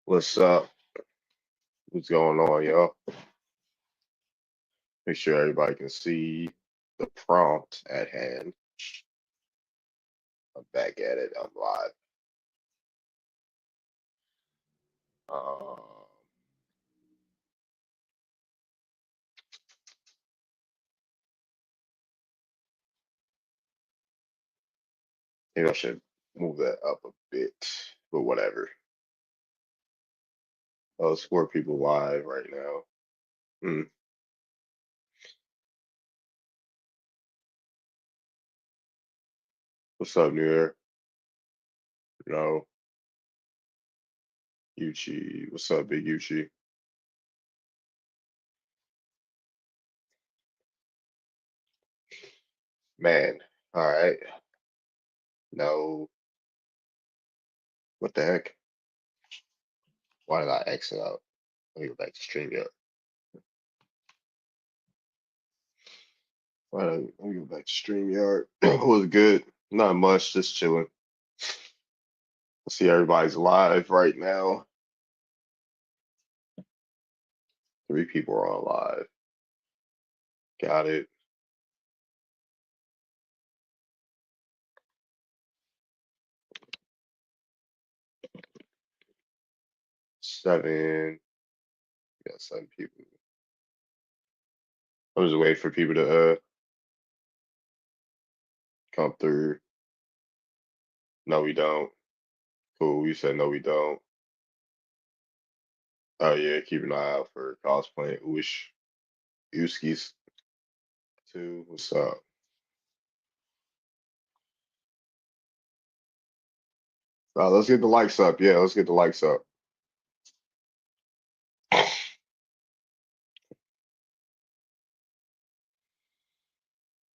What's up? What's going on, y'all? Make sure everybody can see the prompt at hand. I'm back at it. I'm live. Uh, Maybe I should move that up a bit, but whatever. Oh, it's 4 people live right now. Hmm. What's up, New Year? No, Yuchi. What's up, Big Yuchi? Man, all right. No, what the heck? Why did I exit out? Let me go back to StreamYard. Let me go back to StreamYard. It was good. Not much, just chilling. See everybody's live right now. 3 people are on live. Got it. 7. Got 7 people. I'm just waiting for people to come through. No, we don't. Cool. You said no, we don't. Oh yeah, keep an eye out for cosplaying Wish Uskis too. What's up? Let's get the likes up. Yeah, let's get the likes up.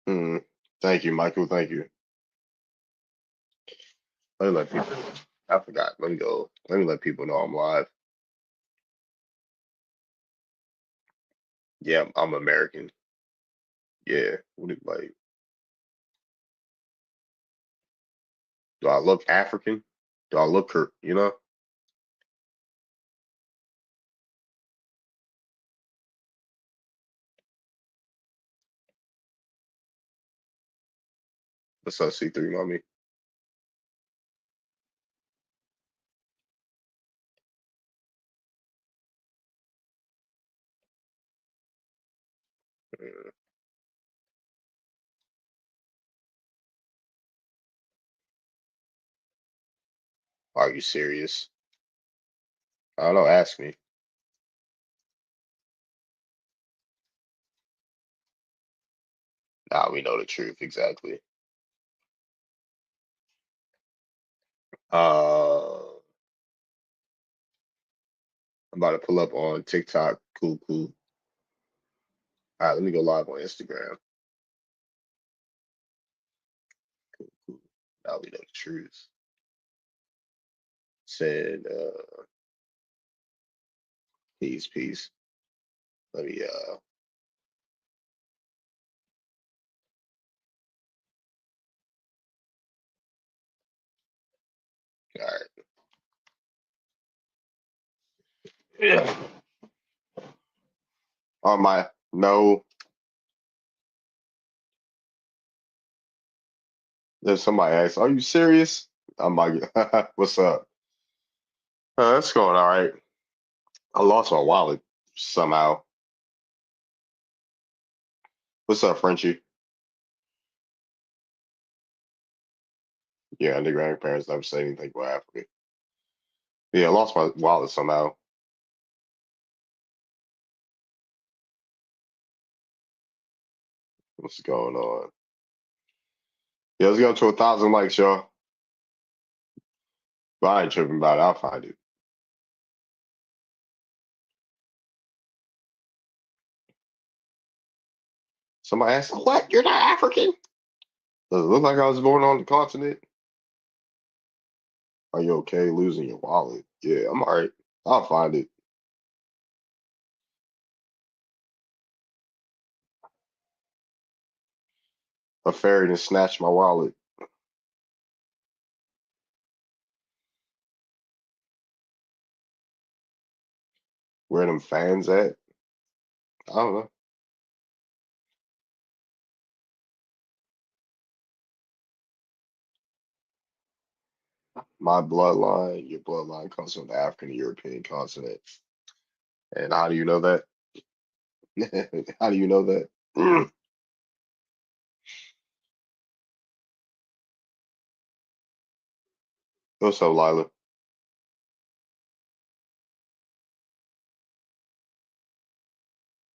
Hmm. Thank you, Michael. Thank you. Let me let people. I forgot. Let me go. Let me let people know I'm live. Yeah, I'm American. Yeah. What do like? Do I look African? Do I look her? You know? What's up, C3 mommy? Uh, Are you serious? I don't know. Ask me. Nah, we know the truth exactly. I'm about to pull up on TikTok. Cool, cool. All right, let me go live on Instagram. Cool, cool. Now we know the truth. Said, peace, peace. Let me, all right. Yeah. On my, no, there's somebody asked, are you serious? I'm like, what's up? That's going all right. I lost my wallet somehow. What's up, Frenchie? Yeah, the grandparents never say anything about Africa. Yeah, I lost my wallet somehow. What's going on? Yeah, let's go to 1,000 likes, y'all. But I ain't tripping about it. I'll find it. Somebody asked, what? You're not African? Does it look like I was born on the continent? Are you okay losing your wallet? Yeah, I'm all right. I'll find it. A fairy to snatch my wallet. Where them fans at? I don't know. My bloodline, your bloodline comes from the African and European continent. And how do you know that? How do you know that? What's up, Lila?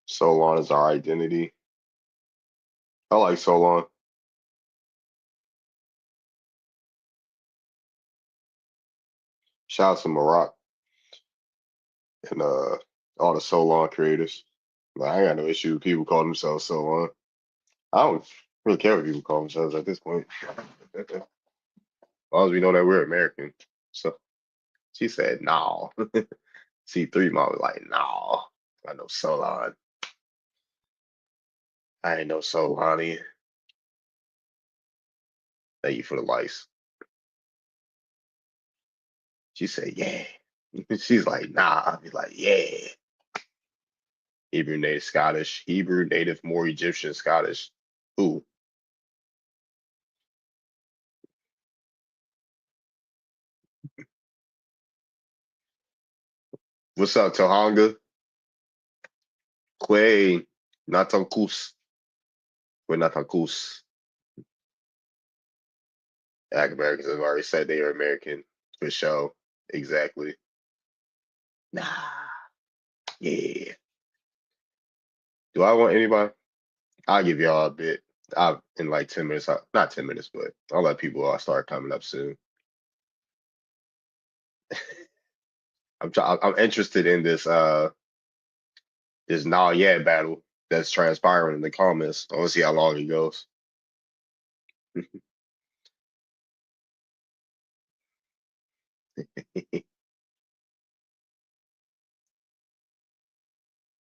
Solon is our identity. I like Solon. Shout out to Maroc and all the Solon creators. Like, I ain't got no issue with people calling themselves Solon. I don't really care what people call themselves at this point. As long as we know that we're American. So she said, no. C3 mom was like, no. I know Solon. I ain't no Solani. Thank you for the likes. She said, yeah. She's like, nah. I'll be like, yeah. Hebrew native Scottish. Hebrew native more Egyptian Scottish. Ooh. What's up, Tohanga? Quay. Natankus. Quay Natankus. Black Americans have already said they are American for sure. Exactly. Nah. Yeah. Do I want anybody? I'll give y'all a bit. I'll in like 10 minutes. Not 10 minutes, but I'll let people start coming up soon. I'm interested in this nah yeah battle that's transpiring in the comments. I want to see how long it goes.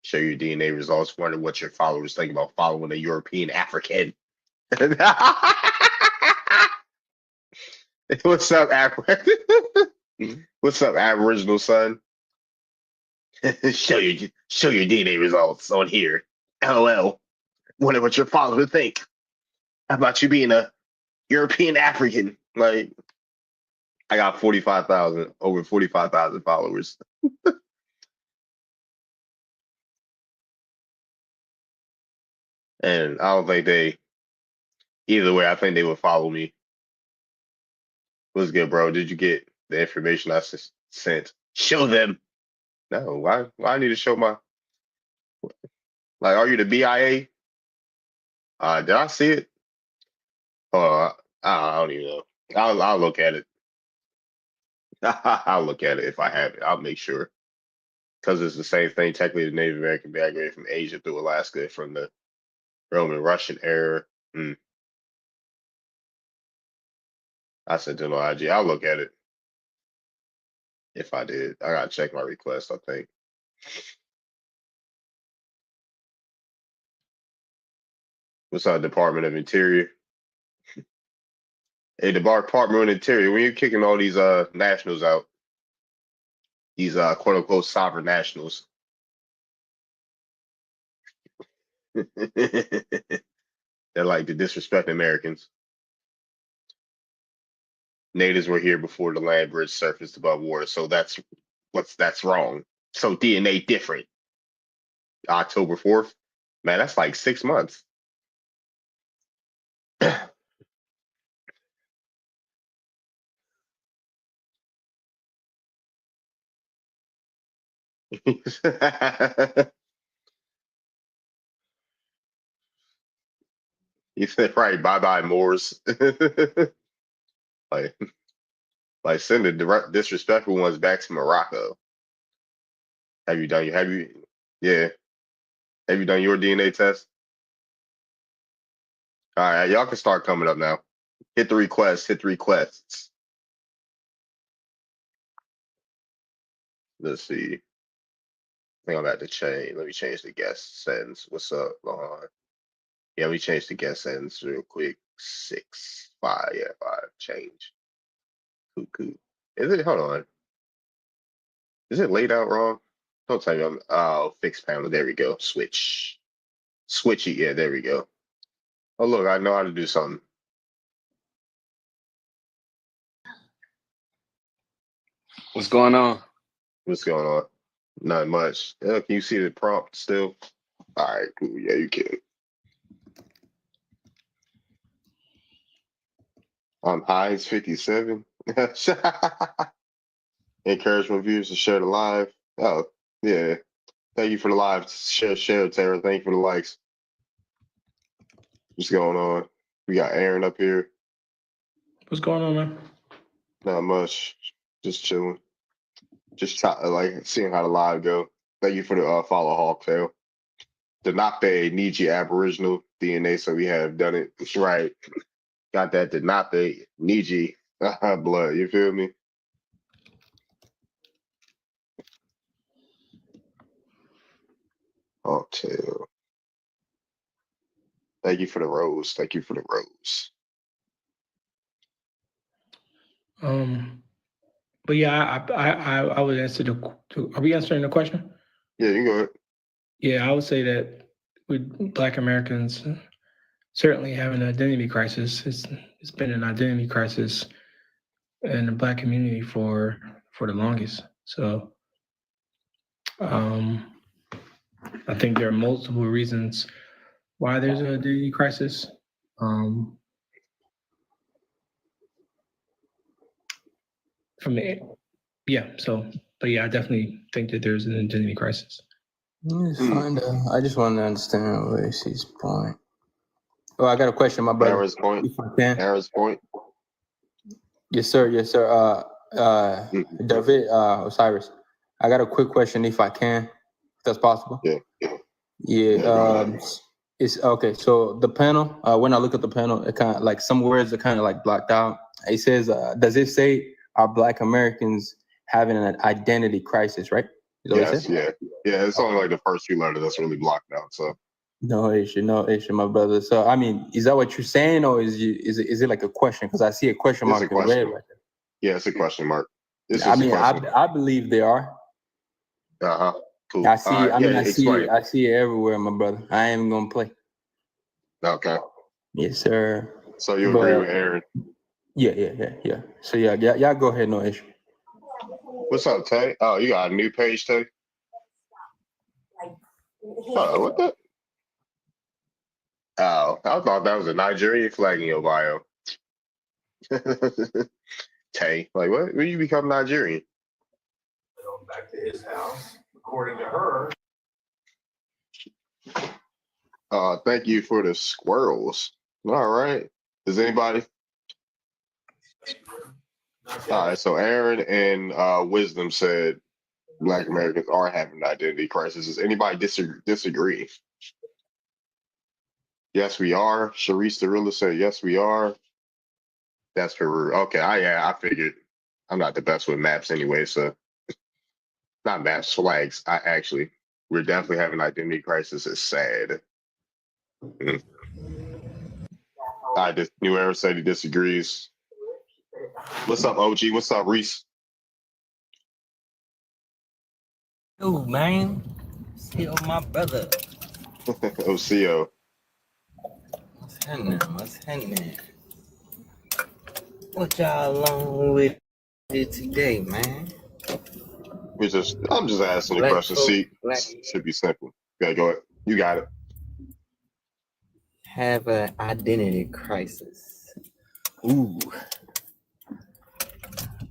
Show your DNA results. Wonder what your followers think about following a European African. What's up, African? What's up, Aboriginal son? show your DNA results on here. LOL. Wonder what your followers think about you being a European African. Like I got 45,000 over 45,000 followers. And I don't think they either way, I think they would follow me. What's good, bro? Did you get the information I sent? Show them. No, why I need to show my like are you the BIA? Did I see it? Oh, I don't even know. I'll look at it. I'll look at it if I have it. I'll make sure. Because it's the same thing. Technically, the Native American migrated from Asia through Alaska from the Roman Russian era. Hmm. I sent it on IG. I'll look at it if I did. I gotta check my request, I think. What's our Department of Interior? Hey, the Department of Interior, when you're kicking all these nationals out, these quote unquote sovereign nationals. They're like the disrespect Americans. Natives were here before the land bridge surfaced above water, so that's wrong. So DNA different. October 4th, man, that's like 6 months. You said right, bye bye Moors. like send the direct disrespectful ones back to Morocco. Have you yeah, have you done your DNA test? All right, y'all can start coming up now. Hit the requests. Let's see. I think I'm about to change. Let me change the guest settings. What's up, Lauren? Yeah, we change the guest settings real quick. 6, 5, yeah, 5. Change. Cool, cool. Is it? Hold on. Is it laid out wrong? Don't tell me fixed panel. There we go. Switch. Switchy. Yeah, there we go. Oh, look, I know how to do something. What's going on? What's going on? Not much. Can you see the prompt still? All right, cool. Yeah, you can. Hines 57. Encouragement viewers to share the live. Oh, yeah. Thank you for the live. Share, Tara. Thank you for the likes. What's going on? We got Aaron up here. What's going on, man? Not much. Just chilling. Just like seeing how the live go. Thank you for the follow, Hawktail. The Nape Niji Aboriginal DNA, so we have done it. That's right. Got that Nape Niji blood. You feel me? Hawktail. Thank you for the rose. Thank you for the rose. But yeah, I would answer are we answering the question? Yeah, you can go ahead. Yeah, I would say that with Black Americans certainly have an identity crisis. It's been an identity crisis in the Black community for the longest. So I think there are multiple reasons why there's an identity crisis. But yeah, I definitely think that there's an identity crisis. I just want to understand where she's point. Oh, I got a question, my brother. Aaron's point. If I can. Aaron's point. Yes, sir. Yes, sir. David, Osiris, I got a quick question, if I can, if that's possible. Yeah. It's okay. So the panel, when I look at the panel, it kind of like some words are kind of like blocked out. It says, does it say are Black Americans having an identity crisis, right? Yes, yeah. It's only like the first few letters that's really blocked out. So no issue, my brother. So I mean, is that what you're saying, or is it like a question? Because I see a question mark in red right there. Yeah, it's a question mark. I believe they are. Cool. I see it everywhere, my brother. I ain't even gonna play. Okay. Yes, sir. So you agree with Aaron? Yeah. So y'all go ahead, no issue. What's up, Tay? Oh, you got a new page, Tay? What the? Oh, I thought that was a Nigerian flag in your bio. Tay, like what? When you become Nigerian? Going back to his house, according to her. Thank you for the squirrels. All right. Does anybody? All right. So Aaron and Wisdom said Black Americans are having an identity crisis. Does anybody disagree? Yes, we are. Sharice the Realist said, yes, we are. That's Peru. Okay, I figured. I'm not the best with maps anyway, so not maps, flags. We're definitely having an identity crisis. It's sad. New Era said he disagrees. What's up, OG? What's up, Reese? Yo, man. Still my brother. OCO. What's happening? What y'all on with it today, man? I'm just asking the question. Should be simple. Okay, go ahead. You got it. Have an identity crisis. Ooh.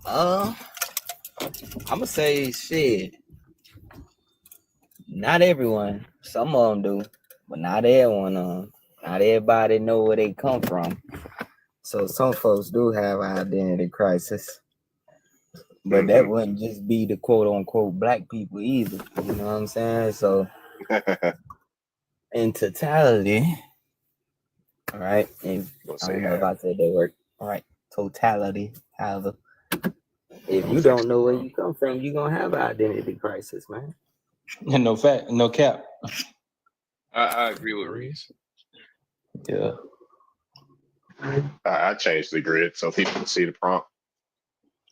I'ma say shit. Not everyone. Some of them do, but not everyone. Not everybody know where they come from. So some folks do have an identity crisis. But that wouldn't just be the quote unquote Black people either. You know what I'm saying? So in totality, all right. I don't know if I said that word. All right. Totality. However, if you don't know where you come from, you're gonna have an identity crisis, man. No fact, no cap. I agree with Reese. Yeah. I changed the grid so people can see the prompt.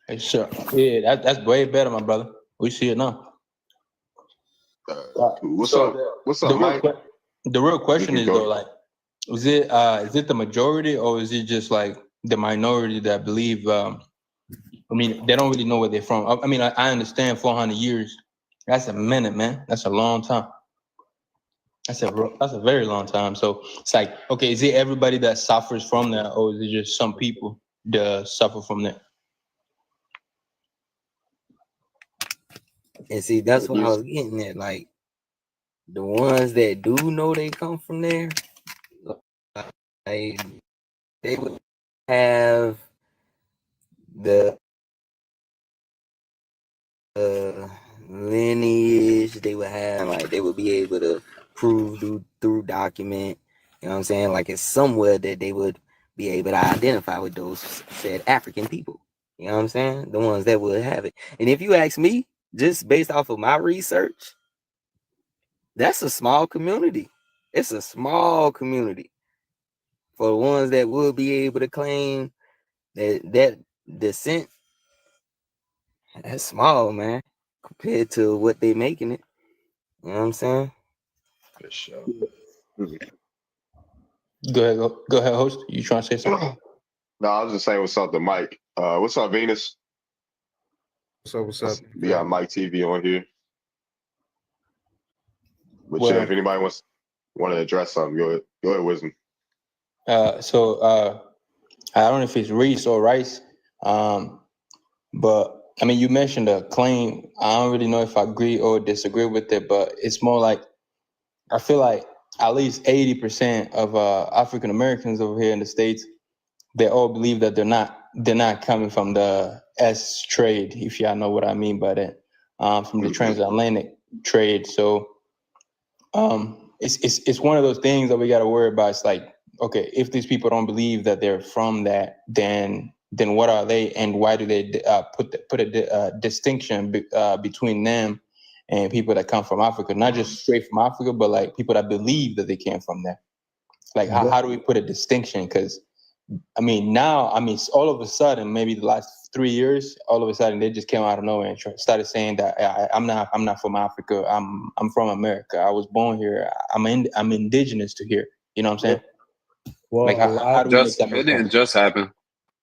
Hey, sure. Yeah, that's way better, my brother. We see it now. Cool. What's So up? What's the up, Mike? the real You question can is though, go. like, is it the majority or is it just like the minority that believe? I mean, they don't really know where they're from. I mean, I understand 400 years. That's a minute, man. That's a long time. That's a very long time. So it's like, okay, is it everybody that suffers from that, or is it just some people that suffer from that? And see, that's what I was getting at. Like the ones that do know they come from there, like, they would have the lineage. They would have like they would be able to prove through document. You know what I'm saying? Like it's somewhere that they would be able to identify with those said African people. You know what I'm saying? The ones that would have it. And if you ask me, just based off of my research, that's a small community. It's a small community for the ones that would be able to claim that descent. That's small, man, compared to what they making it. You know what I'm saying? For sure. Mhm. Go ahead, host. You trying to say something? No, I was just saying what's up to Mike. What's up, Venus? What's up? We got Mike TV on here. But yeah, Well, if anybody want to address something, go ahead, Wisdom. I don't know if it's Reese or Rice, but I mean, you mentioned a claim. I don't really know if I agree or disagree with it, but it's more like I feel like at least 80% of African Americans over here in the States, they all believe that they're not coming from the S trade, if y'all know what I mean by that, from the Mhm. transatlantic trade. So it's one of those things that we got to worry about. It's like, okay, if these people don't believe that they're from that, then what are they, and why do they put a distinction between them and people that come from Africa, not just straight from Africa, but like people that believe that they came from there. Like how do we put a distinction? Because I mean, now, I mean, all of a sudden, maybe the last 3 years, all of a sudden, they just came out of nowhere and started saying that I'm not from Africa. I'm from America. I was born here. I'm indigenous to here. You know what I'm saying? Well, Like, how do we make that It make didn't sense? just happen.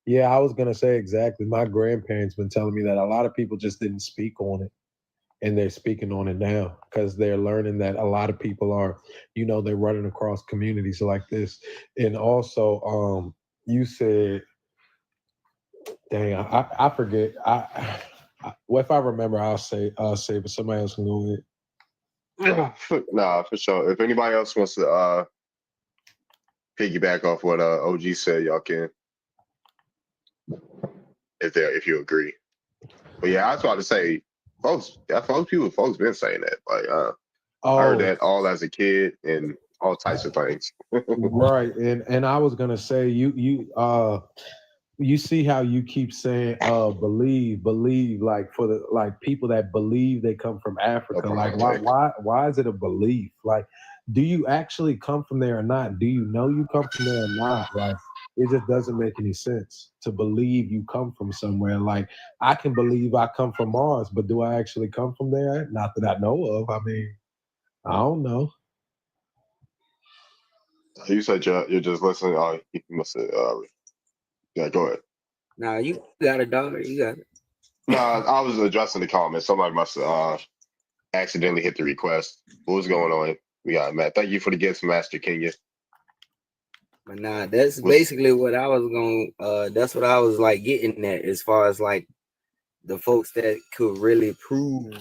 yeah, I was gonna say exactly. My grandparents been telling me that a lot of people just didn't speak on it, and they're speaking on it now because they're learning that a lot of people are, they're running across communities like this. And also, you said, dang, I forget. Well, if I remember, I'll say, but somebody else can go ahead. Nah, for sure. If anybody else wants to piggyback off what OG said, y'all can, if you agree. But yeah, I was about to say, folks been saying that. Like, I heard Oh, that all as a kid and all types of things. right. And I was gonna say, you see how you keep saying believe, like for the like people that believe they come from No Africa. Like problem. why is it a belief? Like, do you actually come from there or not? Do you know you come from there or not? Like, it just doesn't make any sense to believe you come from somewhere. Like, I can believe I come from Mars, but do I actually come from there? Not that I know of. I mean, I don't know. You said you're just listening. Oh, you must have. Yeah, go ahead. Nah, you got a dog. You got it. No, I was addressing the comments. Somebody must have accidentally hit the request. What's going on? We got Matt. Thank you for the gifts, Master Kenya. But nah, that's What's basically what I was going. That's what I was like getting at, as far as like the folks that could really prove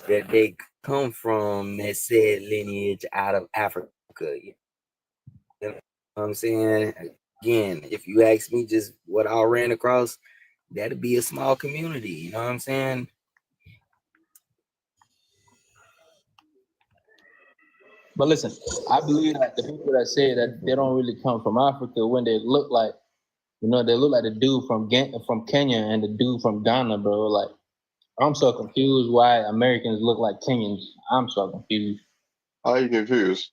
that they come from that said lineage out of Africa. You know what I'm saying? Again, if you ask me just what I ran across, that'd be a small community. You know what I'm saying? But listen, I believe that the people that say that they don't really come from Africa, when they look like, they look like the dude from Kenya and the dude from Ghana, bro. Like, I'm so confused why Americans look like Kenyans. I'm so confused. How you confused?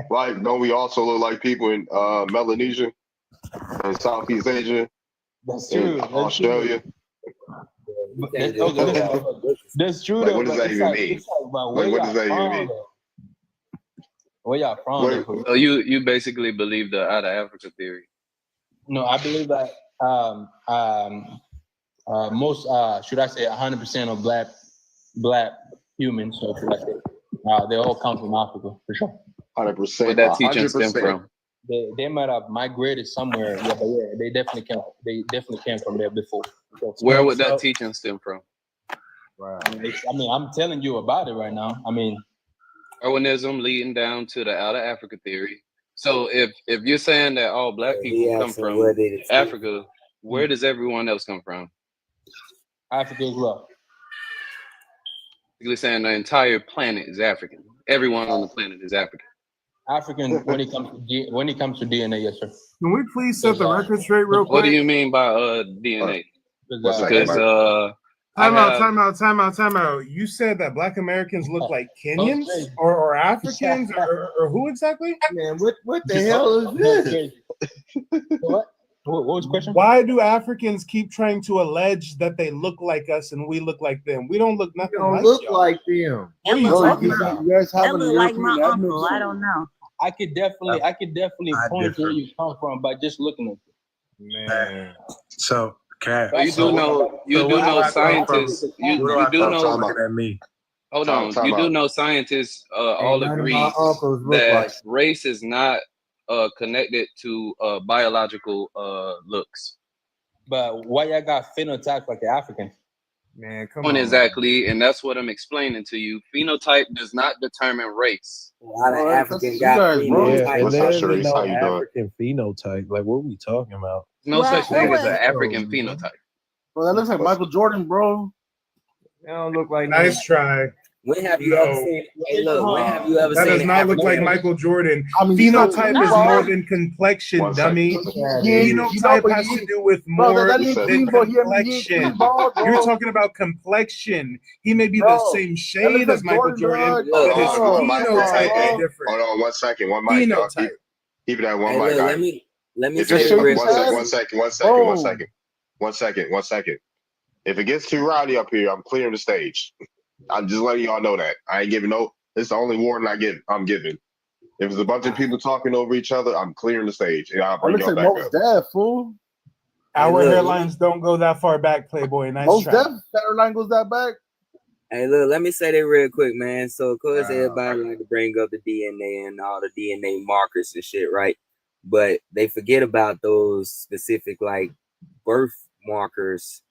Like, don't we also look like people in Melanesia and Southeast Asia That's and true. That's true. Australia? That's true Like, though. what does But that it's even like mean? it's like, but Like, where what does y'all that even from? mean? Though? Where y'all from? What? Though? So you basically believe the out of Africa theory. No, I believe that most should I say 100% of black humans, so should I say, they all come from Africa for sure. 100%. Where that teaching stem 100%. from? They might have migrated somewhere, yeah, but yeah, they definitely came from there before. Where would that teaching stem from? Wow. I mean, I'm telling you about it right now. I mean, Darwinism leading down to the out of Africa theory. So if you're saying that all black people come from Africa, where does everyone else come from? Africa as well. Basically saying the entire planet is African. Everyone on the planet is African. African when it comes to DNA, yes, sir. Can we please set the record straight real quick? What do you mean by DNA? Because Time out. You said that Black Americans look like Kenyans or Africans or who exactly? Man, what the hell is this? What was the question? Why do Africans keep trying to allege that they look like us and we look like them? We don't look nothing like look y'all. like them. What are you talking about? You guys have That look like my uncle. I don't know. I could definitely point where you come from by just looking at you. Man. So, Cat. You do know scientists. You do know. At me. Hold on. You do know scientists all agree that race is not connected to biological looks. But why y'all got phenotypes like the Africans? Man, come on. Exactly, and that's what I'm explaining to you. Phenotype does not determine race. A lot of Africans got phenotypes. What's up, Sharice? How you doing? African phenotype. Like, what are we talking about? No such thing as an African phenotype. Bro, that looks like Michael Jordan, bro. They don't look like nice try. When have you ever seen? Hey, look. When have you ever that seen? That does not look like Michael Jordan. I mean, phenotype is more than complexion, dummy. Phenotype has to do with more than complexion. You're talking about complexion. He may be the same shade as Michael Jordan, but his phenotype is different. Hold on 1 second. One mic, y'all. Keep it at one mic. Let me just say one second. If it gets too rowdy up here, I'm clearing the stage. I'm just letting y'all know that. I ain't giving no. It's the only warning I'm giving. If there's a bunch of people talking over each other, I'm clearing the stage. And I'll bring y'all back up. Death, fool. Our hairlines don't go that far back, Playboy. Nice Most try. Def hairline goes that back. Hey, look, let me say that real quick, man. So, of course, everybody like to bring up the DNA and all the DNA markers and shit, right? But they forget about those specific, like, birth markers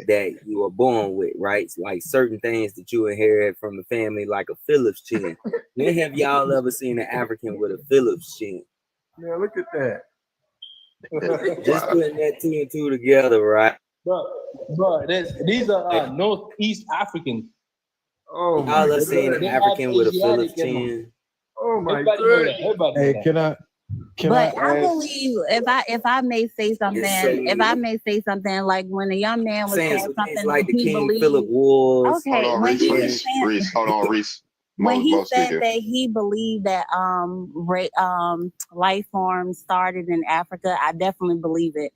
that you were born with, right? Like certain things that you inherit from the family, like a Phillips chin. When have y'all ever seen an African with a Phillips chin? Man, look at that. Just putting that 2 and 2 together, right? Bro, these are Northeast Africans. Oh, y'all have seen an African with a Phillips chin. Oh my God. Hey, can I believe if I may say something, like when a young man was saying something like the he King believed, Philip Wars. Okay, hold on, Reese. When he said that he believed that life forms started in Africa, I definitely believe it.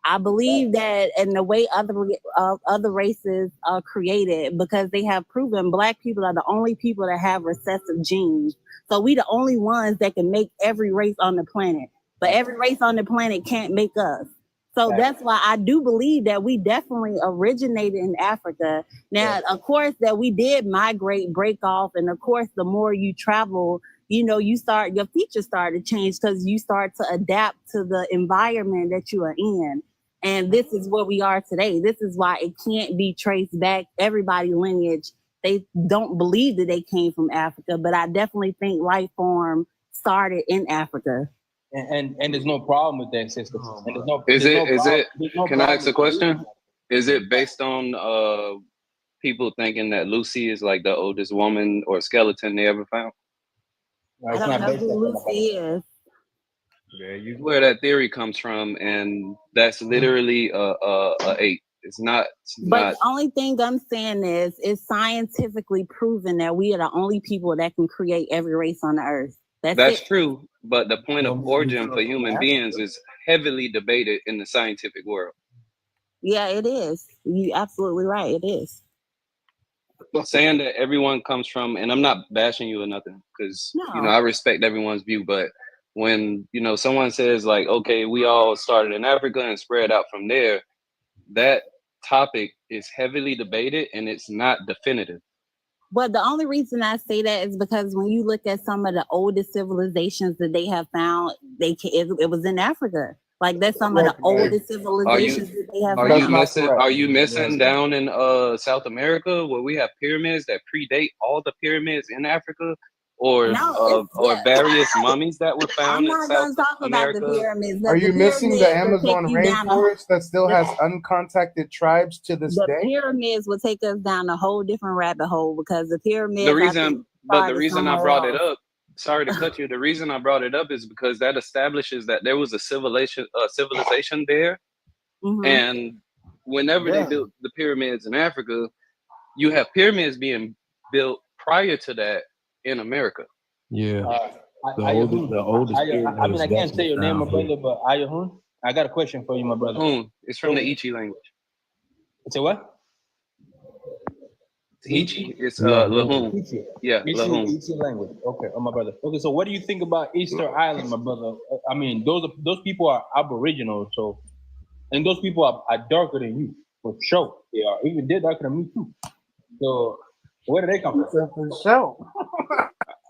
I believe that in the way other races are created, because they have proven Black people are the only people that have recessive genes. So we the only ones that can make every race on the planet. But every race on the planet can't make us. So that's why I do believe that we definitely originated in Africa. Now, of course, that we did migrate, break off. And of course, the more you travel, your features start to change because you start to adapt to the environment that you are in. And this is where we are today. This is why it can't be traced back. Everybody lineage, they don't believe that they came from Africa, but I definitely think life form started in Africa. And there's no problem with that system. And Can I ask a question? Is it based on people thinking that Lucy is like the oldest woman or skeleton they ever found? I don't know who Lucy is. Where that theory comes from, and that's literally a 8. It's not. The only thing I'm saying is it's scientifically proven that we are the only people that can create every race on the earth. That's true, but the point of origin for human beings is heavily debated in the scientific world. Yeah, it is. You're absolutely right. It is. Saying that everyone comes from, and I'm not bashing you or nothing, because No. I respect everyone's view, but when someone says like, okay, we all started in Africa and spread out from there, that topic is heavily debated and it's not definitive. But the only reason I say that is because when you look at some of the oldest civilizations that they have found, it was in Africa. Like that's some of the oldest civilizations that they have found. Are you missing down in South America where we have pyramids that predate all the pyramids in Africa, or various mummies that were found in South America? About the pyramids. Are you missing the Amazon rainforest that still has uncontacted tribes to this day? The pyramids will take us down a whole different rabbit hole because the pyramids. The reason I brought it up, sorry to cut you. The reason I brought it up is because that establishes that there was a civilization there, and whenever they built the pyramids in Africa, you have pyramids being built prior to that in America. Yeah, the oldest. I mean, I can't say your name, my brother, but Ayahun, I got a question for you, my brother. It's from the Ichi language. Say what? Ichi. It's Lahun. Yeah, Lahun. Ichi language. Okay, my brother. Okay, so what do you think about Easter Island, my brother? I mean, those people are Aboriginal, so, and those people are darker than you for sure. They are even darker than me too. So where do they come from? For sure.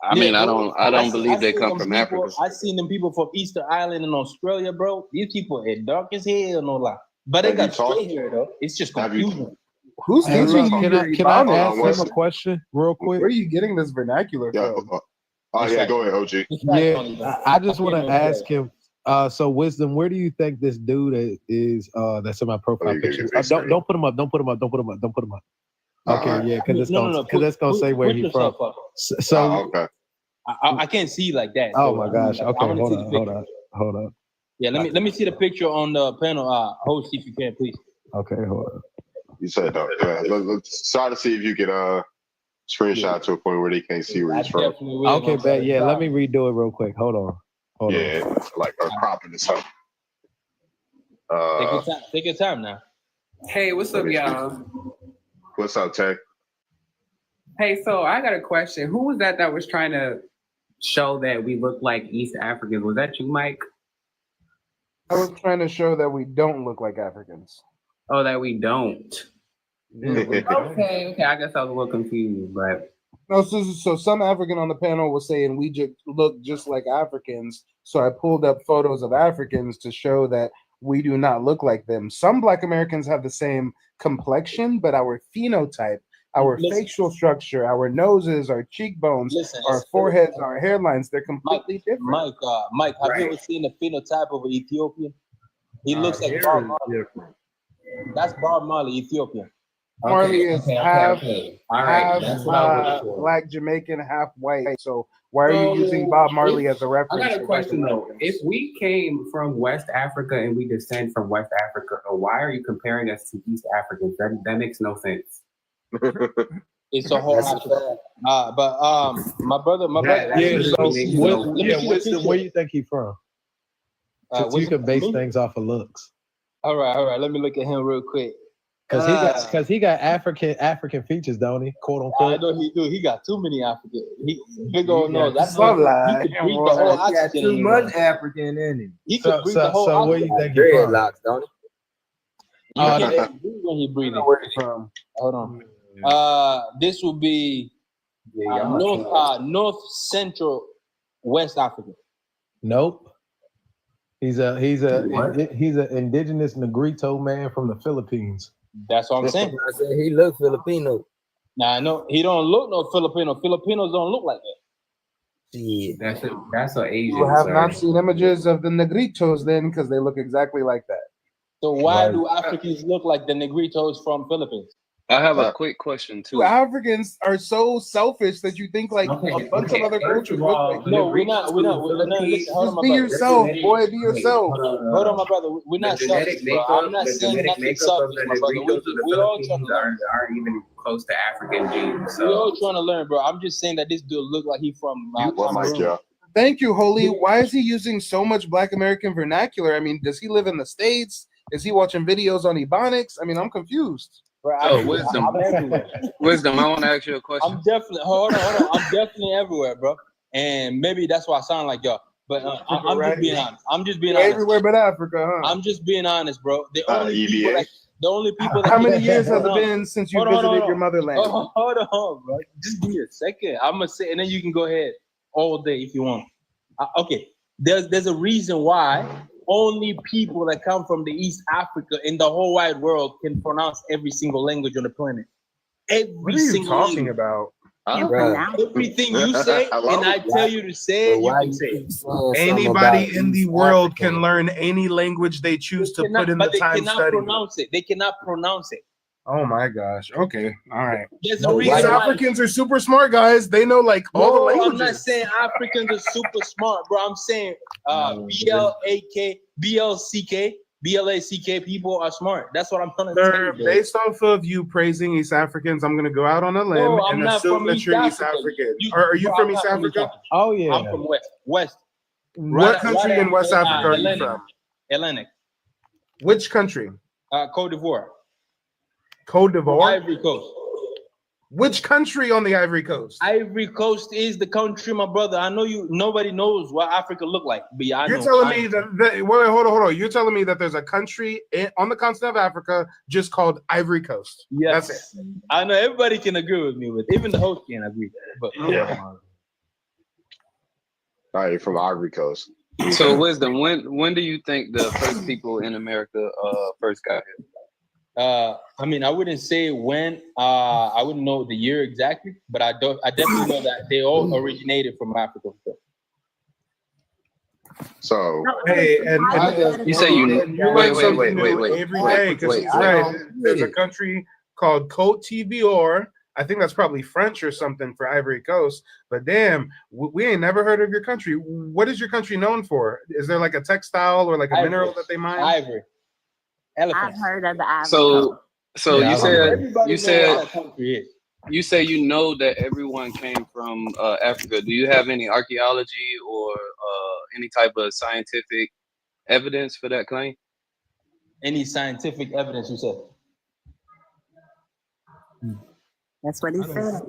I mean, I don't believe they come from Africa. I seen them people from Easter Island in Australia, bro. These people are dark as hell, no lie. But they got straight hair though. It's just confusing. Who's teaching you? Can I ask him a question real quick? Where are you getting this vernacular from? Oh yeah, go ahead, OG. Yeah, I just want to ask him. So Wisdom, where do you think this dude is? That's in my profile picture. Don't put him up. Don't put him up. Don't put him up. Don't put him up. Okay, yeah, because it's gonna say where he's from. So okay. I can't see like that. Oh my gosh. Okay, hold on. Yeah, let me see the picture on the panel. Host, if you can, please. Okay, hold on. You said no. Let's try to see if you can screenshot to a point where they can't see where he's from. Okay, bet. Yeah, let me redo it real quick. Hold on. Like cropping this up. Take your time now. Hey, what's up, y'all? What's up, Tech? Hey, so I got a question. Who was that was trying to show that we look like East Africans? Was that you, Mike? I was trying to show that we don't look like Africans. Oh, that we don't. Okay. I guess I was a little confused, but no. So some African on the panel was saying we just look just like Africans. So I pulled up photos of Africans to show that we do not look like them. Some Black Americans have the same complexion, but our phenotype, our facial structure, our noses, our cheekbones, our foreheads, our hairlines, they're completely different. Mike, have you ever seen the phenotype of an Ethiopian? He looks like Bob Marley. That's Bob Marley, Ethiopian. Marley is half Black Jamaican, half white. So why are you using Bob Marley as a reference? I got a question though. If we came from West Africa and we descend from West Africa, why are you comparing us to East Africans? That makes no sense. It's a whole Africa. My brother. Yeah. So Wisdom, where you think he's from? Since you can base things off of looks. All right. Let me look at him real quick. Because he got African features, don't he? Quote unquote. I know he do. He got too many African. He big old nose. That's some lie. He could breathe the whole oxygen. He got too much African in him. He could breathe the whole oxygen. Where you think he's from? Dreadlocks, don't he? You can't breathe when he breathing. Where he's from? Hold on. This will be North Central West Africa. Nope. He's an indigenous Negrito man from the Philippines. That's what I'm saying. I said he look Filipino. Nah, no, he don't look no Filipino. Filipinos don't look like that. Yeah. That's an Asian. You have not seen images of the Negritos then, because they look exactly like that. So why do Africans look like the Negritos from Philippines? I have a quick question too. Africans are so selfish that you think like a bunch of other cultures look like. No, we're not. Just be yourself, boy. Be yourself. Hold on, my brother. We're not selfish, bro. I'm not saying nothing selfish, my brother. We're all trying to learn. Aren't even close to African genes. We're all trying to learn, bro. I'm just saying that this dude look like he from Cameroon. Thank you, Holy. Why is he using so much Black American vernacular? I mean, does he live in the States? Is he watching videos on Ebonics? I mean, I'm confused. So wisdom, wisdom. I want to ask you a question. I'm definitely hold on. I'm definitely everywhere, bro. And maybe that's why I sound like y'all. But I'm just being honest. I'm just being honest. Everywhere but Africa, huh? I'm just being honest, bro. The only people that How many years has it been since you visited your motherland? Hold on, bro. Just give me a second. I'm gonna say, and then you can go ahead all day if you want. Okay. There's a reason why only people that come from the East Africa in the whole wide world can pronounce every single language on the planet. What are you talking about? Everything you say, and I tell you to say it, you can say it. Anybody in the world can learn any language they choose to put in the time study. They cannot pronounce it. Oh my gosh. Okay. All right. These Africans are super smart, guys. They know like all the languages. I'm not saying Africans are super smart, bro. I'm saying BLACK people are smart. That's what I'm trying to tell you. Bro. Based off of you praising East Africans, I'm gonna go out on a limb and assume that you're East African. Are you from East Africa? Oh yeah. I'm from West. What country in West Africa are you from? Atlantic. Which country? Côte d'Ivoire. Côte d'Ivoire? Ivory Coast. Which country on the Ivory Coast? Ivory Coast is the country, my brother. I know you. Nobody knows what Africa look like, but yeah, You're telling me that wait, hold on. You're telling me that there's a country on the continent of Africa just called Ivory Coast. Yes, that's it. I know everybody can agree with me, but even the host can agree. But yeah, all right, from Ivory Coast. So wisdom. When do you think the first people in America first got here? I mean, I wouldn't say when. I wouldn't know the year exactly, but I definitely know that they all originated from Africa. So hey, and you say you wait every day because he's right. There's a country called Côte d'Ivoire. I think that's probably French or something for Ivory Coast. But damn, we ain't never heard of your country. What is your country known for? Is there like a textile or like a mineral that they mine? Ivory. Elephants. I've heard of the Ivory Coast. So yeah, you say you know that everyone came from Africa. Do you have any archaeology or any type of scientific evidence for that claim? Any scientific evidence, you said? That's what he said.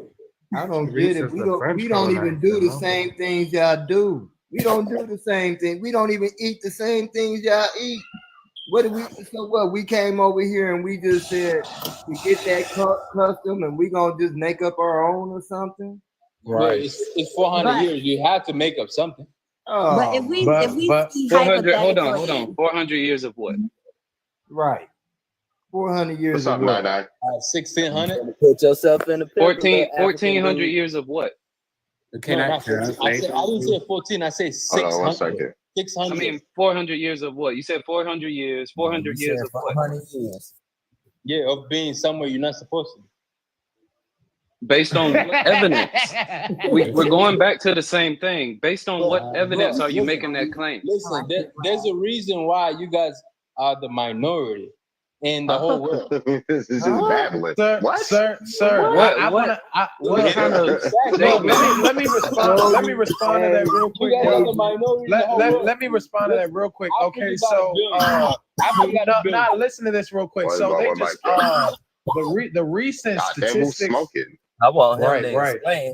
I don't get it. We don't even do the same things y'all do. We don't do the same thing. We don't even eat the same things y'all eat. What did we? So what? We came over here and we just said we get that custom and we gonna just make up our own or something. Right. It's 400 years. You have to make up something. Oh, but if we 400, hold on. 400 years of what? Right. 400 years of what? 1600. Put yourself in the 1400 years of what? I didn't say 14. I say 600. Hold on 1 second. 600. I mean 400 years of what? You said 400 years. 400 years of what? 400 years. Yeah, of being somewhere you're not supposed to be. Based on what evidence? We're going back to the same thing. Based on what evidence are you making that claim? Listen, there's a reason why you guys are the minority in the whole world. This is just babbling. Sir. What kind of? Let me respond to that real quick. Let me respond to that real quick. Okay, so not listen to this real quick. So they just the recent statistics. I want him to right. explain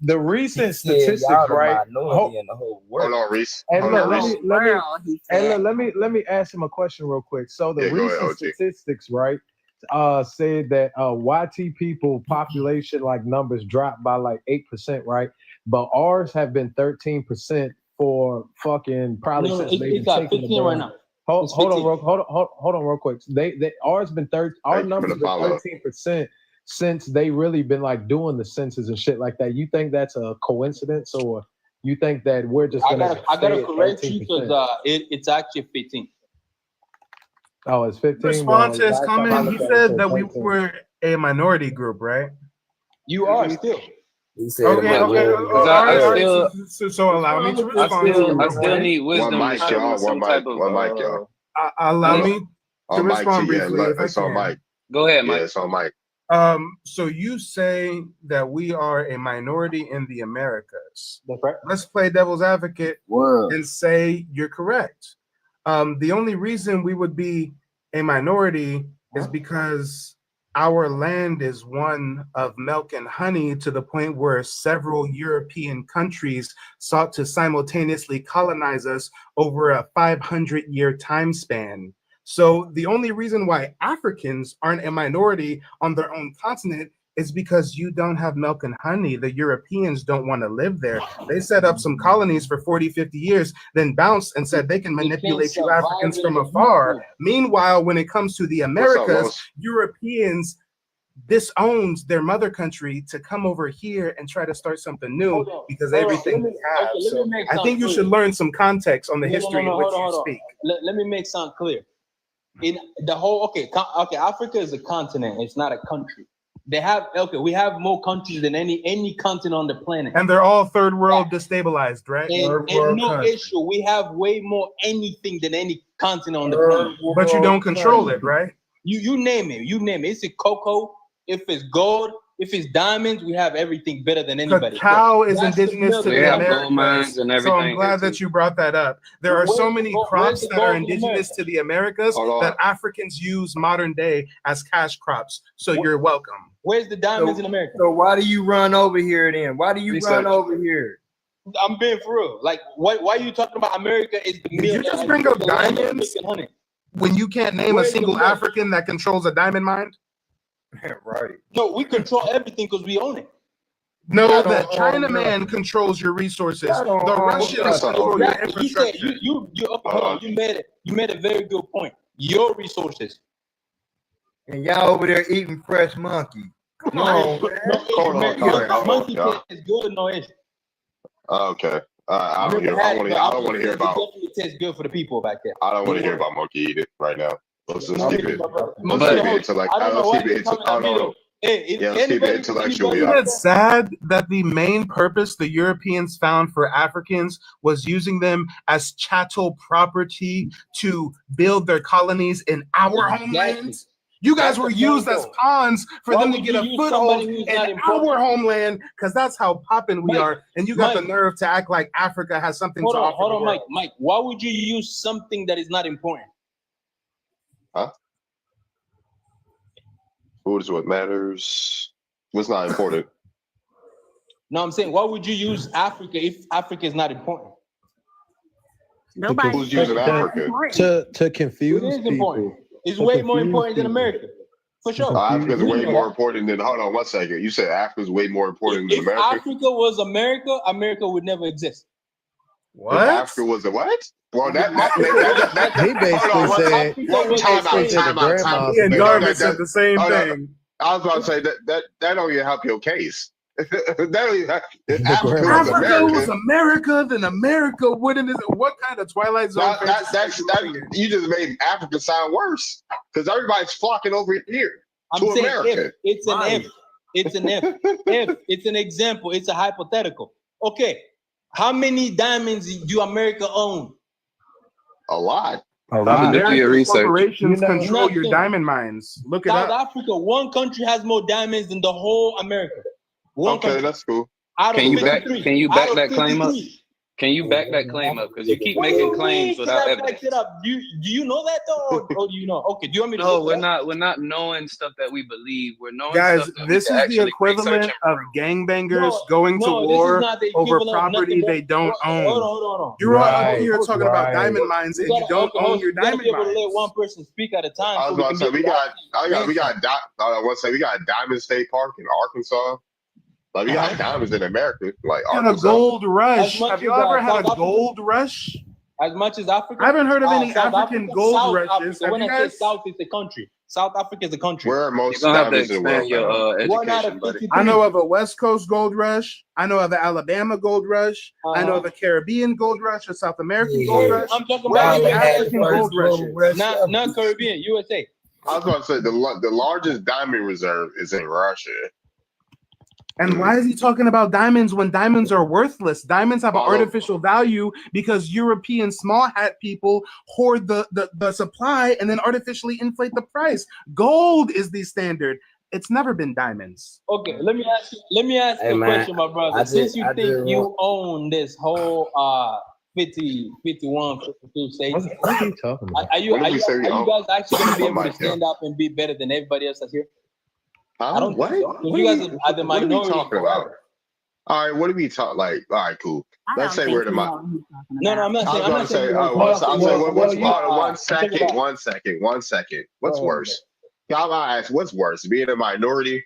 The recent statistics, right? In the whole world. Hold on, Reese. Let me ask him a question real quick. So the recent statistics, right, said that YT people population like numbers dropped by like 8%, right? But ours have been 13% for fucking probably since they've been taking the right now. Hold on real quick. They ours been our numbers been 13%. Since they really been like doing the census and shit like that. You think that's a coincidence, or you think that we're just gonna? I gotta correct you because it's actually 15. Oh, it's 15. Response to his comment, he said that we were a minority group, right? You are still. He said okay. So allow me to respond. I still need wisdom. One mic, y'all. Allow me to respond briefly. It's on mic. Go ahead, Mike. Yeah, it's on mic. So you say that we are a minority in the Americas. That's right. Let's play devil's advocate and say you're correct. The only reason we would be a minority is because our land is one of milk and honey, to the point where several European countries sought to simultaneously colonize us over a 500-year time span. So the only reason why Africans aren't a minority on their own continent is because you don't have milk and honey. The Europeans don't want to live there. They set up some colonies for 40, 50 years, then bounced and said they can manipulate you Africans from afar. Meanwhile, when it comes to the Americas, Europeans disowns their mother country to come over here and try to start something new because everything we have. So I think you should learn some context on the history in which you speak. Let me make something clear. In the whole, Africa is a continent. It's not a country. We have more countries than any continent on the planet. And they're all third world destabilized, right? And no issue. We have way more anything than any continent on the planet. But you don't control it, right? You name it. It's a cocoa. If it's gold, if it's diamonds, we have everything better than anybody. Cacao is indigenous to the Americas, and so I'm glad that you brought that up. There are so many crops that are indigenous to the Americas that Africans use modern day as cash crops. So you're welcome. Where's the diamonds in America? So why do you run over here then? Why do you run over here? I'm being for real. Like, why are you talking about America is the Did you just bring up diamonds when you can't name a single African that controls a diamond mine? Right. No, we control everything because we own it. No, the Chinaman controls your resources. The Russians control your infrastructure. You made a very good point. Your resources. And y'all over there eating fresh monkey. Monkey is good, no issue. Okay. I don't want to hear about. It definitely tastes good for the people back there. I don't want to hear about monkey eating right now. Let's just keep it. Intellectual. Isn't it sad that the main purpose the Europeans found for Africans was using them as chattel property to build their colonies in our homelands? You guys were used as pawns for them to get a foothold in our homeland, because that's how poppin' we are. And you got the nerve to act like Africa has something to offer. Hold on, Mike. Why would you use something that is not important? Huh? Food is what matters. What's not important? No, I'm saying, why would you use Africa if Africa is not important? Nobody. Who's using Africa? To confuse it is people. Important. It's way more important than America, for sure. Africa's way more important than. Hold on 1 second. You said Africa's way more important than America. If Africa was America, America would never exist. What? If Africa was a what? Well, that he basically said. He and Darvin said the same thing. I was about to say that don't even help your case. Africa was America, then America wouldn't. What kind of Twilight Zone? You just made Africa sound worse because everybody's flocking over here to America. It's an if. It's an if. If it's an example, it's a hypothetical. Okay, how many diamonds do America own? A lot. Corporations control your diamond mines. Look it up. South Africa, one country has more diamonds than the whole America. Okay, that's cool. Can you back that claim up? Can you back that claim up? Because you keep making claims without evidence. Do you know that though, or do you know? Okay, do you want me to? No, we're not knowing stuff that we believe. We're knowing. Guys, stuff that this is the equivalent of gangbangers going to war over property they don't own. Hold on. You're out here talking about diamond mines, and you don't own your diamond mines. Let one person speak at a time. I was about to say we got Diamond State Park in Arkansas. Like we got diamonds in America, like a gold rush. Have you ever had a gold rush? As much as Africa, I haven't heard of any African gold rushes. When I say South, it's a country. South Africa is a country. Where are most diamonds in the world? Your education, buddy. I know of a West Coast gold ruch. I know of the Alabama gold rush. I know of a Caribbean gold rush, a South American gold rush. I'm talking about African gold rushes. Not Caribbean, USA. I was about to say the largest diamond reserve is in Russia. And why is he talking about diamonds when diamonds are worthless? Diamonds have an artificial value because European small hat people hoard the supply and then artificially inflate the price. Gold is the standard. It's never been diamonds. Okay, let me ask you a question, my brother. Since you think you own this whole 50, 51, 52 states. What are you talking about? Are you guys actually going to be able to stand up and be better than everybody else that's here? I don't. What? You guys are the minority. What are we talking about? All right, what are we talking? Like, all right, cool. Let's say we're the minority. No, I'm not saying. I'm saying. One second. What's worse? Y'all ask, what's worse, being a minority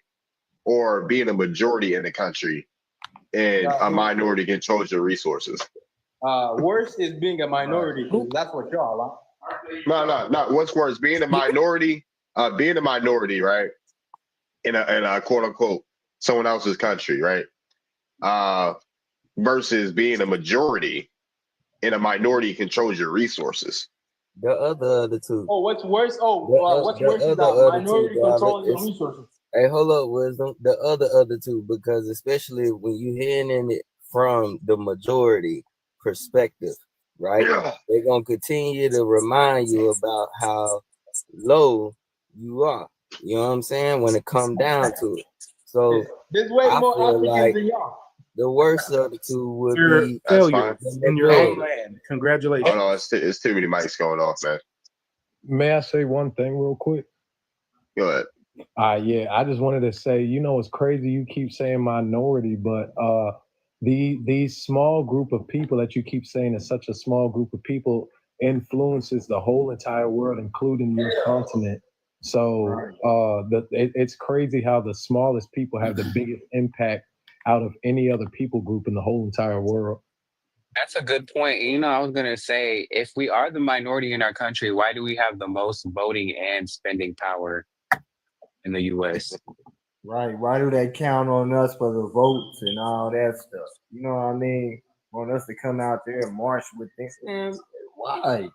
or being a majority in the country, and a minority controls your resources? Worse is being a minority. That's what y'all are. No. What's worse, being a minority? Right? In a quote unquote someone else's country, right? Versus being a majority in a minority controls your resources. The other two. Oh, what's worse? What's worse is that minority controlling your resources. Hey, hold up, Wisdom. The other two, because especially when you hearing it from the majority perspective, right? Yeah. They're gonna continue to remind you about how low you are. You know what I'm saying? When it come down to it. So there's way more Africans like than y'all. the worst of the two would be failures in your own land. Congratulations. Oh no, it's too many mics going off, man. May I say one thing real quick? Go ahead. Yeah, I just wanted to say, it's crazy you keep saying minority, but these small group of people that you keep saying is such a small group of people influences the whole entire world, including your continent. So it's crazy how the smallest people have the biggest impact out of any other people group in the whole entire world. That's a good point. I was going to say, if we are the minority in our country, why do we have the most voting and spending power in the U.S.? Right. Why do they count on us for the votes and all that stuff? You know what I mean? Want us to come out there and march with this? Man, why?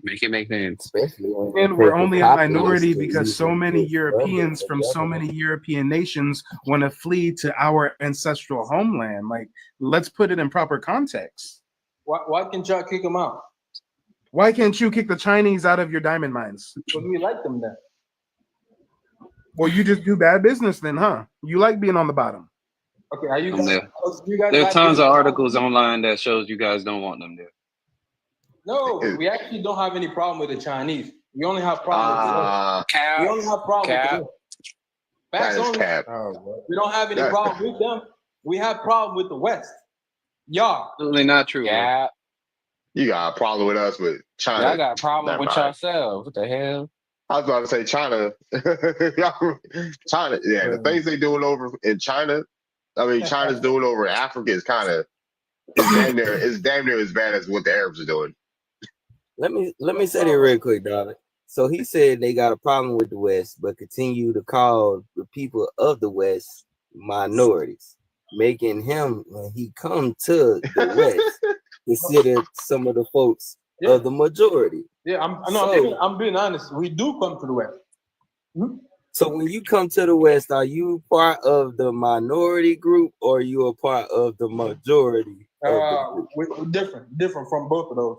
Make it make sense. Especially and we're only a minority because so many Europeans from so many European nations want to flee to our ancestral homeland. Like, let's put it in proper context. Why can't y'all kick them out? Why can't you kick the Chinese out of your diamond mines? Because we like them then. Well, you just do bad business then, huh? You like being on the bottom. Okay, are you guys? There are tons of articles online that shows you guys don't want them there. No, we actually don't have any problem with the Chinese. We only have problem with the Cap. We only have problem with the Facts only. We don't have any problem with them. We have problem with the West. Y'all. Absolutely not true. Yeah. You got a problem with us with China. Y'all got a problem with yourselves. What the hell? I was about to say China. China, yeah, the things they doing over in China, China's doing over in Africa is kind of it's damn near as bad as what the Arabs are doing. Let me say that real quick, darling. So he said they got a problem with the West, but continue to call the people of the West minorities, making him, when he come to the West, consider some of the folks of the majority. Yeah, I'm being honest. We do come to the West. Mm-hmm. So when you come to the West, are you part of the minority group or are you a part of the majority? We're different from both of those.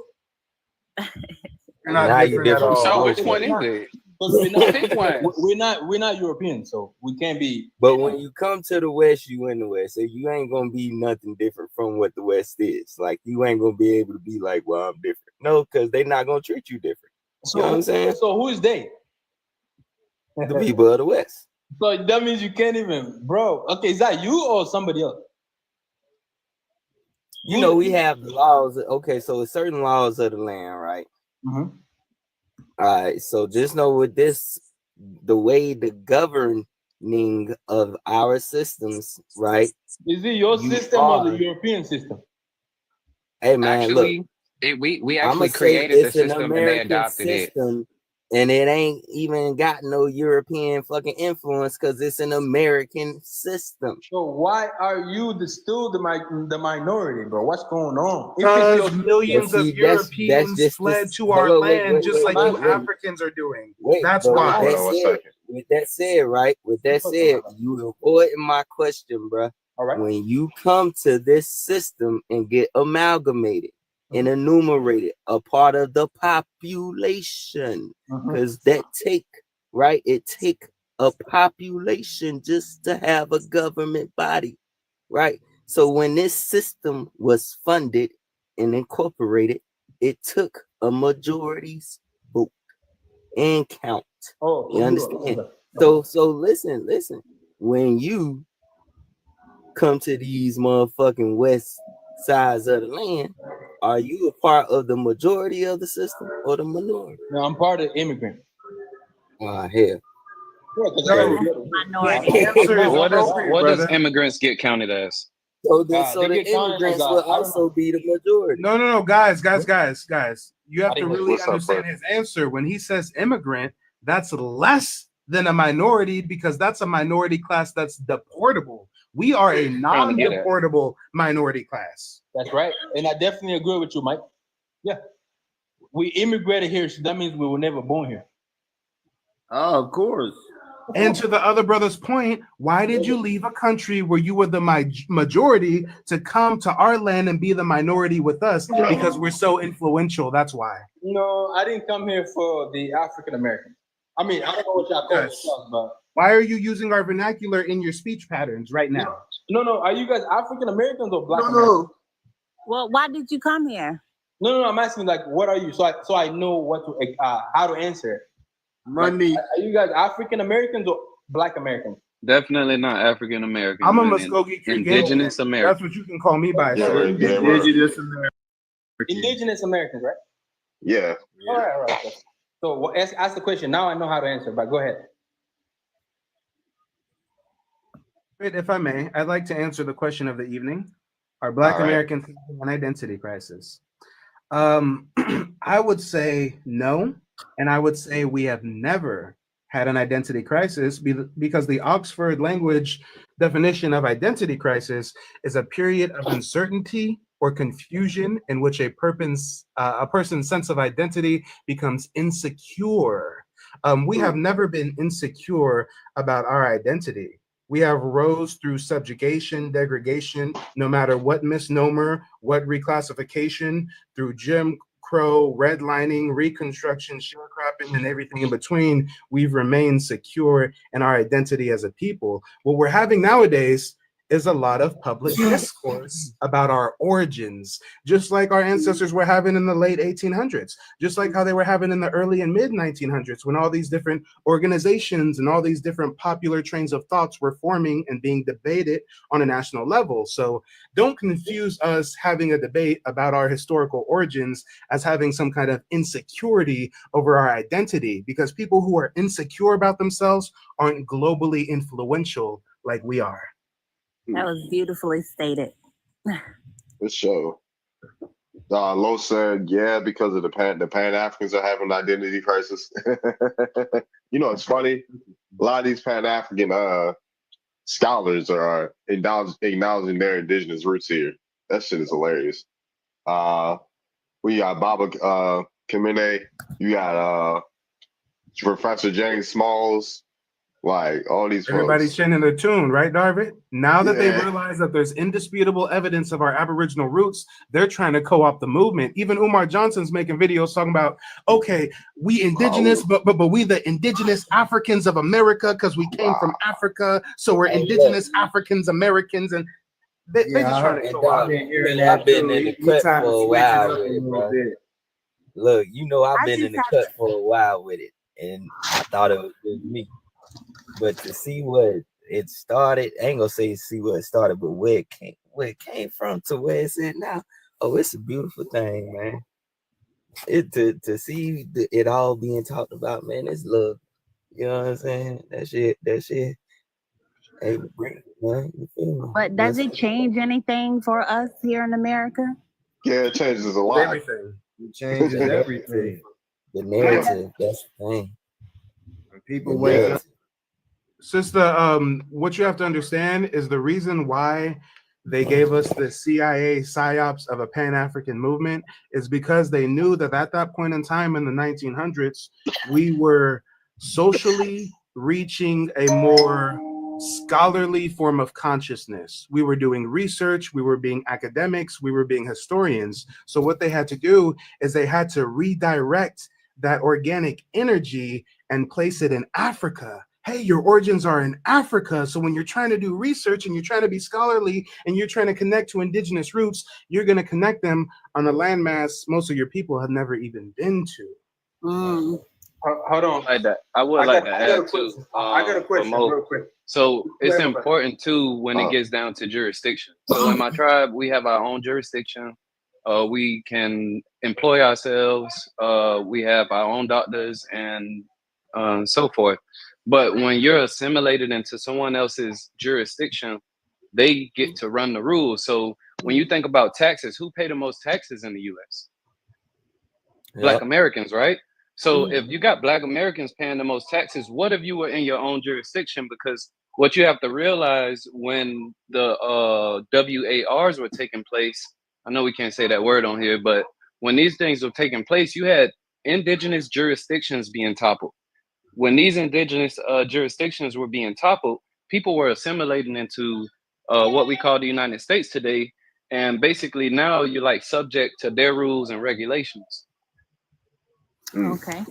You're not different at all. So which one is it? We're not European, so we can't be. But when you come to the West, you in the West, so you ain't gonna be nothing different from what the West is. Like you ain't gonna be able to be like, well, I'm different. No, because they're not gonna treat you different. You know what I'm saying? So who is they? The people of the West. So that means you can't even, bro. Okay, is that you or somebody else? You know, we have the laws. Okay, so it's certain laws of the land, right? Mm-hmm. All right, so just know with this, the way the governing of our systems, right? Is it your system or the European system? Hey man, actually, look, we actually created the system and they adopted system, and it ain't even got no European fucking influence because it's an American system. So why are you still the minority, bro? What's going on? Because millions of Europeans fled to our land, just like you Africans are doing. That's why. With that said, right? With that said, you avoiding my question, bro. All right. When you come to this system and get amalgamated and enumerated, a part of the population, because it take a population just to have a government body, right? So when this system was funded and incorporated, it took a majority's vote and count. Oh, you understand? So listen. When you come to these motherfucking west sides of the land, are you a part of the majority of the system or the minority? No, I'm part of immigrant. Hell. What does immigrants get counted as? So the immigrants will also be the majority. No, guys. You have to really understand his answer. When he says immigrant, that's less than a minority because that's a minority class that's deportable. We are a non-deportable minority class. That's right. And I definitely agree with you, Mike. Yeah. We immigrated here, so that means we were never born here. Oh, of course. And to the other brother's point, why did you leave a country where you were the majority to come to our land and be the minority with us? Because we're so influential. That's why. No, I didn't come here for the African American. I mean, I don't know what y'all call yourselves, but why are you using our vernacular in your speech patterns right now? No. Are you guys African Americans or Black Americans? Well, why did you come here? No. I'm asking like, what are you? So I know what to how to answer it. Money. Like, are you guys African Americans or Black Americans? Definitely not African American. I'm a Muskogee Creek Indigenous American. That's what you can call me by. Indigenous American. Indigenous Americans, right? Yeah. All right. So ask the question. Now I know how to answer, but go ahead. If I may, I'd like to answer the question of the evening. Are Black Americans facing an identity crisis? I would say no. And I would say we have never had an identity crisis because the Oxford language definition of identity crisis is a period of uncertainty or confusion in which a person's sense of identity becomes insecure. We have never been insecure about our identity. We have rose through subjugation, degradation, no matter what misnomer, what reclassification, through Jim Crow, redlining, Reconstruction, sharecropping, and everything in between. We've remained secure in our identity as a people. What we're having nowadays is a lot of public discourse about our origins, just like our ancestors were having in the late 1800s, just like how they were having in the early and mid 1900s, when all these different organizations and all these different popular trains of thoughts were forming and being debated on a national level. So don't confuse us having a debate about our historical origins as having some kind of insecurity over our identity, because people who are insecure about themselves aren't globally influential like we are. That was beautifully stated. This show. Lo said, yeah, because of the Pan-Africans are having an identity crisis. It's funny. A lot of these Pan-African scholars are acknowledging their indigenous roots here. That shit is hilarious. We got Baba Kamene. You got Professor James Smalls. Like all these Everybody's folks. chanting their tune, right, Darvin? Now that they realize that there's indisputable evidence of our Aboriginal roots, they're trying to co-opt the movement. Even Umar Johnson's making videos talking about, okay, we indigenous, but we the indigenous Africans of America because we came from Africa, so we're indigenous Africans Americans, and they just trying to co-opt. I've been in the cut for a while with it, bro. Look, I've been in the cut for a while with it, and I thought it was just me. But to see what it started, I ain't gonna say see where it started, but where it came from to where it's at now. Oh, it's a beautiful thing, man. To see it all being talked about, man, it's love. You know what I'm saying? That shit. Hey, man, you feel me? But does it change anything for us here in America? Yeah, it changes a lot. Everything. It changes everything. The narrative, that's the thing. When people wake up. Sister, what you have to understand is the reason why they gave us the CIA psyops of a Pan-African movement is because they knew that at that point in time in the 1900s, we were socially reaching a more scholarly form of consciousness. We were doing research, we were being academics, we were being historians. So what they had to do is they had to redirect that organic energy and place it in Africa, hey, your origins are in Africa. So when you're trying to do research and you're trying to be scholarly and you're trying to connect to indigenous roots, you're going to connect them on a landmass most of your people have never even been to. Hold on. Like that. I would like to add too. I got a question real quick. So it's important too when it gets down to jurisdiction. So in my tribe, we have our own jurisdiction. We can employ ourselves. We have our own doctors and so forth. But when you're assimilated into someone else's jurisdiction, they get to run the rules. So when you think about taxes, who pay the most taxes in the U.S.? Black Americans, right? So if you got Black Americans paying the most taxes, what if you were in your own jurisdiction? Because what you have to realize when the WARs were taking place, I know we can't say that word on here, but when these things were taking place, you had indigenous jurisdictions being toppled. When these indigenous jurisdictions were being toppled, people were assimilating into what we call the United States today. And basically now you're like subject to their rules and regulations. Okay.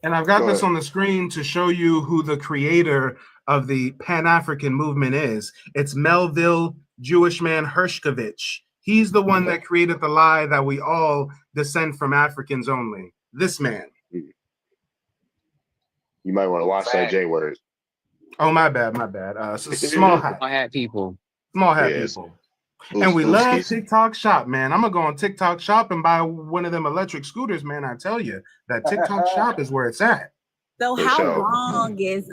And I've got this on the screen to show you who the creator of the Pan-African movement is. It's Melville Jewish man Hershkovich. He's the one that created the lie that we all descend from Africans only. This man. You might want to watch that J word. Oh, my bad. Small hat. Small hat people. Small hat people. And we love TikTok Shop, man. I'm gonna go on TikTok Shop and buy one of them electric scooters, man. I tell you, that TikTok Shop is where it's at. So how long is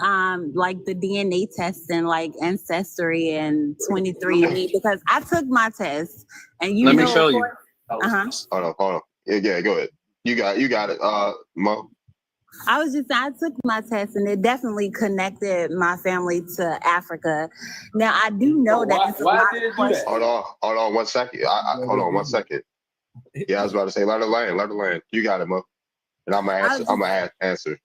like the DNA testing, like Ancestry and 23andMe? Because I took my test, and let me show you. Hold on. Yeah, go ahead. You got it, Mo. I was just saying, I took my test and it definitely connected my family to Africa. Now I do know that. Why did it do that? Hold on 1 second. Hold on 1 second. Yeah, I was about to say, let her land. You got it, Mo. And I'm gonna answer.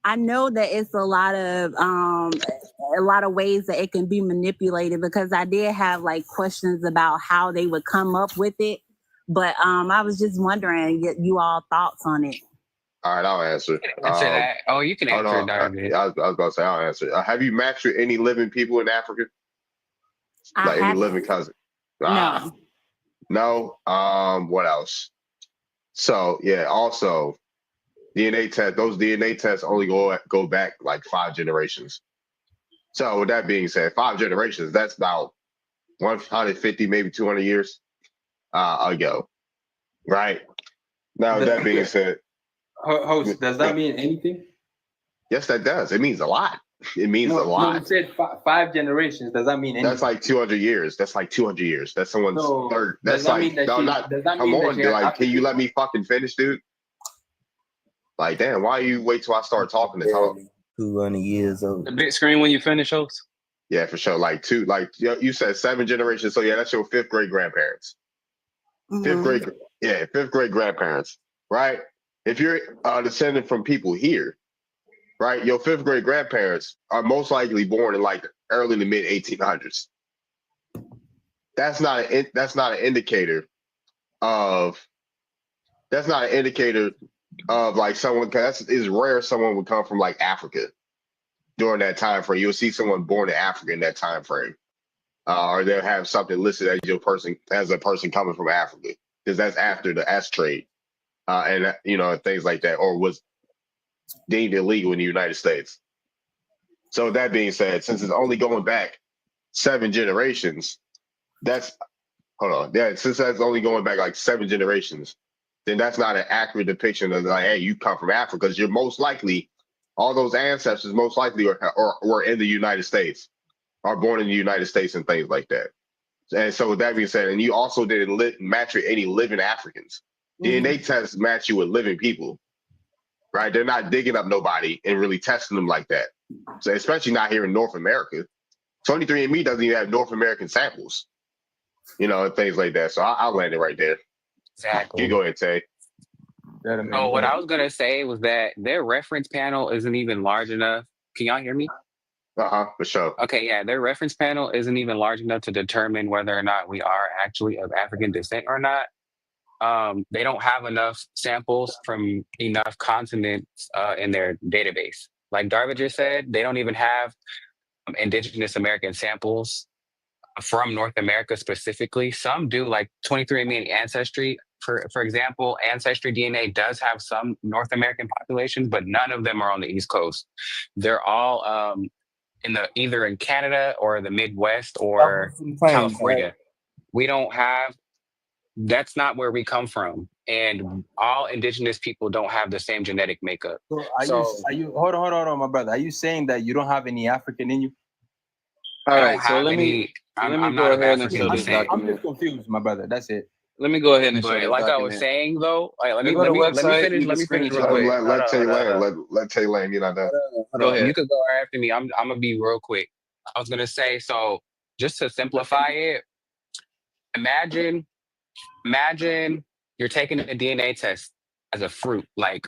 I know that it's a lot of ways that it can be manipulated, because I did have like questions about how they would come up with it. But I was just wondering you all thoughts on it. All right, I'll answer. Answer that. Oh, you can answer it, Darby. I was about to say, I'll answer. Have you matched with any living people in Africa? Like any living cousin? No. No. What else? So yeah, also DNA test. Those DNA tests only go back like 5 generations. So with that being said, 5 generations, that's about 150, maybe 200 years ago, right? Now with that being said. Host, does that mean anything? Yes, that does. It means a lot. It means a lot. No, you said 5 generations. Does that mean anything? That's like 200 years. That's someone's third. That's like, come on, like, can you let me fucking finish, dude? Like, damn, why you wait till I start talking to talk? 200 years old. The big screen when you finish, host? Yeah, for sure. Like you said 7 generations. So yeah, that's your 5th grade grandparents. Mm-hmm. 5th grade grandparents, right? If you're descended from people here, right, your 5th grade grandparents are most likely born in like early to mid 1800s. That's not an indicator of like someone. It's rare someone would come from like Africa during that time frame. You'll see someone born in Africa in that time frame, or they'll have something listed as a person coming from Africa, because that's after the S trade. And things like that, or was deemed illegal in the United States. So that being said, since it's only going back 7 generations, since that's only going back like 7 generations, then that's not an accurate depiction of like, hey, you come from Africa, because you're most likely, all those ancestors most likely were in the United States, are born in the United States and things like that. And so with that being said, and you also didn't match with any living Africans. DNA tests match you with living people, right? They're not digging up nobody and really testing them like that. So especially not here in North America. 23andMe doesn't even have North American samples, and things like that. So I'll land it right there. Exactly. You go ahead, Tay. Oh, what I was going to say was that their reference panel isn't even large enough. Can y'all hear me? For sure. Okay, yeah, their reference panel isn't even large enough to determine whether or not we are actually of African descent or not. They don't have enough samples from enough continents in their database. like Darvin just said, they don't even have indigenous American samples from North America specifically. Some do, like 23andMe and Ancestry. For example, Ancestry DNA does have some North American populations, but none of them are on the East Coast. They're all either in Canada or the Midwest or California. Right? We don't have. That's not where we come from, and all indigenous people don't have the same genetic makeup. So are you hold on, my brother? Are you saying that you don't have any African in you? All right, so let me I'm go not of ahead and African show this descent. I'm document. just confused, my brother. That's it. Let me go ahead and show But this like I was document. saying though, let You me go to the let me website, finish. you Let can me finish real screenshot quick. it. Let Tay Lane, you're not done. Go ahead. You could go right after me. I'm gonna be real quick. I was gonna say, so just to simplify it, imagine you're taking a DNA test as a fruit. Like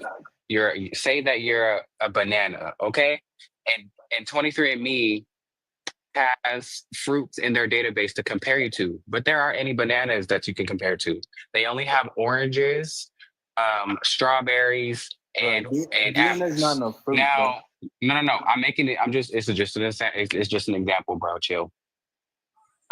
say that you're a banana, okay? And 23andMe has fruits in their database to compare you to, but there aren't any bananas that you can compare to. They only have oranges, strawberries, and DNA is not apples. no fruit, bro. Now, no. I'm making it. It's just an example, bro. Chill.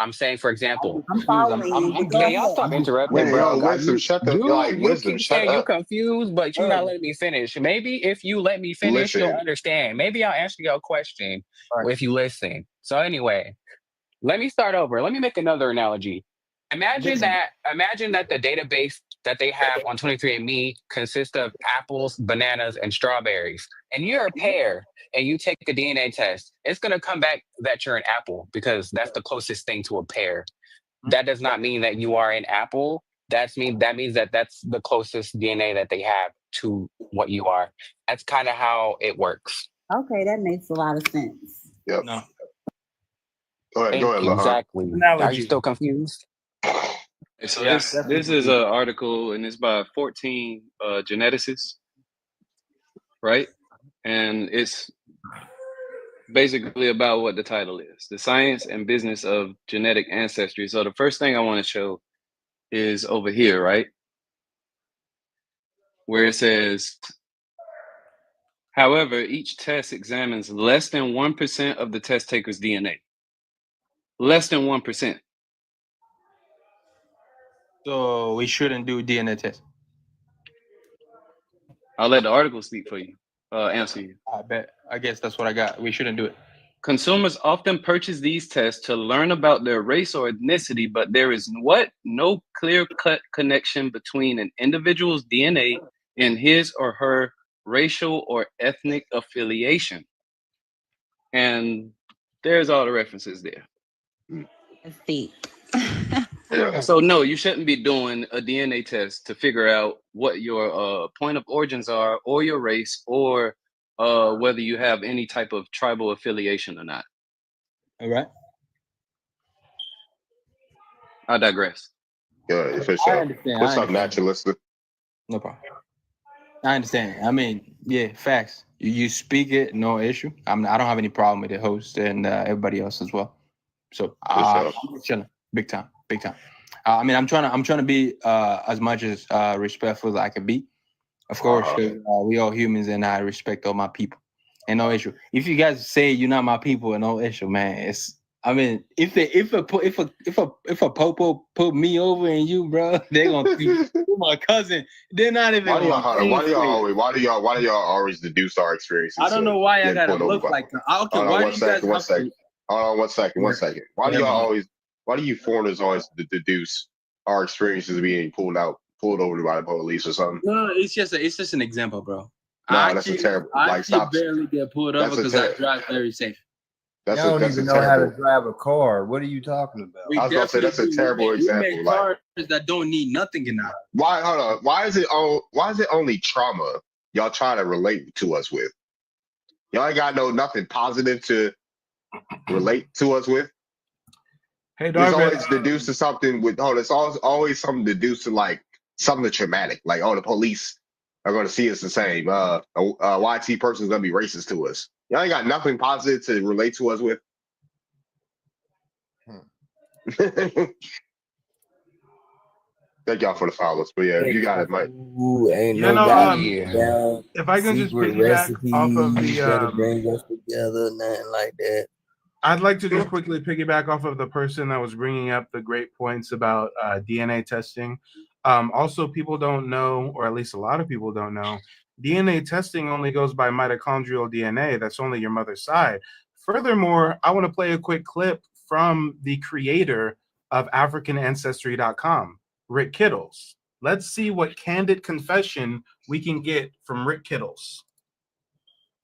I'm saying, for example, I'm following you. Go can y'all ahead. stop interrupting, Wait, bro? yo, Wisdom, shut the You Wisdom, keep shut saying you up. confused, but you're not letting me finish. Maybe if you let me finish, you'll Listen. understand. Maybe I'll answer your question Right. if you listen. So anyway, let me start over. Let me make another analogy. Imagine that the database that they have on 23andMe consists of apples, bananas, and strawberries. And you're a pear and you take a DNA test. It's going to come back that you're an apple because that's the closest thing to a pear. That does not mean that you are an apple. That means that that's the closest DNA that they have to what you are. That's kind of how it works. Okay, that makes a lot of sense. Yep. No. Go ahead, Exactly. Are you still confused? So Yeah, this is an article, and it's by 14 geneticists, right? And it's basically about what the title is: the science and business of genetic ancestry. So the first thing I want to show is over here, right? Where it says, however, each test examines less than 1% of the test taker's DNA. Less than 1%. So we shouldn't do DNA test. I'll let the article speak for you, answer you. I bet. I guess that's what I got. We shouldn't do it. Consumers often purchase these tests to learn about their race or ethnicity, but there is no clear-cut connection between an individual's DNA and his or her racial or ethnic affiliation. And there's all the references there. Let's see. So no, you shouldn't be doing a DNA test to figure out what your point of origins are, or your race, or whether you have any type of tribal affiliation or not. All right. I digress. Yeah, for I sure. understand. What's up, naturalist? No problem. I understand. I mean, yeah, facts. You speak it, no issue. I don't have any problem with the host and everybody else as well. So I'm chilling, big time. I mean, I'm trying to be as much as respectful as I can be. Of course, 'cause, we all humans, and I respect all my people, and no issue. If you guys say you're not my people, and no issue, man. It's. I mean, if a popo put me over and you, bro, they're gonna do my cousin. They're not even. Why do y'all always deduce our experiences? I don't know why I gotta look like. Okay, why do you guys one second. Hold on, one second. Why do you foreigners always deduce our experiences being pulled over by the police or something? No, it's just an example, bro. No, that's a terrible. I barely get pulled over because I drive very safe. Y'all don't even know how to drive a car. What are you talking about? I was gonna say that's a terrible example. We make cars that don't need nothing in that. Why? Hold on. Why is it only trauma y'all try to relate to us with? Y'all ain't got nothing positive to relate to us with. Hey, It's Darvin. always deduced to something with. It's always something deduced to like something traumatic. Like, the police are going to see us the same. A YT person's going to be racist to us. Y'all ain't got nothing positive to relate to us with. Thank y'all for the follows. But yeah, you got it, Mike. Ooh, ain't You no know, if I can just secret piggyback off of recipes that'll bring us together, nothing like that. I'd like to just quickly piggyback off of the person that was bringing up the great points about DNA testing. Also, people don't know, or at least a lot of people don't know, DNA testing only goes by mitochondrial DNA. That's only your mother's side. Furthermore, I want to play a quick clip from the creator of AfricanAncestry.com, Rick Kittles. Let's see what candid confession we can get from Rick Kittles.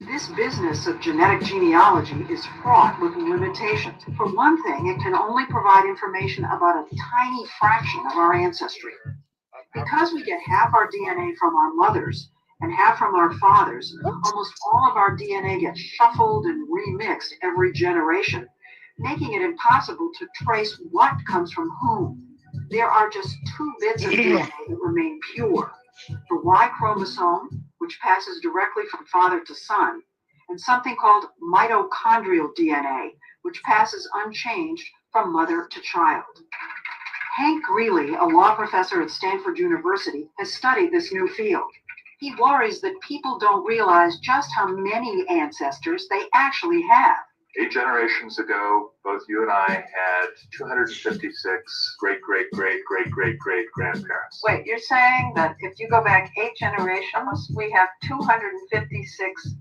This business of genetic genealogy is fraught with limitations. For one thing, it can only provide information about a tiny fraction of our ancestry. Because we get half our DNA from our mothers and half from our fathers, almost all of our DNA gets shuffled and remixed every generation, making it impossible to trace what comes from whom. There are just 2 bits of DNA that remain pure. The Y chromosome, which passes directly from father to son, and something called mitochondrial DNA, which passes unchanged from mother to child. Hank Greeley, a law professor at Stanford University, has studied this new field. He worries that people don't realize just how many ancestors they actually have. 8 generations ago, both you and I had 256 great-great-great-great-great-great-grandparents. Wait, you're saying that if you go back 8 generations, we have 256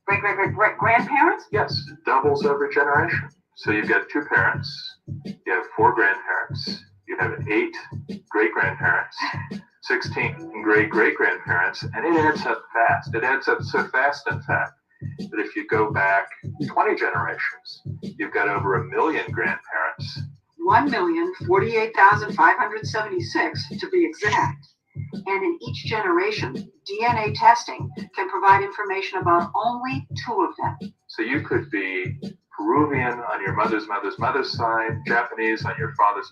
great-great-great-grandparents? Yes, it doubles every generation. So you've got 2 parents, you have 4 grandparents, you have 8 great-grandparents, 16 great-great-grandparents, and it adds up fast. It adds up so fast, in fact, that if you go back 20 generations, you've got over 1 million grandparents. 1,048,576 to be exact. And in each generation, DNA testing can provide information about only 2 of them. So you could be Peruvian on your mother's side, Japanese on your father's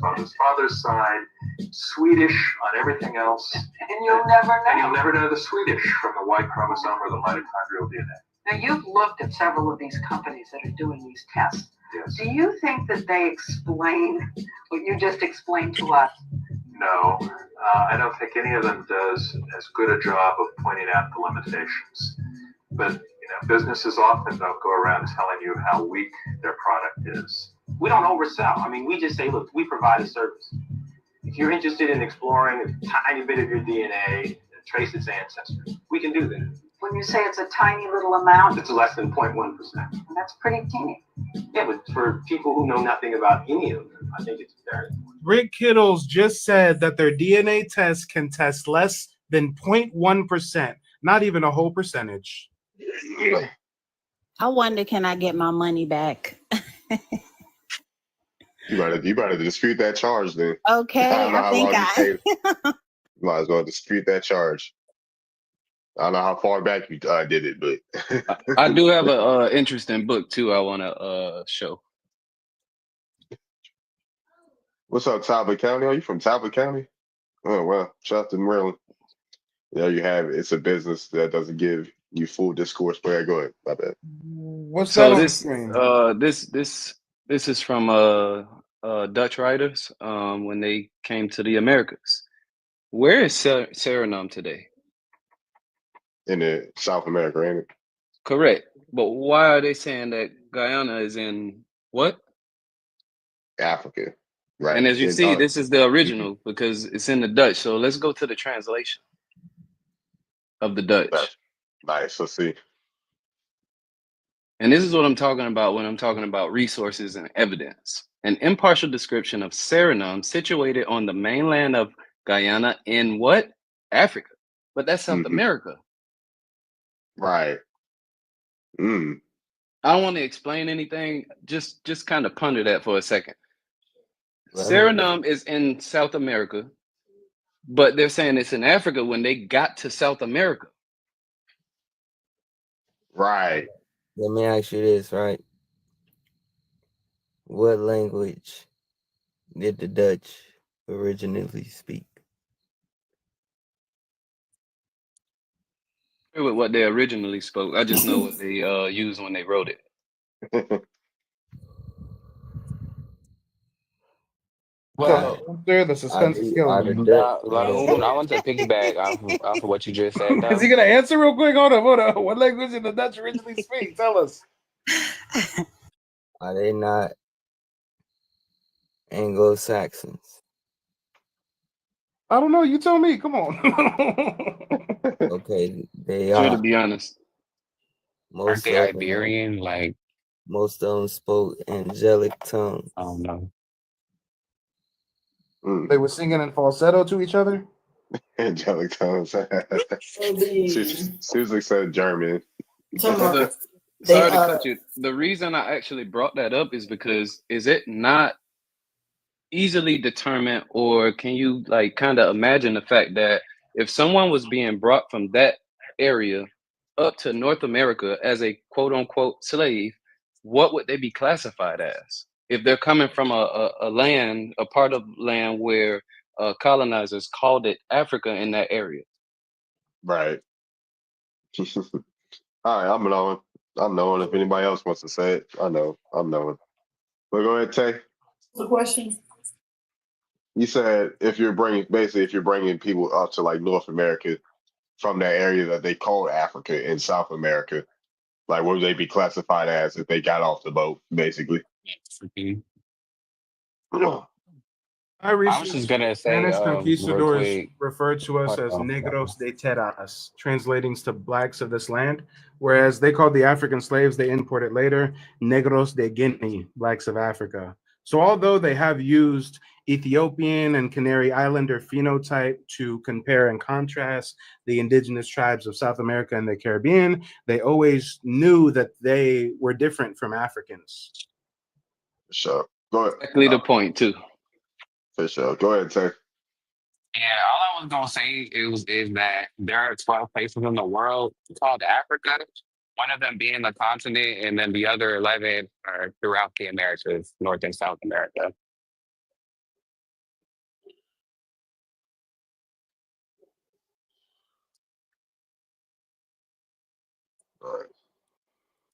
side, Swedish on everything else. And you'll never know. And you'll never know the Swedish from the Y chromosome or the mitochondrial DNA. Now, you've looked at several of these companies that are doing these tests. Yes. Do you think that they explain what you just explained to us? No, I don't think any of them does as good a job of pointing out the limitations. But businesses often don't go around telling you how weak their product is. We don't oversell. I mean, we just say, look, we provide a service. If you're interested in exploring a tiny bit of your DNA and trace its ancestry, we can do that. When you say it's a tiny little amount, it's less than 0.1%. That's pretty teeny. Yeah, but for people who know nothing about any of them, I think it's very important. Rick Kittles just said that their DNA test can test less than 0.1%, not even a whole percentage. I wonder, can I get my money back? You better dispute that charge then. Okay, I think you might as well dispute that charge. I don't know how far back you did it, but I do have an interesting book too. I want to show. What's up, Talbot County? Are you from Talbot County? Oh well, shout out to Maryland. There you have it. It's a business that doesn't give you full discourse. But yeah, go ahead. My bad. What's So that this is from Dutch writers when they came to the Americas. Where is Suriname today? In the South America, ain't it? Correct. But why are they saying that Guyana is in what? Africa. Right. And as you see, this is the original because it's in the Dutch. So let's go to the translation of the Dutch. Nice. Let's see. And this is what I'm talking about when I'm talking about resources and evidence. An impartial description of Suriname situated on the mainland of Guyana in what? Africa. But that's South America. Right. I don't want to explain anything. Just kind of ponder that for a second. Suriname is in South America, but they're saying it's in Africa when they got to South America. Right. Let me ask you this, right? What language did the Dutch originally speak? With what they originally spoke. I just know what they used when they wrote it. Well, The suspense is killing me. I want to piggyback off of what you just said, though. Is he gonna answer real quick? Hold on. What language did the Dutch originally speak? Tell us. Are they not Anglo-Saxons? I don't know. You tell me. Come on. Okay, they Sure, to are. be honest. Aren't they Iberian? Like, most of them spoke angelic tongue. Oh no. They were singing in falsetto to each other. Angelic tones. Susan said German. Sorry to cut you. The reason I actually brought that up is because is it not easily determined, or can you like kind of imagine the fact that if someone was being brought from that area up to North America as a quote unquote slave, what would they be classified as? If they're coming from a land, a part of land where colonizers called it Africa in that area. Right. All right, I'm knowing. I'm knowing. If anybody else wants to say it, I know. I'm knowing. But go ahead, Tay. The question. You said if you're bringing people up to like North America from that area that they call Africa in South America, like what would they be classified as if they got off the boat, basically? I was just gonna say, Spanish real conquistadors quick. referred to us as negros de terras, translating to blacks of this land, whereas they called the African slaves they imported later negros de Guinea, blacks of Africa. So although they have used Ethiopian and Canary Islander phenotype to compare and contrast the indigenous tribes of South America and the Caribbean, they always knew that they were different from Africans. Sure. Go ahead. Exactly the point too. For sure. Go ahead, Tay. Yeah, all I was gonna say is that there are 12 places in the world called Africa. One of them being the continent, and then the other 11 are throughout the Americas, North and South America. All right.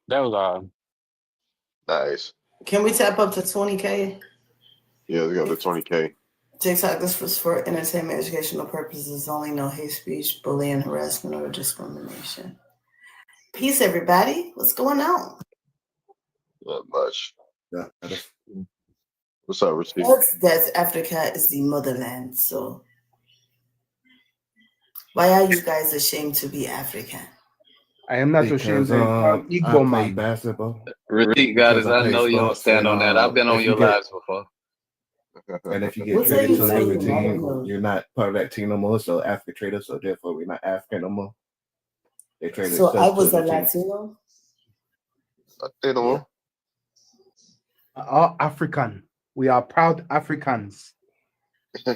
That was all. Nice. Can we tap up to 20K? Yeah, let's go to 20K. TikTok, this was for entertainment, educational purposes only, no hate speech, bullying, harassment, or discrimination. Peace, everybody. What's going on? Not much. Yeah. What's up, Rasheed? That's Africa is the motherland. So why are you guys ashamed to be African? I am not ashamed of I play basketball. Repeat, guys. I know you don't stand on that. I've been on your lives before. And if you get traded to another team, you're not part of that team no more. So African traders, so therefore we're not African no more. They traded. So I was a Latino. Latino. All African. We are proud Africans. I'm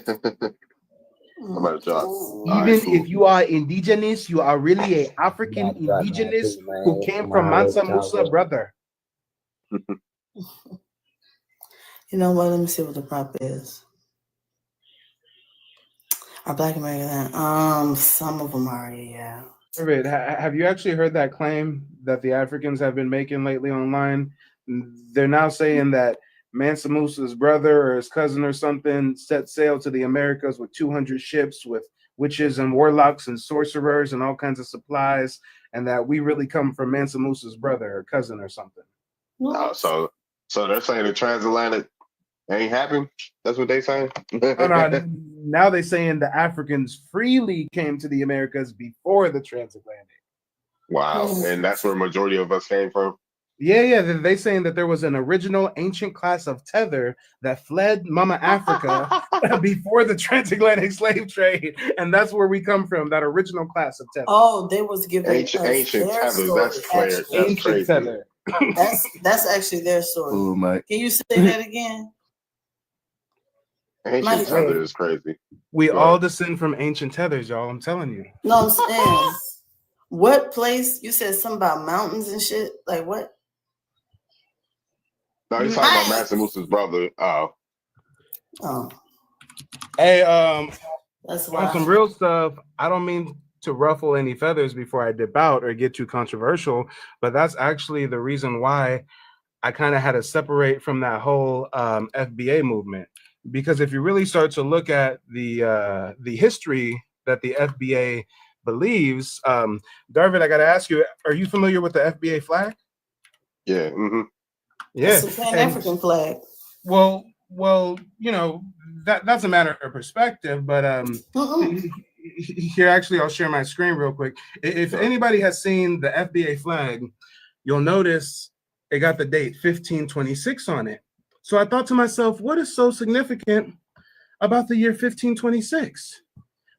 drop. Even if you are indigenous, you are really an African indigenous who came from Mansa Musa, brother. You know what? Let me see what the prop is. Are Black American? Some of them are, yeah. Have you actually heard that claim that the Africans have been making lately online? They're now saying that Mansa Musa's brother or his cousin or something set sail to the Americas with 200 ships with witches and warlocks and sorcerers and all kinds of supplies, and that we really come from Mansa Musa's brother or cousin or something. So they're saying the transatlantic ain't happening? That's what they saying? No, now they're saying the Africans freely came to the Americas before the transatlantic. Wow, and that's where majority of us came from? Yeah, they're saying that there was an original ancient class of tether that fled Mama Africa before the transatlantic slave trade, and that's where we come from, that original class of tether. Oh, they was giving ancient tether. Story. That's clear. That's crazy. Tether. That's actually their story. Ooh, Mike. Can you say that again? Ancient tether is crazy. We all descend from ancient tethers, y'all. I'm telling you. No, I'm saying, what place? You said something about mountains and shit. Like what? No, he's talking about Mansa Musa's brother. Oh. Hey, that's on some real stuff, I don't mean to ruffle any feathers before I dip out or get too controversial, but that's actually the reason why I kind of had to separate from that whole FBA movement, because if you really start to look at the history that the FBA believes, Darvid, I got to ask you, are you familiar with the FBA flag? Yeah. Mm-hmm. Yeah. It's a Pan-African flag. Well, you know, that's a matter of perspective, but here, actually, I'll share my screen real quick. If anybody has seen the FBA flag, you'll notice it got the date 1526 on it. So I thought to myself, what is so significant about the year 1526?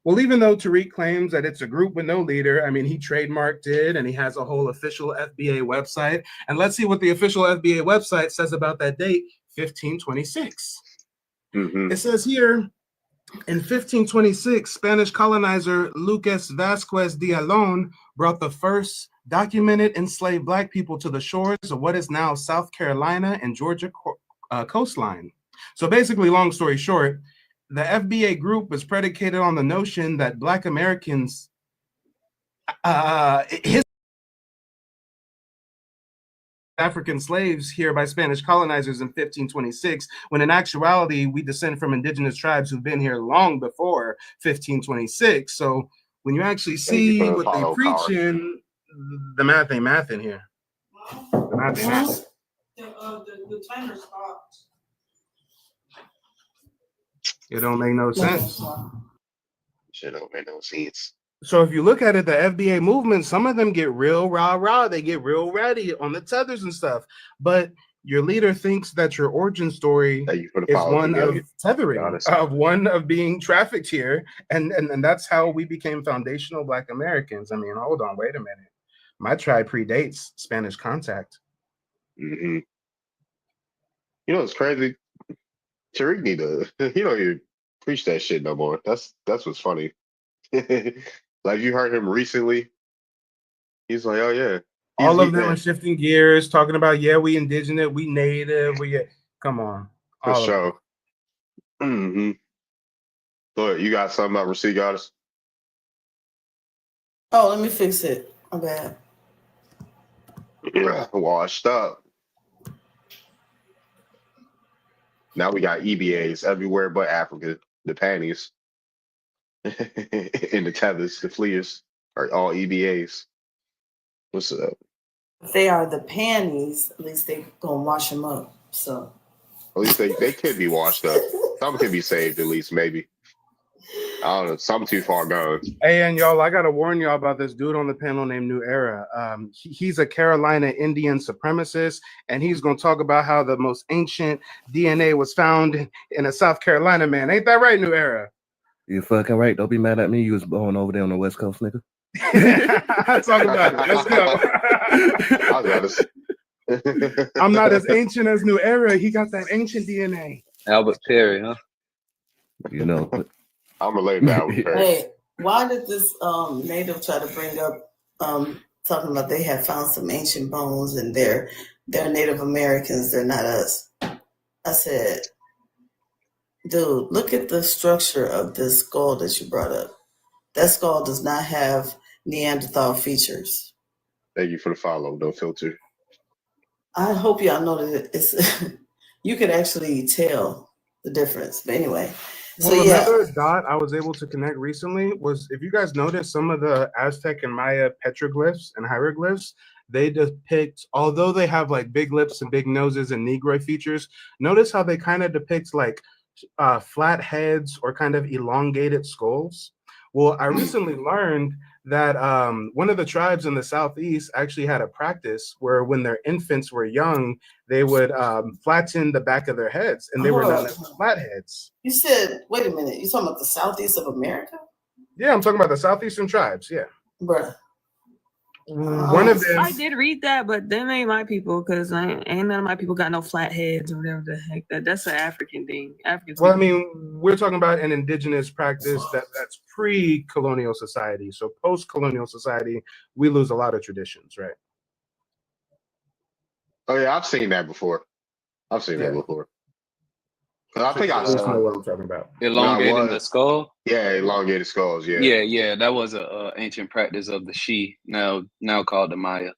Well, even though Tariq claims that it's a group with no leader, I mean, he trademarked it and he has a whole official FBA website. And let's see what the official FBA website says about that date, 1526. Mm-hmm. It says here, in 1526, Spanish colonizer Lucas Vasquez de Alon brought the first documented enslaved Black people to the shores of what is now South Carolina and Georgia coastline. So basically, long story short, the FBA group was predicated on the notion that Black Americans, African slaves here by Spanish colonizers in 1526, when in actuality, we descend from indigenous tribes who've been here long before 1526. So when you actually see what they preaching, the math ain't math in here. The math ain't math. The timer stopped. It don't make no sense. Shit don't make no sense. So if you look at it, the FBA movement, some of them get real rah-rah. They get real ready on the tethers and stuff. But your leader thinks that your origin story is one of tethering, of one of being trafficked here. And that's how we became foundational Black Americans. I mean, hold on, wait a minute. My tribe predates Spanish contact. Mm-hmm. You know, it's crazy. Tariq need to, he don't even preach that shit no more. That's what's funny. Like, you heard him recently. He's like, oh yeah. All of them are shifting gears, talking about, yeah, we indigenous, we native, come on. For sure. Mm-hmm. Look, you got something about receipt goddess? Oh, let me fix it. My bad. Washed up. Now we got EBAs everywhere but Africa. The panties. And the tethers, the fleers are all EBAs. What's up? If they are the panties, at least they gonna wash them up. So at least they could be washed up. Some could be saved at least, maybe. I don't know. Some too far gone. Hey, and y'all, I gotta warn y'all about this dude on the panel named New Era. He's a Carolina Indian supremacist, and he's gonna talk about how the most ancient DNA was found in a South Carolina man. Ain't that right, New Era? You fucking right. Don't be mad at me. You was born over there on the West Coast, nigga. Talk about it. Let's go. I'm not as ancient as New Era. He got that ancient DNA. Albert Perry, huh? You know. I'm related to Albert Perry. Hey, why did this native try to bring up talking about they have found some ancient bones and they're Native Americans, they're not us? I said, dude, look at the structure of this skull that you brought up. That skull does not have Neanderthal features. Thank you for the follow, no filter. I hope y'all know that it's you could actually tell the difference. But anyway, well, another dot I was able to connect recently was, if you guys notice, some of the Aztec and Maya petroglyphs and hieroglyphs, they depict, although they have like big lips and big noses and Negroid features, notice how they kind of depict like flat heads or kind of elongated skulls. Well, I recently learned that one of the tribes in the Southeast actually had a practice where when their infants were young, they would flatten the back of their heads, and they were known as flatheads. You said, wait a minute, you talking about the Southeast of America? Yeah, I'm talking about the Southeastern tribes, yeah. Bruh. One of them. I did read that, but them ain't my people, because ain't none of my people got no flat heads or whatever the heck. That's an African thing. Africans. Well, I mean, we're talking about an indigenous practice that's pre-colonial society. So post-colonial society, we lose a lot of traditions, right? Oh yeah, I've seen that before. I think I know what I'm talking about. Elongating the skull. Yeah, elongated skulls. Yeah. Yeah. That was a ancient practice of the Shi, now called the Maya.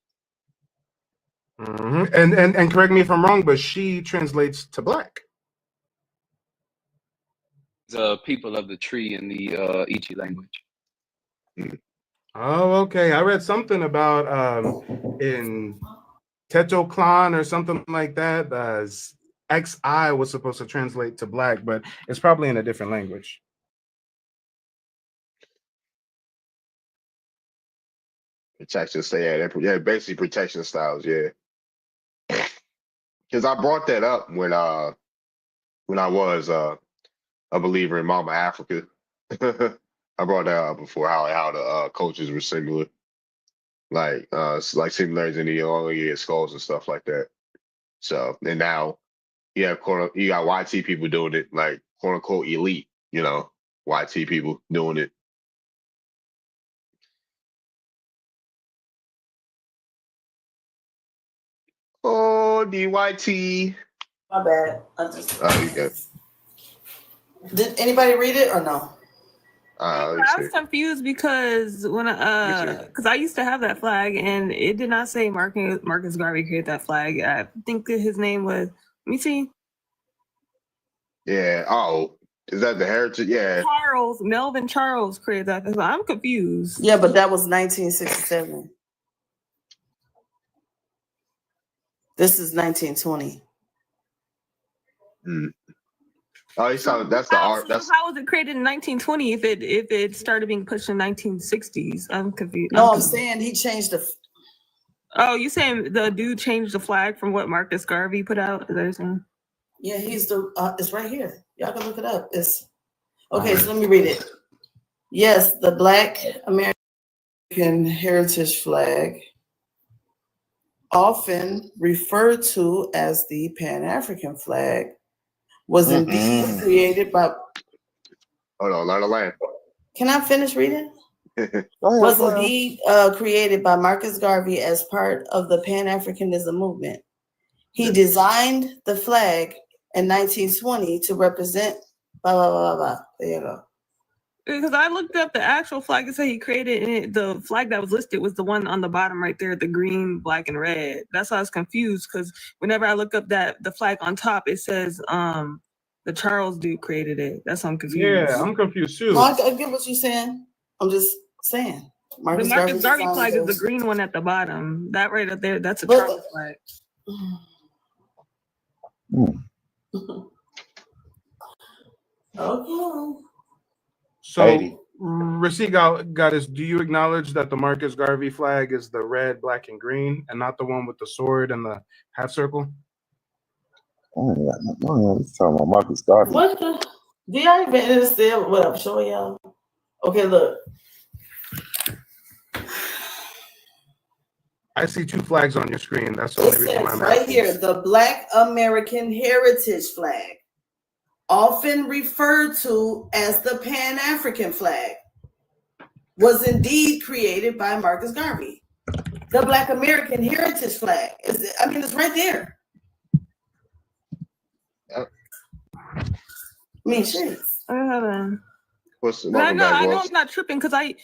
Mm-hmm. And correct me if I'm wrong, but she translates to black. People of the tree in the Ichi language. Oh, okay. I read something about in Tetroclan or something like that. XI was supposed to translate to black, but it's probably in a different language. Protection, yeah, basically protection styles, yeah. Because I brought that up when I was a believer in Mama Africa. I brought that up before how the cultures were similar, like similarities in the elongated skulls and stuff like that. So and now you got YT people doing it, like quote unquote elite, YT people doing it. Oh, DYT. My bad. I just. Oh, you good. Did anybody read it or no? I was confused because because I used to have that flag and it did not say Marcus Garvey created that flag. I think that his name was. Let me see. Yeah. Oh, is that the heritage? Yeah. Melvin Charles created that. I'm confused. Yeah, but that was 1967. This is 1920. Oh, that's the art. How was it created in 1920 if it started being pushed in 1960s? I'm confused. No, I'm saying he changed the. Oh, you saying the dude changed the flag from what Marcus Garvey put out? Is that what you're saying? Yeah, he's the. It's right here. Y'all can look it up. It's okay. So let me read it. Yes, the Black American heritage flag, often referred to as the Pan-African flag, was indeed created by. Hold on, let her land. Can I finish reading? Was indeed created by Marcus Garvey as part of the Pan-Africanism movement. He designed the flag in 1920 to represent blah, blah, blah, blah. There you go. Because I looked up the actual flag that said he created, and the flag that was listed was the one on the bottom right there, the green, black, and red. That's why I was confused, because whenever I look up the flag on top, it says the Charles dude created it. That's why I'm confused. Yeah, I'm confused too. No, I get what you're saying. I'm just saying. The Marcus Garvey flag is the green one at the bottom. That right up there, that's a Charles flag. Okay. So, Rasik Goddess, do you acknowledge that the Marcus Garvey flag is the red, black, and green, and not the one with the sword and the half circle? Talking about Marcus Garvey. What the? Do y'all even understand what I'm showing y'all? Okay, look. I see two flags on your screen. That's the only reason why I'm right asking. here, the Black American heritage flag, often referred to as the Pan-African flag, was indeed created by Marcus Garvey. The Black American heritage flag it's right there. Shit. I know I'm not tripping because I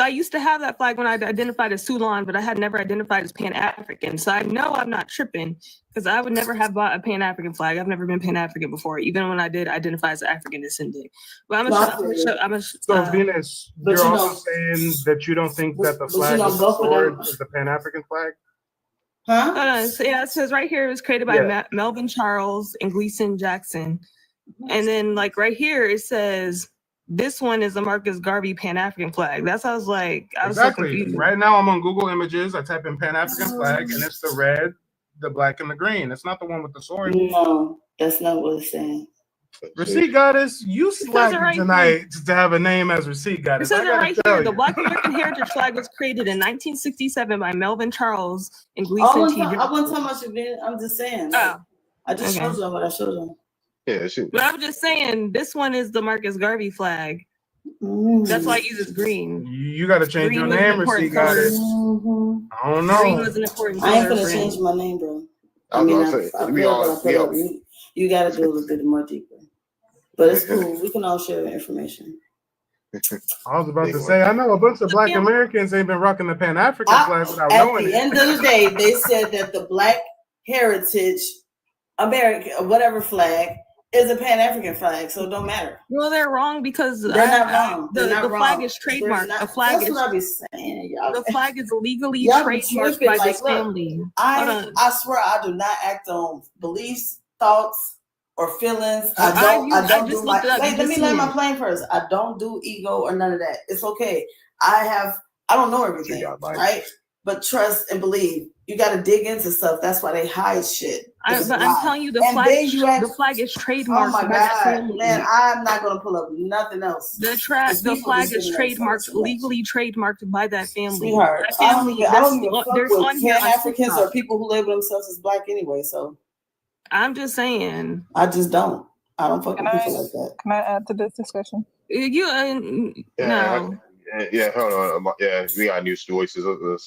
used to have that flag when I identified as Sulan, but I had never identified as Pan-African. So I know I'm not tripping because I would never have bought a Pan-African flag. I've never been Pan-African before, even when I did identify as African descendant. But So Venus, you're also saying that you don't think that the flag with the sword is the Pan-African flag? Huh? So yeah, it says right here it was created by Melvin Charles and Gleason Jackson. And then like right here it says this one is the Marcus Garvey Pan-African flag. That's how I was like, I was so confused. Right now I'm on Google Images. I type in Pan-African flag and it's the red, the black, and the green. It's not the one with the sword. No, that's not what it's saying. Receipt Goddess, you slacked tonight to have a name as Receipt Goddess. It says it right here. The Black American Heritage Flag was created in 1967 by Melvin Charles and Gleason T. I wasn't talking about you, I'm just saying. I just showed you what I showed you. Yeah, but I'm just saying, this one is the Marcus Garvey flag. That's why it uses green. You got to change your name, Receipt Goddess. I don't know. Green was an important color. I ain't gonna change my name, bro. You got to do a little bit more deeper. But it's cool. We can all share the information. I was about to say, I know a bunch of Black Americans ain't been rocking the Pan African flag without At knowing the it. end of the day, they said that the Black Heritage American, whatever flag, is a Pan African flag, so it don't matter. Well, they're wrong because they're not wrong. They're not the wrong. flag is trademarked. Not, the flag that's is what I be saying. Y'all, the flag is legally y'all be trademarked tripping. by Like, this look, family. I swear I do not act on beliefs, thoughts, or feelings. I don't do my. Let me land my plane first. I don't do ego or none of that. It's okay. I don't know everything, right? But trust and believe. You got to dig into stuff. That's why they hide shit. But I'm telling you, the flag is trademarked oh my by God, that family. Man, I'm not gonna pull up nothing else. The flag is trademarked, legally trademarked by that family. Sweetheart, That family, I don't even fuck there's with on here Pan Africans or people who label themselves as Black anyway. So I'm just saying. I just don't. I don't fuck with people like that. Can I add to this discussion? No. Yeah, hold on. Yeah, we got new voices. You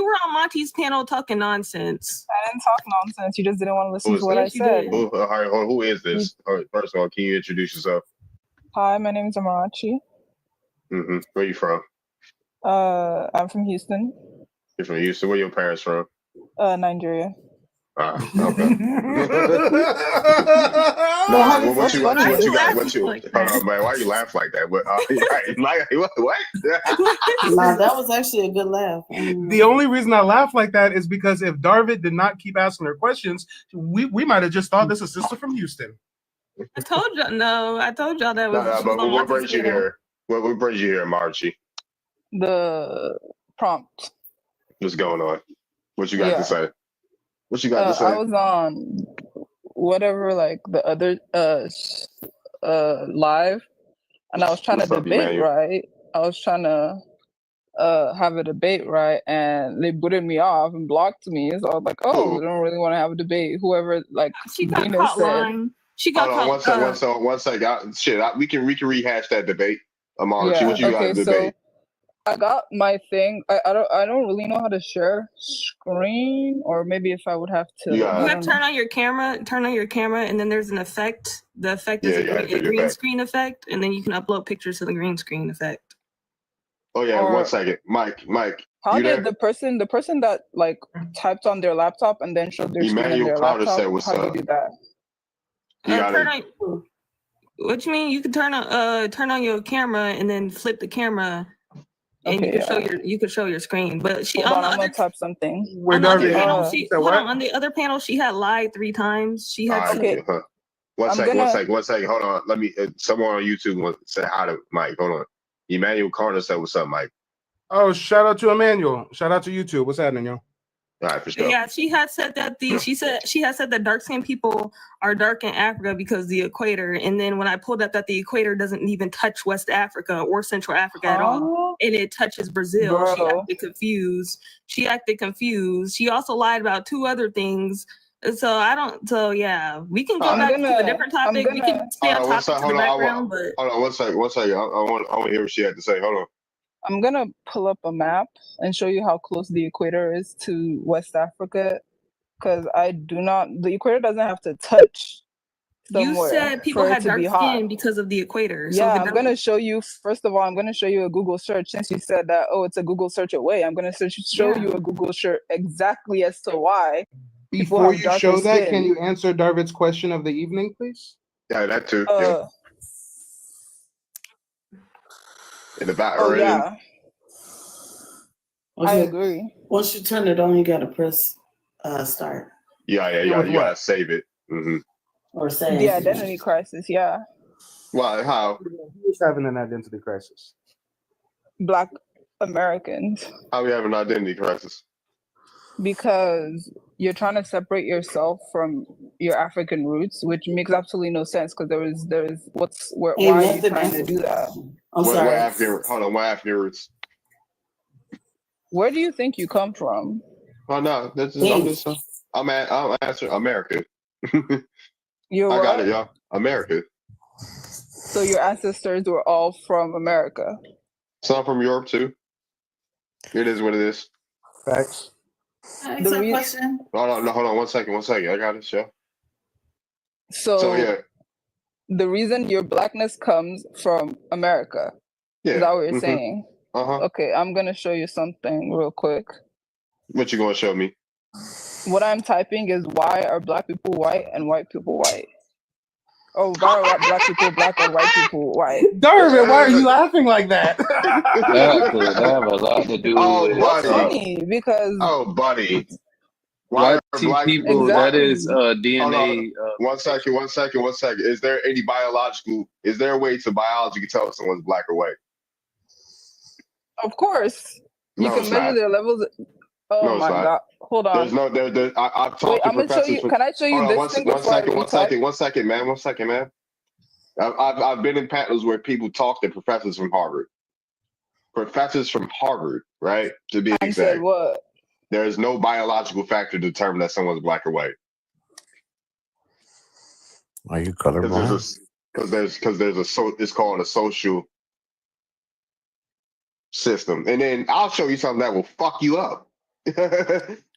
were on Monty's panel talking nonsense. I didn't talk nonsense. You just didn't want to listen to what I said. Who is this? First of all, can you introduce yourself? Hi, my name is Amarachi. Mm-hmm. Where are you from? I'm from Houston. You're from Houston. Where are your parents from? Nigeria. Okay. What you hold on, man. Why you laugh like that? What? Nah, that was actually a good laugh. The only reason I laugh like that is because if Darvid did not keep asking her questions, we might have just thought this is a sister from Houston. I told y'all that was. But what brings you here? What brings you here, Margie? The prompt. What's going on? What you got to say? What you got to say? I was on whatever, like the other live, and I was trying to debate, right? I was trying to have a debate, right? And they booted me off and blocked me. So I was like, oh, we don't really want to have a debate. Whoever, like, she got caught lying. She got caught. One second. We can rehash that debate. Margie, what you got to debate? I got my thing. I don't really know how to share screen, or maybe if I would have to. You have to turn on your camera, and then there's an effect. The effect is a green screen effect, and then you can upload pictures to the green screen effect. Oh yeah, 1 second, Mike. How did the person that like typed on their laptop and then showed their screen on their laptop? How do you do that? What you mean? You can turn on your camera and then flip the camera. And you can show your screen, but I'm gonna type something. On the other panel, she had lied 3 times. She had One second. Hold on. Let me. Someone on YouTube wants to say hi to Mike. Hold on. Emmanuel Carter said, "What's up, Mike?" Oh, shout out to Emmanuel. Shout out to YouTube. What's happening, y'all? All right, for sure. Yeah, she had said that dark skinned people are dark in Africa because of the equator. And then when I pulled up that the equator doesn't even touch West Africa or Central Africa at all, and it touches Brazil, she acted confused. She also lied about 2 other things. So yeah, we can go back to a different topic. We can stay on topic to the background, but hold on 1 second. I want to hear what she had to say. Hold on. I'm gonna pull up a map and show you how close the equator is to West Africa, because the equator doesn't have to touch somewhere. You said people had dark skin because of the equator. Yeah, I'm gonna show you. First of all, I'm gonna show you a Google search. Since you said that, it's a Google search away. I'm gonna show you a Google search exactly as to why. Before you show that, can you answer Darvid's question of the evening, please? Yeah, that too. In the back, yeah. I agree. Once you turn it on, you gotta press start. Yeah. You gotta save it. Mm-hmm. Or save the identity crisis. Yeah. Why? How? Who's having an identity crisis? Black Americans. How we have an identity crisis? Because you're trying to separate yourself from your African roots, which makes absolutely no sense. Because why are you trying to do that? What African roots? Where do you think you come from? Oh no, I'm answering America. I got it, y'all. America. So your ancestors were all from America. Some from Europe too. It is what it is. Facts. Question. Hold on 1 second. I got it, show. So yeah. The reason your blackness comes from America. Yeah. Is that what you're saying? Uh-huh. Okay, I'm gonna show you something real quick. What you gonna show me? What I'm typing is why are black people white and white people white? Oh, why are black people black or white people white? Darvin, why are you laughing like that? That have a lot to do with That's funny because buddy. Why white are black people. That is DNA. One second. Is there any is there a way to biology to tell if someone's black or white? Of course. You No, can it's measure not. their levels. Oh No, it's my not. god. Hold on. There's no I've talked Wait, to I'm gonna show professors you. from, Can I show you hold on, this thing before I retype? One second, man. I've been in panels where people talk to professors from Harvard. Professors from Harvard, right? To be And said exact. what? There is no biological factor to determine that someone's black or white. Are you colorblind? It's called a social system. And then I'll show you something that will fuck you up.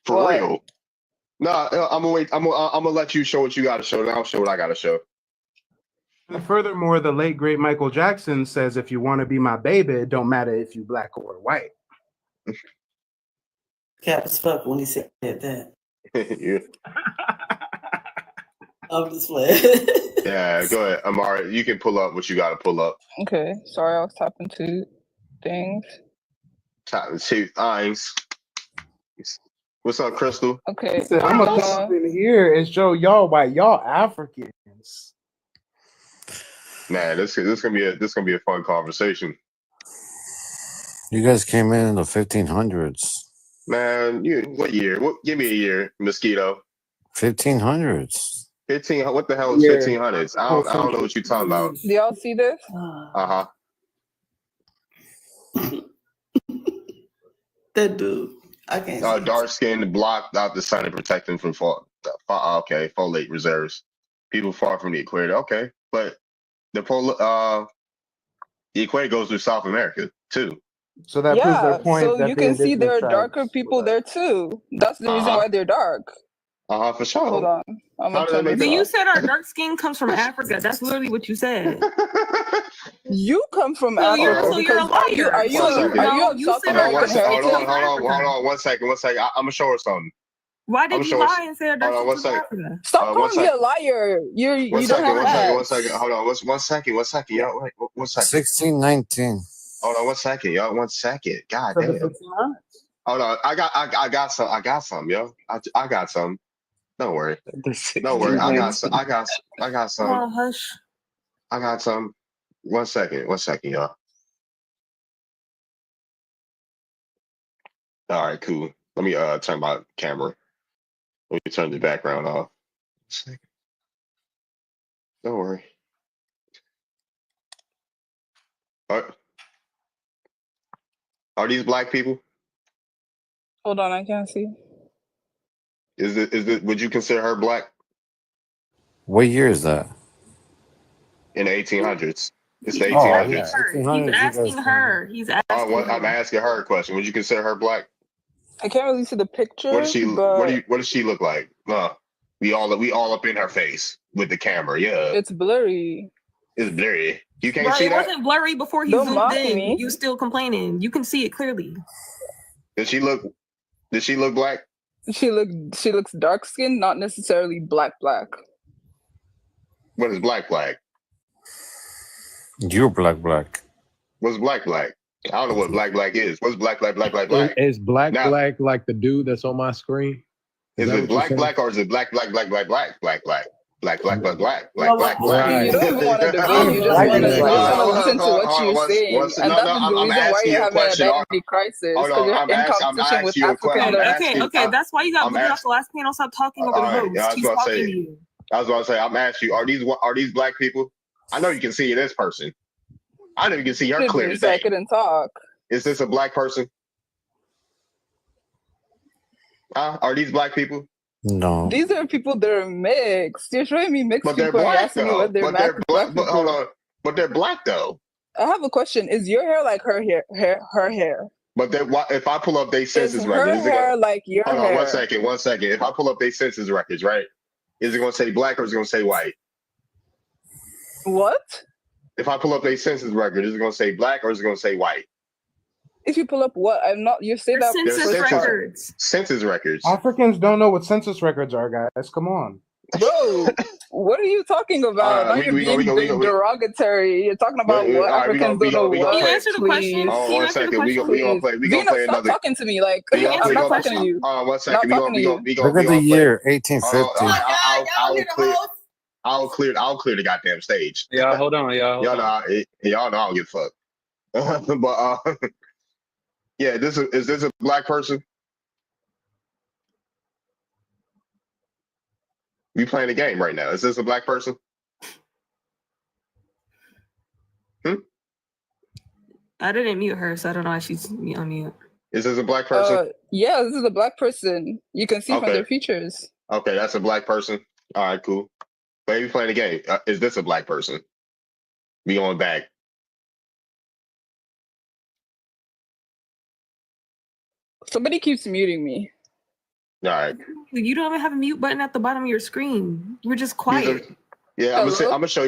For What? real. No, I'm gonna wait. I'm gonna let you show what you gotta show, and I'll show what I gotta show. And furthermore, the late great Michael Jackson says, "If you want to be my baby, it don't matter if you black or white." Cap as fuck when he said that. Yeah. I'm just playing. Yeah, go ahead. Amari, you can pull up what you gotta pull up. Okay, sorry, I was typing two things. Top two things. What's up, Crystal? Okay. He said, "I'm gonna come up in here and show y'all why y'all Africans." Man, this gonna be a fun conversation. You guys came in the 1500s. Man, what year? Give me a year, Mosquito. 1500s. 15. What the hell is 1500s? I don't know what you're talking about. Do y'all see this? Uh-huh. That dude. I can't see. Dark skin blocked out the sun and protecting from folate reserves. People far from the equator. Okay, but the equator goes through South America too. So that proves their point. So that you the can see there indigenous are darker tribes people there too. That's the reason Uh-huh. why they're dark. For sure. Hold on. I'm How gonna do turn they this make But you off. said our dark skin comes from Africa. That's literally what you said. You come from So you're Africa a because are you liar. of South American heritage? Hold on. One second. I'm gonna show her something. Why did you lie and say our dark Hold on, skin one comes second. from Africa? Stop calling me a liar. You don't have facts. One second. Hold on. One second. Y'all, wait, 1 second. 1619. Hold on 1 second, y'all. 1 second. God damn. Hold on. I got some, yo. I got some. Don't worry. I got some. Oh, hush. I got some. 1 second, y'all. All right, cool. Let me turn my camera. Let me turn the background off. Don't worry. Are these black people? Hold on, I can't see. Is it? Would you consider her black? What year is that? In the 1800s. It's the Oh, 1800s. yeah. He's asking her. He's asking her. I'm asking her a question. Would you consider her black? I can't really see the picture. What does she? But What does she look like? We all up in her face with the camera. Yeah, it's blurry. It's blurry. You can't Bro, see it that. wasn't blurry before he Don't zoomed mock in. me. You still complaining. You can see it clearly. Did she look black? She looks dark skinned, not necessarily black. What is black? You're black. What's black? I don't know what black is. What's black? Is black like the dude that's on my screen? Is it black or is it black? Black. You don't even want to debate. You just want to listen to what you're saying, and that is the reason why you're having an identity crisis because you're in competition with Africans. Okay. That's why you got booted off the last panel. Stop talking over the host. He's talking to you. I was about to say, I'm asking you, are these black people? I know you can see this person. I know you can see her clear as day. I couldn't talk. Is this a black person? Are these black people? No. These are people that are mixed. You're showing me mixed But they're people and black asking me though. what they're black But hold on. But they're black though. I have a question. Is your hair like her hair? But if I pull up their census Is records, her hair like your hold hair? on 1 second. If I pull up their census records, right? Is it going to say black or is it going to say white? What? If I pull up a census record, is it going to say black or is it going to say white? If you pull up what? I'm not. You say that census records. Census records. Africans don't know what census records are, guys. Come on. Bro, what are you talking about? Now you're being derogatory. You're talking about what Africans don't know what. Can you answer the question? Oh, 1 second. We gonna play. We gonna play stop another. talking to me. Like I'm not talking to you. 1 second. Not talking to you. We Look at the year 1850. I'll clear the goddamn stage. Yeah, hold on, y'all. Y'all know I don't give a fuck. But yeah, is this a black person? We playing a game right now. Is this a black person? I didn't mute her, so I don't know why she's on mute. Is this a black person? Yeah, this is a black person. You can see from their features. Okay, that's a black person. All right, cool. But we playing a game. Is this a black person? We going back. Somebody keeps muting me. All right. You don't even have a mute button at the bottom of your screen. You're just quiet. Yeah, I'm gonna show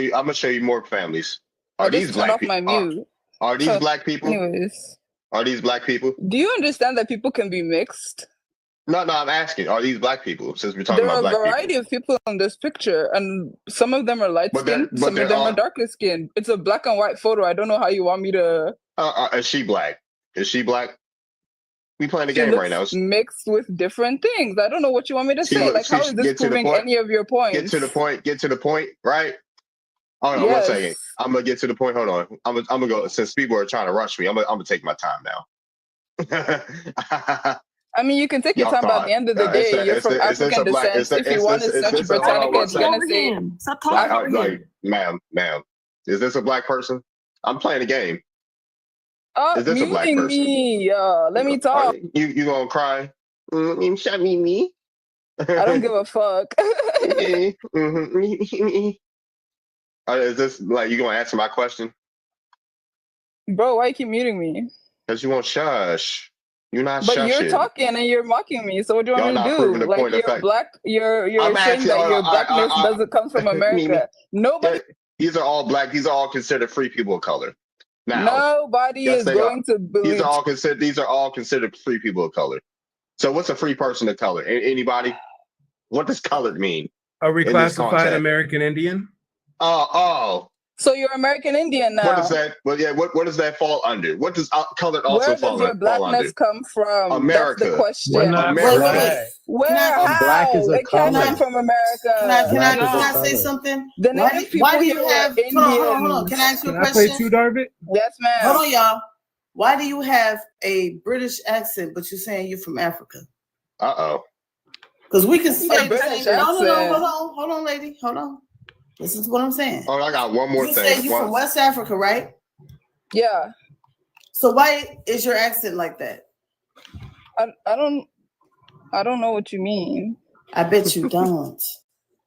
you more families. Are these black people? Are these black people? Anyways. Are these black people? Do you understand that people can be mixed? No, I'm asking. Are these black people? Since we're talking about black people. There are a variety of people in this picture, and some of them are light skinned, some of them are darker skinned. It's a black and white photo. I don't know how you want me to. Is she black? Is she black? We playing the game right now. Mixed with different things. I don't know what you want me to say. Like, how is this proving any of your points? Get to the point, right? Hold on, 1 second. I'm gonna get to the point. Hold on. I'm gonna go. Since people are trying to rush me, I'm gonna take my time now. I mean, you can take your time, but at the end of the day, you're from African descent. If you want to search Britannica, it's gonna say. Stop talking over him. Ma'am, is this a black person? I'm playing a game. Is this a black person? Me. Let me talk. You gonna cry? Shut me. I don't give a fuck. Is this like you gonna answer my question? Bro, why you keep muting me? Because you won't shush. You're not but shushing. You're talking and you're mocking me. So what do you want me to do? Like you're black. You're saying that your blackness doesn't come from America. Nobody. These are all black. These are all considered free people of color. Now, nobody is going to believe. These are all considered free people of color. So what's a free person of color? Anybody? What does colored mean? A reclassified American Indian? Oh. So you're American Indian now. What is that? Well, yeah. What does that fall under? What does colored also fall under? Where does your blackness come from? America. That's the question. We're not black. Where? How? Black is a it can't come from America. Can I say something? The native people why do you have? Hold on. Can I ask you a question? Can I play too, Darvit? Yes, ma'am. Hold on, y'all. Why do you have a British accent, but you're saying you're from Africa? Because we can say British accent. No. Hold on, lady. Hold on. This is what I'm saying. Oh, I got one more thing. You say you're from West Africa, right? Yeah. So why is your accent like that? I don't know what you mean. I bet you don't.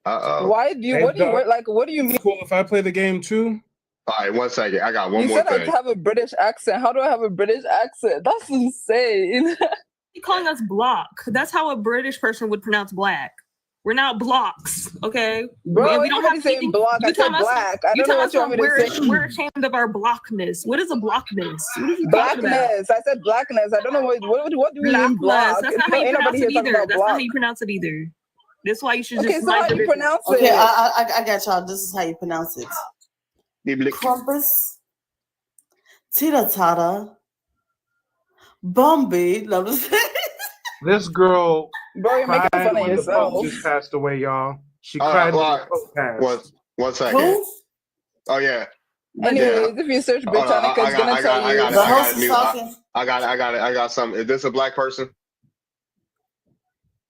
Why do you? What do you like? What do you mean? Cool. If I play the game too. All right, 1 second. I got one more thing. You said I have a British accent. How do I have a British accent? That's insane. You're calling us block. That's how a British person would pronounce black. We're not blocks, okay? Bro, we don't have saying block. I said black. I don't know what you want me to say. We're ashamed of our blockness. What is a blockness? Blackness. I said blackness. I don't know what do you mean block? That's not how you pronounce it either. That's not how you pronounce it either. That's why you should just. Okay, so how you pronounce it? Okay, I got y'all. This is how you pronounce it. Crumpus, Tita Tata, Bombay. This girl. Bro, you're making fun of yourself. Just passed away, y'all. She cried when the Pope passed. 1 second. Who? Oh yeah. Anyways, if you search Britannica, it's gonna tell you. The host is talking. I got something. Is this a black person?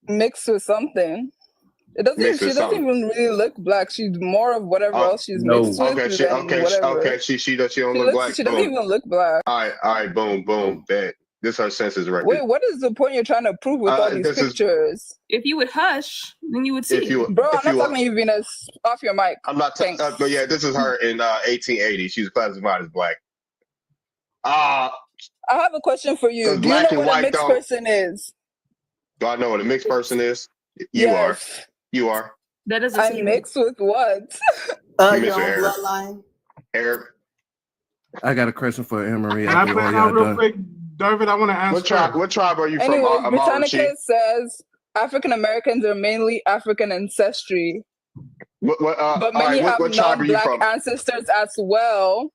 Mixed with something. It doesn't. She doesn't even really look black. She's more of whatever else she's mixed with. Okay. She don't look black. She doesn't even look black. All right. Boom. Bet. This is her census record. Wait, what is the point you're trying to prove with all these pictures? If you would hush, then you would see. Bro, I'm not talking to you, Venus. Off your mic. I'm not. But yeah, this is her in 1880. She was classified as black. I have a question for you. Do you know what a mixed person is? Do I know what a mixed person is? You are. You are. That is. I'm mixed with what? Your own bloodline. Arab. I got a question for Anne Marie. Can I put in real quick, David? I want to ask What tribe are you from, Anyways, Amaruchi? Britannica says African Americans are mainly African ancestry, but many have non-black ancestors as well,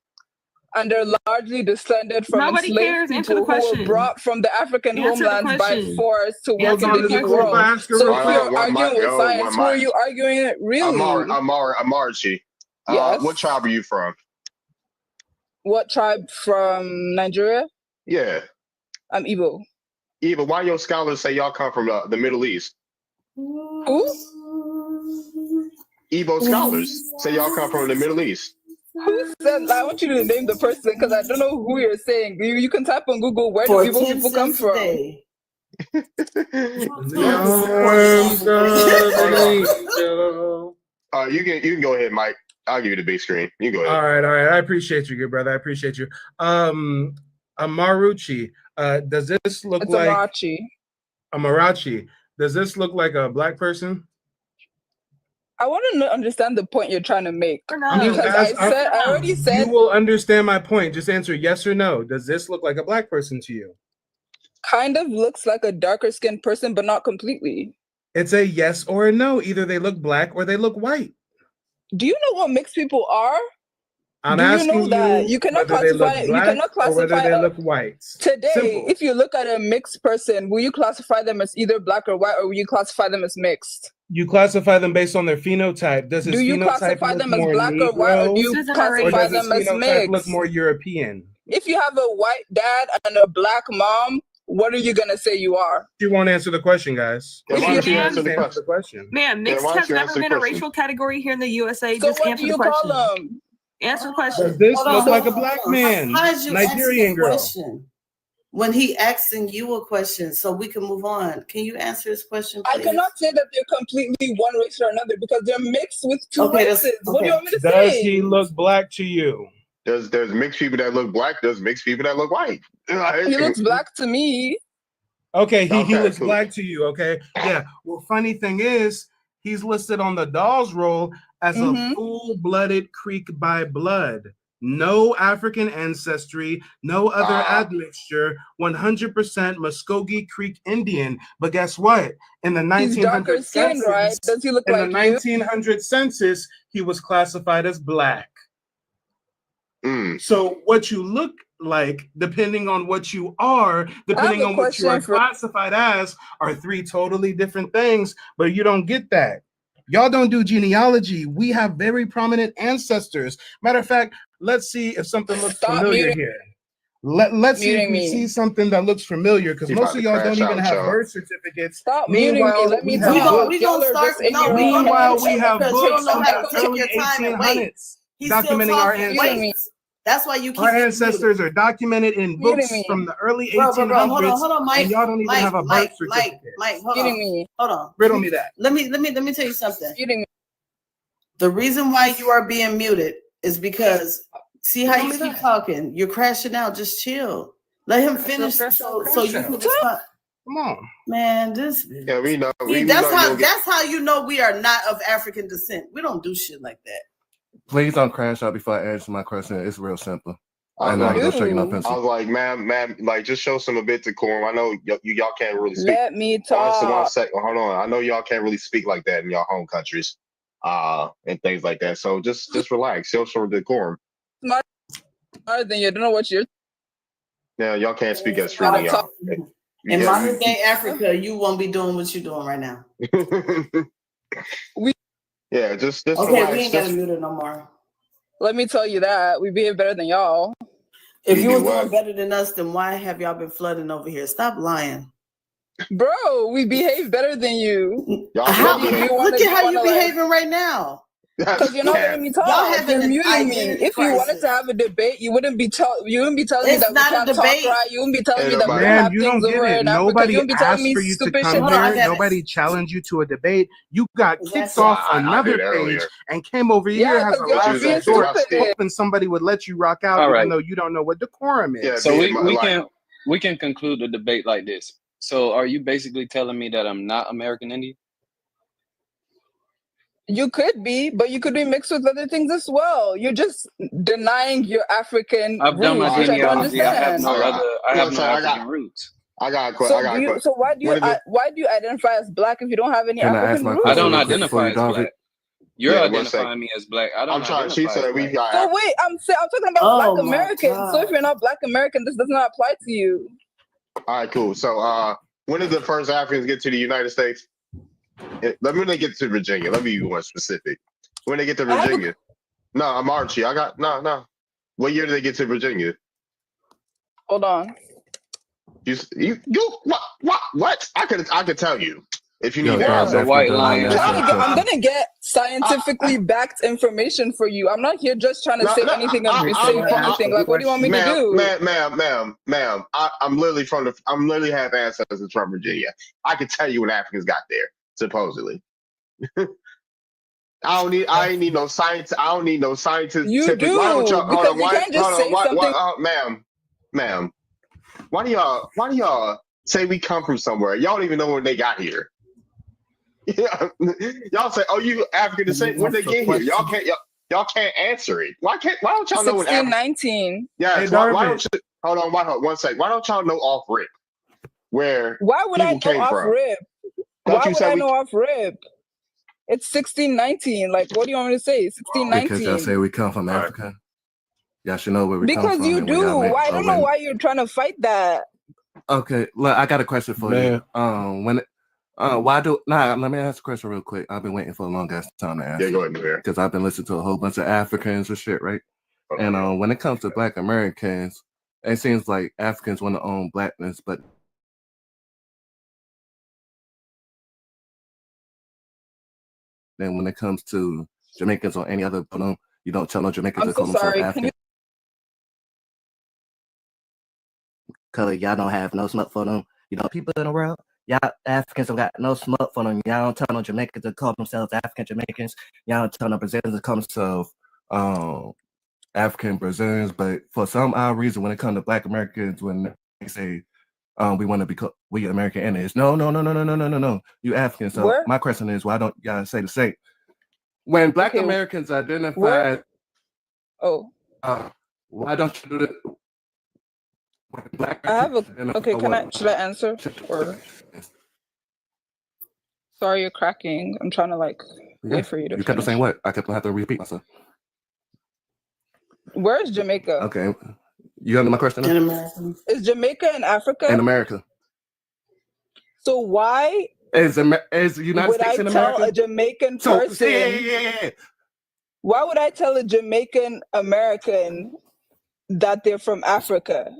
and they're largely descended from enslaved people who were brought from the African homelands by force to work in the New World. So if you're arguing with science, who are you arguing it really? Amaruchi. Yes. What tribe are you from? What tribe from Nigeria? Yeah. I'm Igbo. Igbo. Why your scholars say y'all come from the Middle East? Who? Igbo scholars say y'all come from the Middle East. Who said that? I want you to name the person because I don't know who you're saying. You can type on Google, where do Igbo people come from? You can go ahead, Mike. I'll give you the big screen. You go ahead. All right. I appreciate you, good brother. I appreciate you. Amaruchi, does this look It's like Amarachi? Amarachi? Does this look like a black person? I want to understand the point you're trying to make. I already said. You will understand my point. Just answer yes or no. Does this look like a black person to you? Kind of looks like a darker skinned person, but not completely. It's a yes or a no. Either they look black or they look white. Do you know what mixed people are? I'm Do asking you know that you cannot whether classify? they look You black cannot or whether classify they look white. today. Simple. If you look at a mixed person, will you classify them as either black or white, or will you classify them as mixed? You classify them based on their phenotype. Does his Do you phenotype classify look them as more black Negro, or white, or do you classify does his them as phenotype look mixed? more European? If you have a white dad and a black mom, what are you gonna say you are? You won't answer the question, guys. If you can answer the question. Man, mixed has never been a racial category here in the USA. So Just what answer do you the question. call them? Answer the question. Does this look like a black man? How did you Nigerian answer the girl. question when he asking you a question so we can move on? Can you answer his question, please? I cannot say that they're completely one race or another because they're mixed with two races. What do you want me to say? Does he look black to you? There's mixed people that look black. There's mixed people that look white. He looks black to me. Okay, he looks cool. black to you, okay? Yeah. Well, funny thing is, he's listed on the Dawes roll as a full-blooded Creek by blood. No African ancestry, no other admixture, 100% Muskogee Creek Indian. But guess what? In the 1900 census, right? Does he look like in the 1900 census, he was classified as black. So what you look like, depending on what you are, depending on what you are classified as, are three totally different things, but you don't get that. Y'all don't do genealogy. We have very prominent ancestors. Matter of fact, let's see if something looks familiar here. Let's see if we see something that looks familiar, because most of y'all don't even have birth certificates. Stop muting me. Let me talk. We gonna start. Meanwhile, we have because books you don't know from how the to take early your time and wait. 1800s He's still documenting our talking. ancestors. Wait. That's why you keep our ancestors are documented in books from the early 1800s. Hold on, Mike. And y'all don't even have a birth certificate. Mike, hold on. Hold on. Riddle me that. Let me tell you something. The reason why you are being muted is because see how you keep talking. You're crashing out. Just chill. Let him finish so you can respond. Come on, man. This we know. That's how you know we are not of African descent. We don't do shit like that. Please don't crash out before I answer my question. It's real simple. I know you're shaking no pencil. I was like, man, like just show some a bit to decorum. I know y'all can't really speak. Let me talk. One second, hold on. I know y'all can't really speak like that in your home countries, and things like that. So just relax. Show some decorum. Smarter than you. Don't know what you're. Yeah, y'all can't speak as freely. In modern day Africa, you won't be doing what you're doing right now. Yeah, just okay. Relax. We ain't gotta mute it no more. Let me tell you that we behave better than y'all. If you were doing better than us, then why have y'all been flooding over here? Stop lying. Bro, we behave better than you. Look at how you're behaving right now. Because you're not letting me talk. You're muting me. If you wanted to have a debate, you wouldn't be telling me that we can't talk right. You wouldn't be telling me that we don't have things over in Africa. Nobody You wouldn't be telling asked me for you to stupid come shit. here. Nobody challenged you to a debate. You got kicked off another page and came over here as a last resort, hoping somebody would let you rock out, even though you don't know what decorum is. Yeah, so we can conclude the debate like this. So are you basically telling me that I'm not American Indian? You could be, but you could be mixed with other things as well. You're just denying your African I've done my roots, which I don't genealogy. I have understand. no other. I have no So African roots. I got a question. So do you? So why do you? Why do you identify as black if you don't have any Can I ask African my roots? I question don't real quick before identify you as dive black. it? You're Yeah, 1 second. identifying me as black. I don't I'm trying. She identify as said we black. got. So wait, I'm talking about Oh Black my Americans. So if God. you're not Black American, this does not apply to you. All right, cool. So, when did the first Africans get to the United States? Let me get to Virginia. Let me be more specific. When they get to Virginia? No, I'm Archie. I got no. What year did they get to Virginia? Hold on. You what? I could tell you if you Yo, need Dog, answer. The white I'm lion. gonna get scientifically backed information for you. I'm not here just trying to say anything and be saying anything. Like, what do you want me to do? Ma'am. I'm literally half ancestors from Virginia. I could tell you when Africans got there, supposedly. I ain't need no science. I don't need no scientific. You do, Why don't y'all because you can't just say something. ma'am? Why do y'all say we come from somewhere? Y'all don't even know when they got here. Y'all say, "Oh, you African descent." When they get here, y'all can't answer it. Why don't y'all know when 1619. Yes. Hey, Why don't you? Hold on. 1 second. Why don't y'all know off rip where Why would I people know came off from? rip? Don't Why you would say I we? know off rip? It's 1619. Like, what do you want me to say? Because y'all 1619. say we come from Africa. Y'all should know where we come Because from. you And when do. y'all make, I don't know why you're trying to fight that. Okay, look, I got a question for you. Let me ask a question real quick. I've been waiting for a long ass time to ask. Yeah, go ahead, Mayor. Because I've been listening to a whole bunch of Africans and shit, right? And when it comes to Black Americans, it seems like Africans want to own blackness, but then when it comes to Jamaicans or any other, you don't tell no Jamaicans to call themselves African. Color, y'all don't have no smoke for them. You know, people in the world, y'all Africans don't got no smoke for them. Y'all don't tell no Jamaicans to call themselves African Jamaicans. Y'all don't tell no Brazilians to call themselves African Brazilians. But for some odd reason, when it comes to Black Americans, when they say we want to be we American Indians, no, you African. So my question is, why don't y'all say the same? When Black Americans identify, why don't you do that? I have a should I answer? Or sorry, you're cracking. I'm trying to wait for you to You kept finish. saying what? I kept having to repeat myself. Where is Jamaica? Okay. You under my question now? In America. Is Jamaica in Africa? In America. So why is the United would States I in tell America? a Jamaican person? Yeah. Why would I tell a Jamaican American that they're from Africa?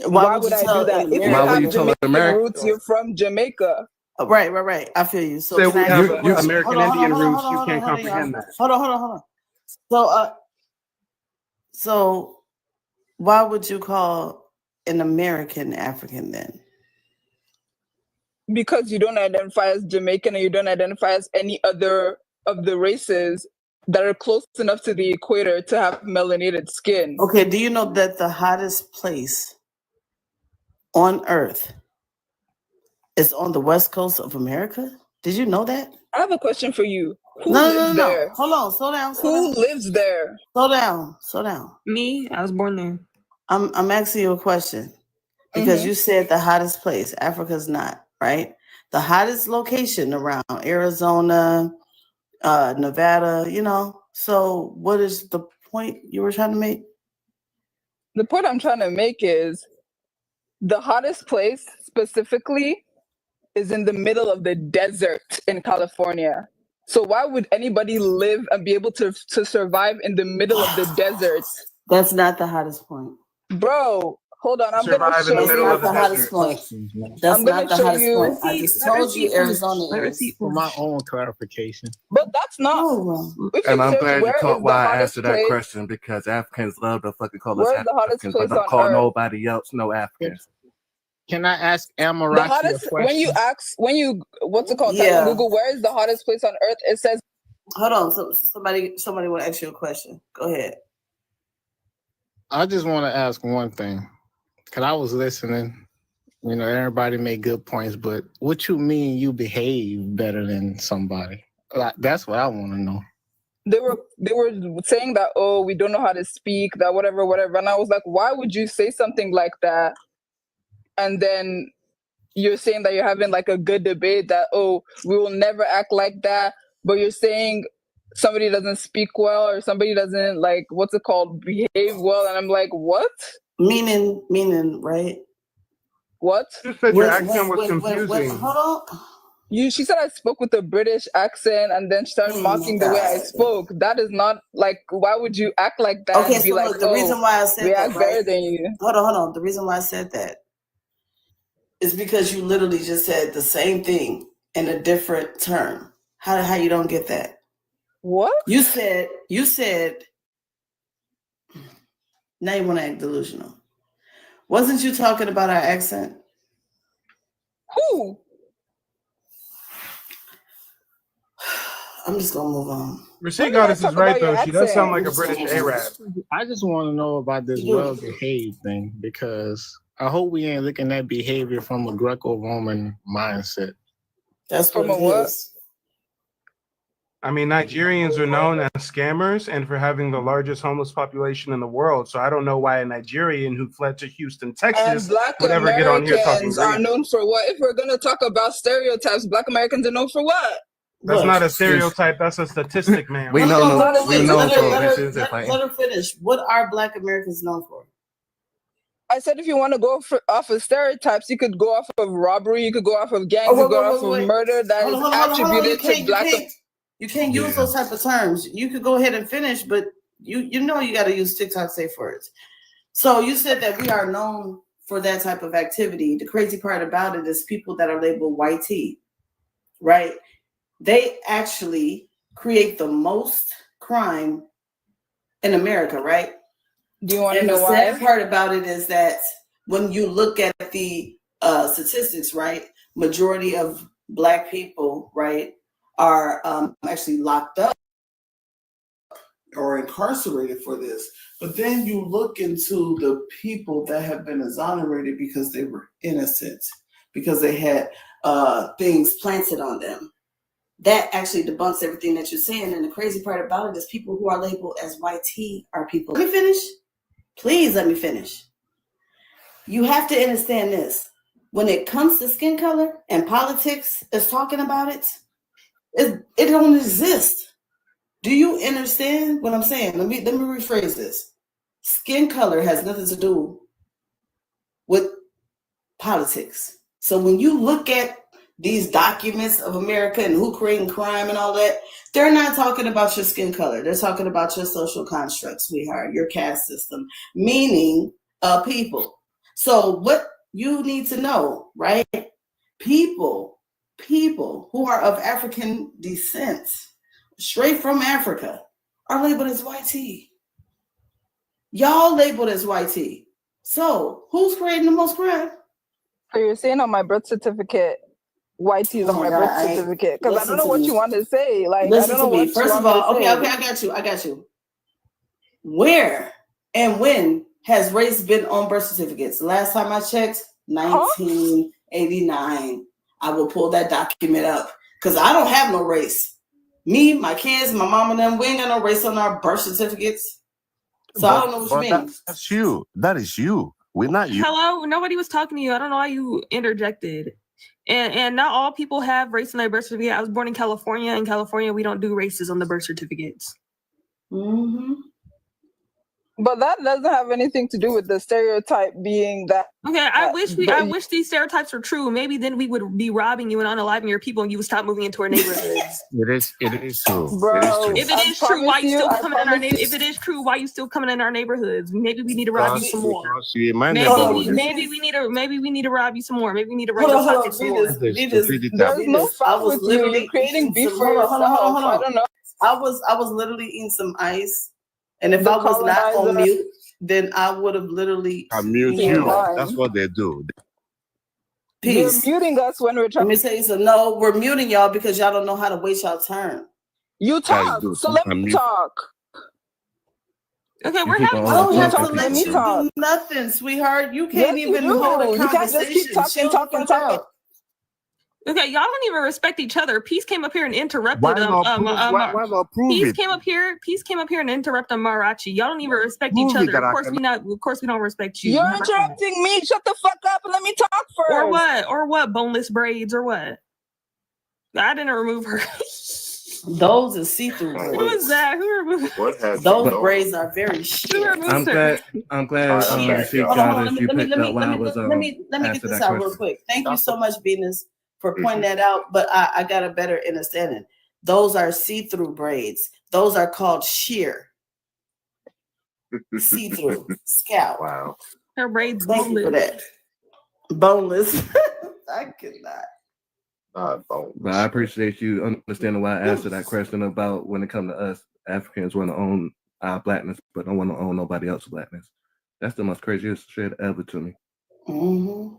Why would I do that? If you have Jamaican roots, you're from Jamaica. Oh, right. I feel you. So So can I ask you a question? American Indian roots, you can't comprehend that. Hold on. So why would you call an American African then? Because you don't identify as Jamaican and you don't identify as any other of the races that are close enough to the equator to have melanated skin. Okay, do you know that the hottest place on Earth is on the west coast of America? Did you know that? I have a question for you. Who No. lives there? Hold on, slow down. Who lives there? Slow down. Me, I was born there. I'm asking you a question because you said the hottest place. Africa's not, right? The hottest location around Arizona, Nevada, So what is the point you were trying to make? The point I'm trying to make is the hottest place specifically is in the middle of the desert in California. So why would anybody live and be able to survive in the middle of the desert? That's not the hottest point. Bro, hold on. I'm going to show you. That's not the hottest point. That's not the hottest point. I just told you Arizona is. For my own clarification. But that's not. And I'm glad you caught why I answered that question, because Africans love to fucking call us Africans, but don't call nobody else no Africans. Can I ask Amaraki a question? When you what's it called? Type in Google, where is the hottest place on Earth? It says. Hold on. So somebody will ask you a question. Go ahead. I just want to ask one thing, because I was listening. Everybody made good points, but what you mean you behave better than somebody? Like, that's what I want to know. They were saying that, oh, we don't know how to speak, that whatever, and I was like, why would you say something like that? And then you're saying that you're having like a good debate that, oh, we will never act like that, but you're saying somebody doesn't speak well or somebody doesn't like what's it called, behave well, and I'm like, what? Meaning, right? What? You said your accent was confusing. Hold on. She said I spoke with a British accent, and then she started mocking the way I spoke. That is not like, why would you act like that Okay, and be so like, look, the reason why I said we that, act right? better than you? Hold on. The reason why I said that is because you literally just said the same thing in a different term. How you don't get that? What? You said. Now you want to act delusional. Wasn't you talking about our accent? Who? I'm just gonna move on. Rasheed Goddess is right though. She does sound like a British Arab. I just want to know about this well-behaved thing because I hope we ain't looking at behavior from a Greco-Roman mindset. That's from a what? I mean, Nigerians are known as scammers and for having the largest homeless population in the world. So I don't know why a Nigerian who fled to Houston, Texas, And Black would ever get on here talking Americans are green. known for what? If we're gonna talk about stereotypes, Black Americans are known for what? That's not a stereotype. That's a statistic, man. Let her finish. What are Black Americans known for? I said if you want to go off of stereotypes, you could go off of robbery, you could go off of gangs, you could go off of murder that is attributed to Black. You can't use those type of terms. You could go ahead and finish, but you know you got to use TikTok safe words. So you said that we are known for that type of activity. The crazy part about it is people that are labeled white tea, right? They actually create the most crime in America, right? Do you want to know know why? why? The sad part about it is that when you look at the statistics, right, majority of Black people, right, are actually locked up or incarcerated for this. But then you look into the people that have been exonerated because they were innocent, because they had things planted on them. That actually debunks everything that you're saying. And the crazy part about it is people who are labeled as YT are people. Let me finish. Please let me finish. You have to understand this. When it comes to skin color and politics is talking about it, it don't exist. Do you understand what I'm saying? Let me rephrase this. Skin color has nothing to do with politics. So when you look at these documents of America and who creating crime and all that, they're not talking about your skin color. They're talking about your social construct, sweetheart, your caste system, meaning people. So what you need to know, right? People who are of African descent, straight from Africa, are labeled as YT. Y'all labeled as YT. So who's creating the most crime? So you're saying on my birth certificate, YT is on my birth certificate? Because I don't know what you want to say. Like, Listen I don't know to me. what First you of want all, me to say. I got you. Where and when has race been on birth certificates? Last time I checked, 1989. I will pull that document up because I don't have no race. Me, my kids, my mom and them, we ain't got no race on our birth certificates. So I don't know what you mean. That's you. That is you. We're not you. Hello, nobody was talking to you. I don't know why you interjected. And not all people have race on their birth certificate. I was born in California. In California, we don't do races on the birth certificates. Mm-hmm. But that doesn't have anything to do with the stereotype being that. Okay, I wish these stereotypes were true. Maybe then we would be robbing you and unaliving your people, and you would stop moving into our neighborhoods. It is true. Bro, if it is true, why you still coming in our neighborhoods? If it is true, why you still coming in our neighborhoods? Maybe we need to rob you some more. Maybe we need to rob you some more. Maybe we need to rape you some more. There's no fault with you. You're creating beef for yourself. I don't know. I was literally eating some ice. And if I was not on mute, then I would have literally mute you. That's what they do. Peace. You're muting us when we're trying. Let me tell you something. No, we're muting y'all because y'all don't know how to wait y'all turn. You talk, so let me talk. Okay, we're having. I don't have to let you do nothing, sweetheart. You can't even hold a conversation. You can't just keep talking. Okay, y'all don't even respect each other. Peace came up here and interrupted Why not prove Peace it? came up here. Peace came up here and interrupted Marachi. Y'all don't even respect Prove each it other. that Of I course can. we not. Of course we don't respect you. You're interrupting me. Shut the fuck up and let me talk first. Or what? Or what? Boneless braids or what? I didn't remove her. Those are see-through Who braids. was that? Who removed? What has Those been braids are very sheer. I'm glad. I'm glad. I'm back, Sheik y'all. Goddess, you picked up while I was let me get answer this that out real question. quick. Thank you so much, Venus, for pointing that out. But I got a better understanding. Those are see-through braids. Those are called sheer. See-through scalp. Wow. Her braids Thank you for that. Boneless. I could not. But I appreciate you understanding why I answered that question about when it comes to us Africans want to own our blackness, but don't want to own nobody else's blackness. That's the most craziest shit ever to me. Mm-hmm.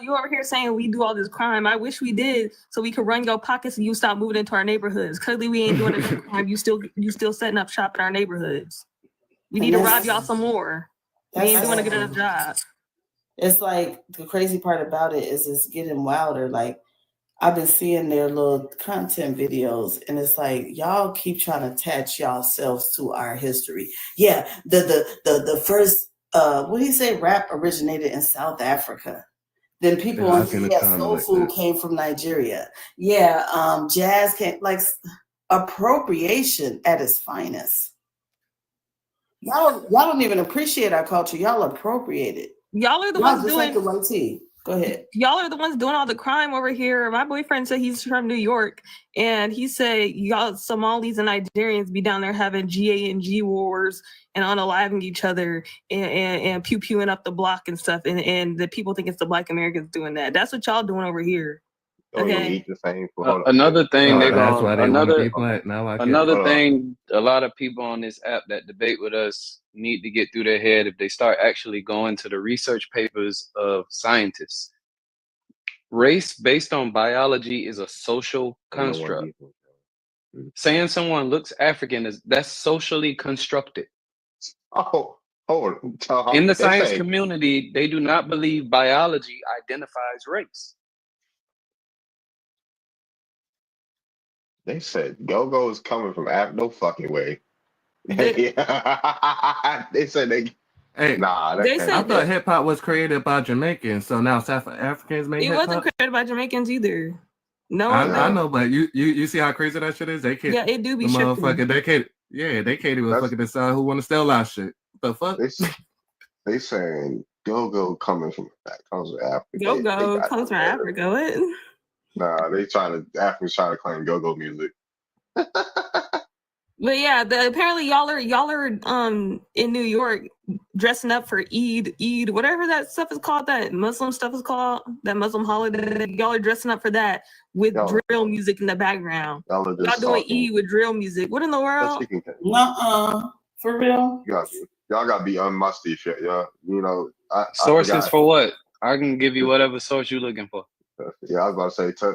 You over here saying we do all this crime. I wish we did, so we could run your pockets and you stop moving into our neighborhoods. Clearly, we ain't doing enough crime. You still setting up shop in our neighborhoods. We need to rob y'all some more. We ain't doing a good enough job. It's like the crazy part about it is it's getting wilder. Like I've been seeing their little content videos, and it's like y'all keep trying to attach yourselves to our history. Yeah, the first what do you say? Rap originated in South Africa. Then people soul food came from Nigeria. Yeah, jazz came like appropriation at its finest. Y'all don't even appreciate our culture. Y'all appropriate it. Y'all are the ones just doing like the white tea. Go ahead. Y'all are the ones doing all the crime over here. My boyfriend said he's from New York, and he said y'all Somalis and Nigerians be down there having GA&G wars and unaliving each other and pew-pewing up the block and stuff. And the people think it's the Black Americans doing that. That's what y'all doing over here. Okay. Eat the same Another thing they that's why they want to be another black. Now I another thing a lot of people on this app that debate with us need to get through their head if they start actually going to the research papers of scientists. Race based on biology is a social construct. Saying someone looks African that's socially constructed. Oh, hold on. In the science community, they do not believe biology identifies race. They said go-go is coming from Africa. No fucking way. They said they. Hey, nah, I thought hip hop was created by Jamaicans, so now South Africans made it hip hop. wasn't created by Jamaicans either. No, I know, but you see how crazy that shit is. They can't. Yeah, it do be the shifting. motherfucker. They can't even fucking decide who want to steal our shit. What the fuck? They saying go-go coming from Africa. Go-go comes from Africa. What? Nah, Africans trying to claim go-go music. But yeah, apparently y'all are in New York dressing up for Eid, whatever that stuff is called, that Muslim stuff is called, that Muslim holiday. Y'all are dressing up for that with drill music in the background. Y'all doing Eid with drill music. What in the world? For real? Y'all gotta be unmusty shit, y'all. You know, sources for what? I can give you whatever source you're looking for. Yeah, I was about to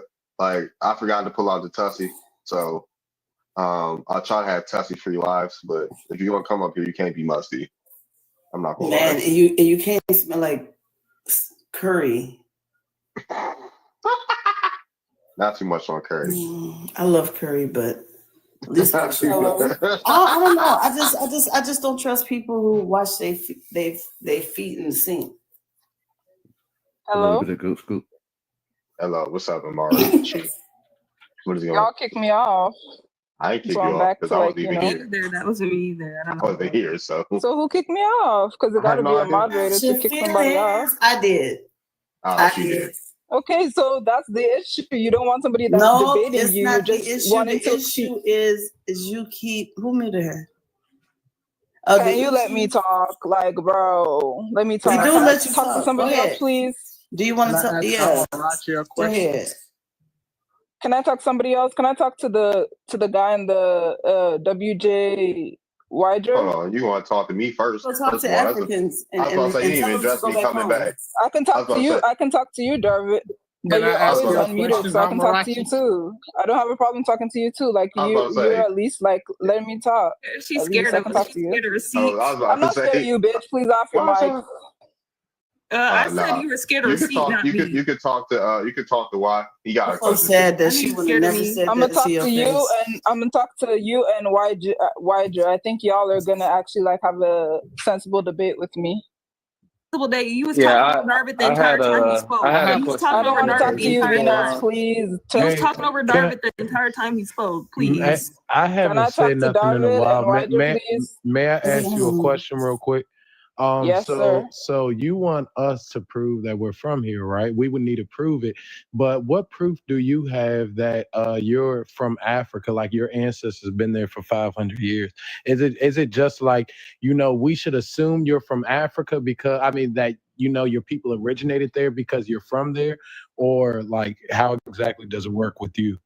say, I forgot to pull out the Tussie, so I'll try to have Tussie for your lives. But if you want to come up here, you can't be musty. I'm not gonna lie. And you can't smell like curry. Not too much on curry. I love curry, but at least I don't know. I just don't trust people who wash their feet in the sink. Hello? A little bit of goat scoop. Hello, what's up, Amara? What is going on? Y'all kicked me off. I ain't kicked So you I'm off back because to I wasn't even here. That wasn't me either. I wasn't here, so. So who kicked me off? Because it got to be a moderator to kick somebody off. I did. She did. Okay, so that's the issue. You don't want somebody that's debating it's you. not You're the just issue. wanting The to issue is you keep who muted her. Can you let me talk? Like, bro, let me talk. We do Can let I you talk talk. to somebody Go else, ahead. please? Do you want to talk? Yeah. Go ahead. Can I talk to somebody else? Can I talk to the guy in the WJ Wider? Hold on, you want to talk to me first? Go talk to Africans I was about to say, you didn't even address me coming back. I can talk to you. I can talk to you, David. But Can I you're ask always you a unmuted, question, so I can talk to you Amarachi? too. I don't have a problem talking to you too. Like you're at least like letting me talk. She's at scared least I of can us. talk She's to you. scared of receipts. I'm not scared of you, bitch. Please off your mic. I said you were scared of You could receipt, talk. not me. You could talk to Y. He got a I'm so question. sad that I she need would have scared of never me. said I'm that gonna to talk your to you, face. and I'm gonna talk to you and YJ. I think y'all are gonna actually like have a sensible debate with me. Day you was Yeah, talking over Darvit the entire time he spoke. I had a You was question. talking I don't over want to talk Darvit to the you, entire Venus, time. please. You was Hey, talking over can Darvit the entire time he spoke. I, Please. I Can haven't I said talk to nothing in a Darvit while. and YJ, please? May I ask you a question real quick? Yes, sir. So you want us to prove that we're from here, right? We would need to prove it. But what proof do you have that you're from Africa, like your ancestors been there for 500 years? Is it just like, we should assume you're from Africa because that your people originated there because you're from there, or like how exactly does it work with you?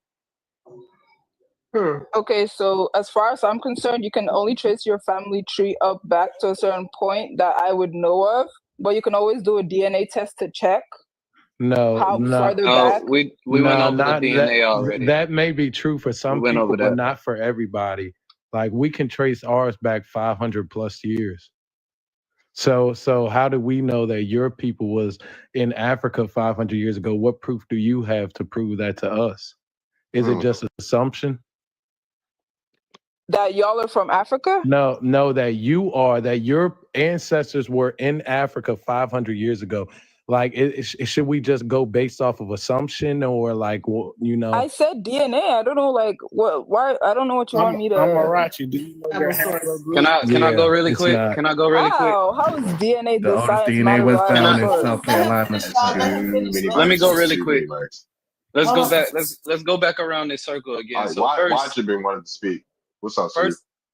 Okay, so as far as I'm concerned, you can only trace your family tree up back to a certain point that I would know of, but you can always do a DNA test to check how farther back. We went over the not DNA already. that may be true for We some went people, over but that. not for everybody. Like we can trace ours back 500 plus years. So how do we know that your people was in Africa 500 years ago? What proof do you have to prove that to us? Is it just an assumption? That y'all are from Africa? No, that your ancestors were in Africa 500 years ago. Like, should we just go based off of assumption, or like, I said DNA. I don't know, like, why? I don't know what you want me to. Amarachi, do you know your haplogroup? Can I go really it's quick? not. Can I go really quick? How is DNA The the oldest science DNA not a was found in reliable South source? Carolina. Let me go really quick. Let's Hold go on. back. Let's go back around this circle again. All right, So why you been wanting to speak? What's up, sir?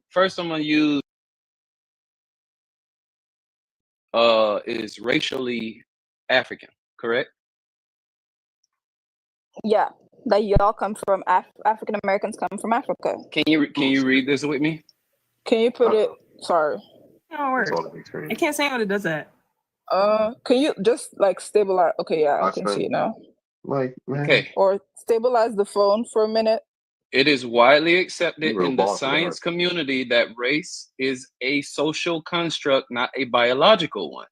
first I'm gonna use is racially African, correct? Yeah, that y'all come from African Americans come from Africa. Can you read this with me? Can you put it? Sorry. I can't say when it does that. Can you just like stabilize? Okay, yeah, I can see it now. Okay. Or stabilize the phone for a minute. It is widely accepted real in the boss, science community that race is a social construct, not a biological one.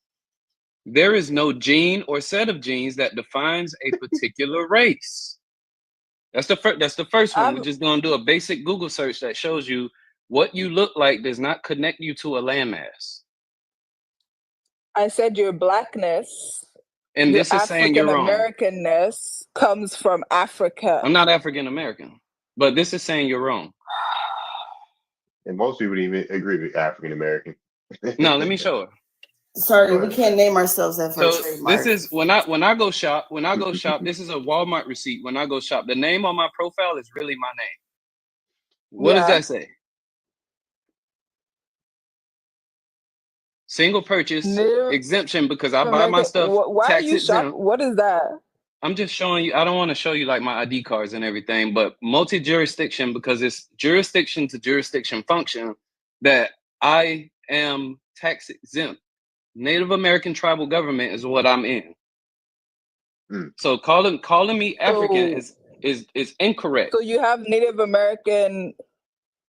There is no gene or set of genes that defines a particular race. That's the first one. We're just gonna do a basic Google search that shows you what you look like does not connect you to a landmass. I said your blackness And your this is saying you're African wrong. Americanness comes from Africa. I'm not African American, but this is saying you're wrong. And most people didn't even agree with African American. No, let me show her. Sorry, we can't name ourselves that for So trademark. this is when I go shop. When I go shop, this is a Walmart receipt. When I go shop, the name on my profile is really my name. What does that say? Single purchase exemption because I buy my stuff Why tax are you exempt. shocked? What is that? I'm just showing you. I don't want to show you like my ID cards and everything, but multi-jurisdiction because it's jurisdiction to jurisdiction function that I am tax exempt. Native American tribal government is what I'm in. So calling me African is incorrect. So you have Native American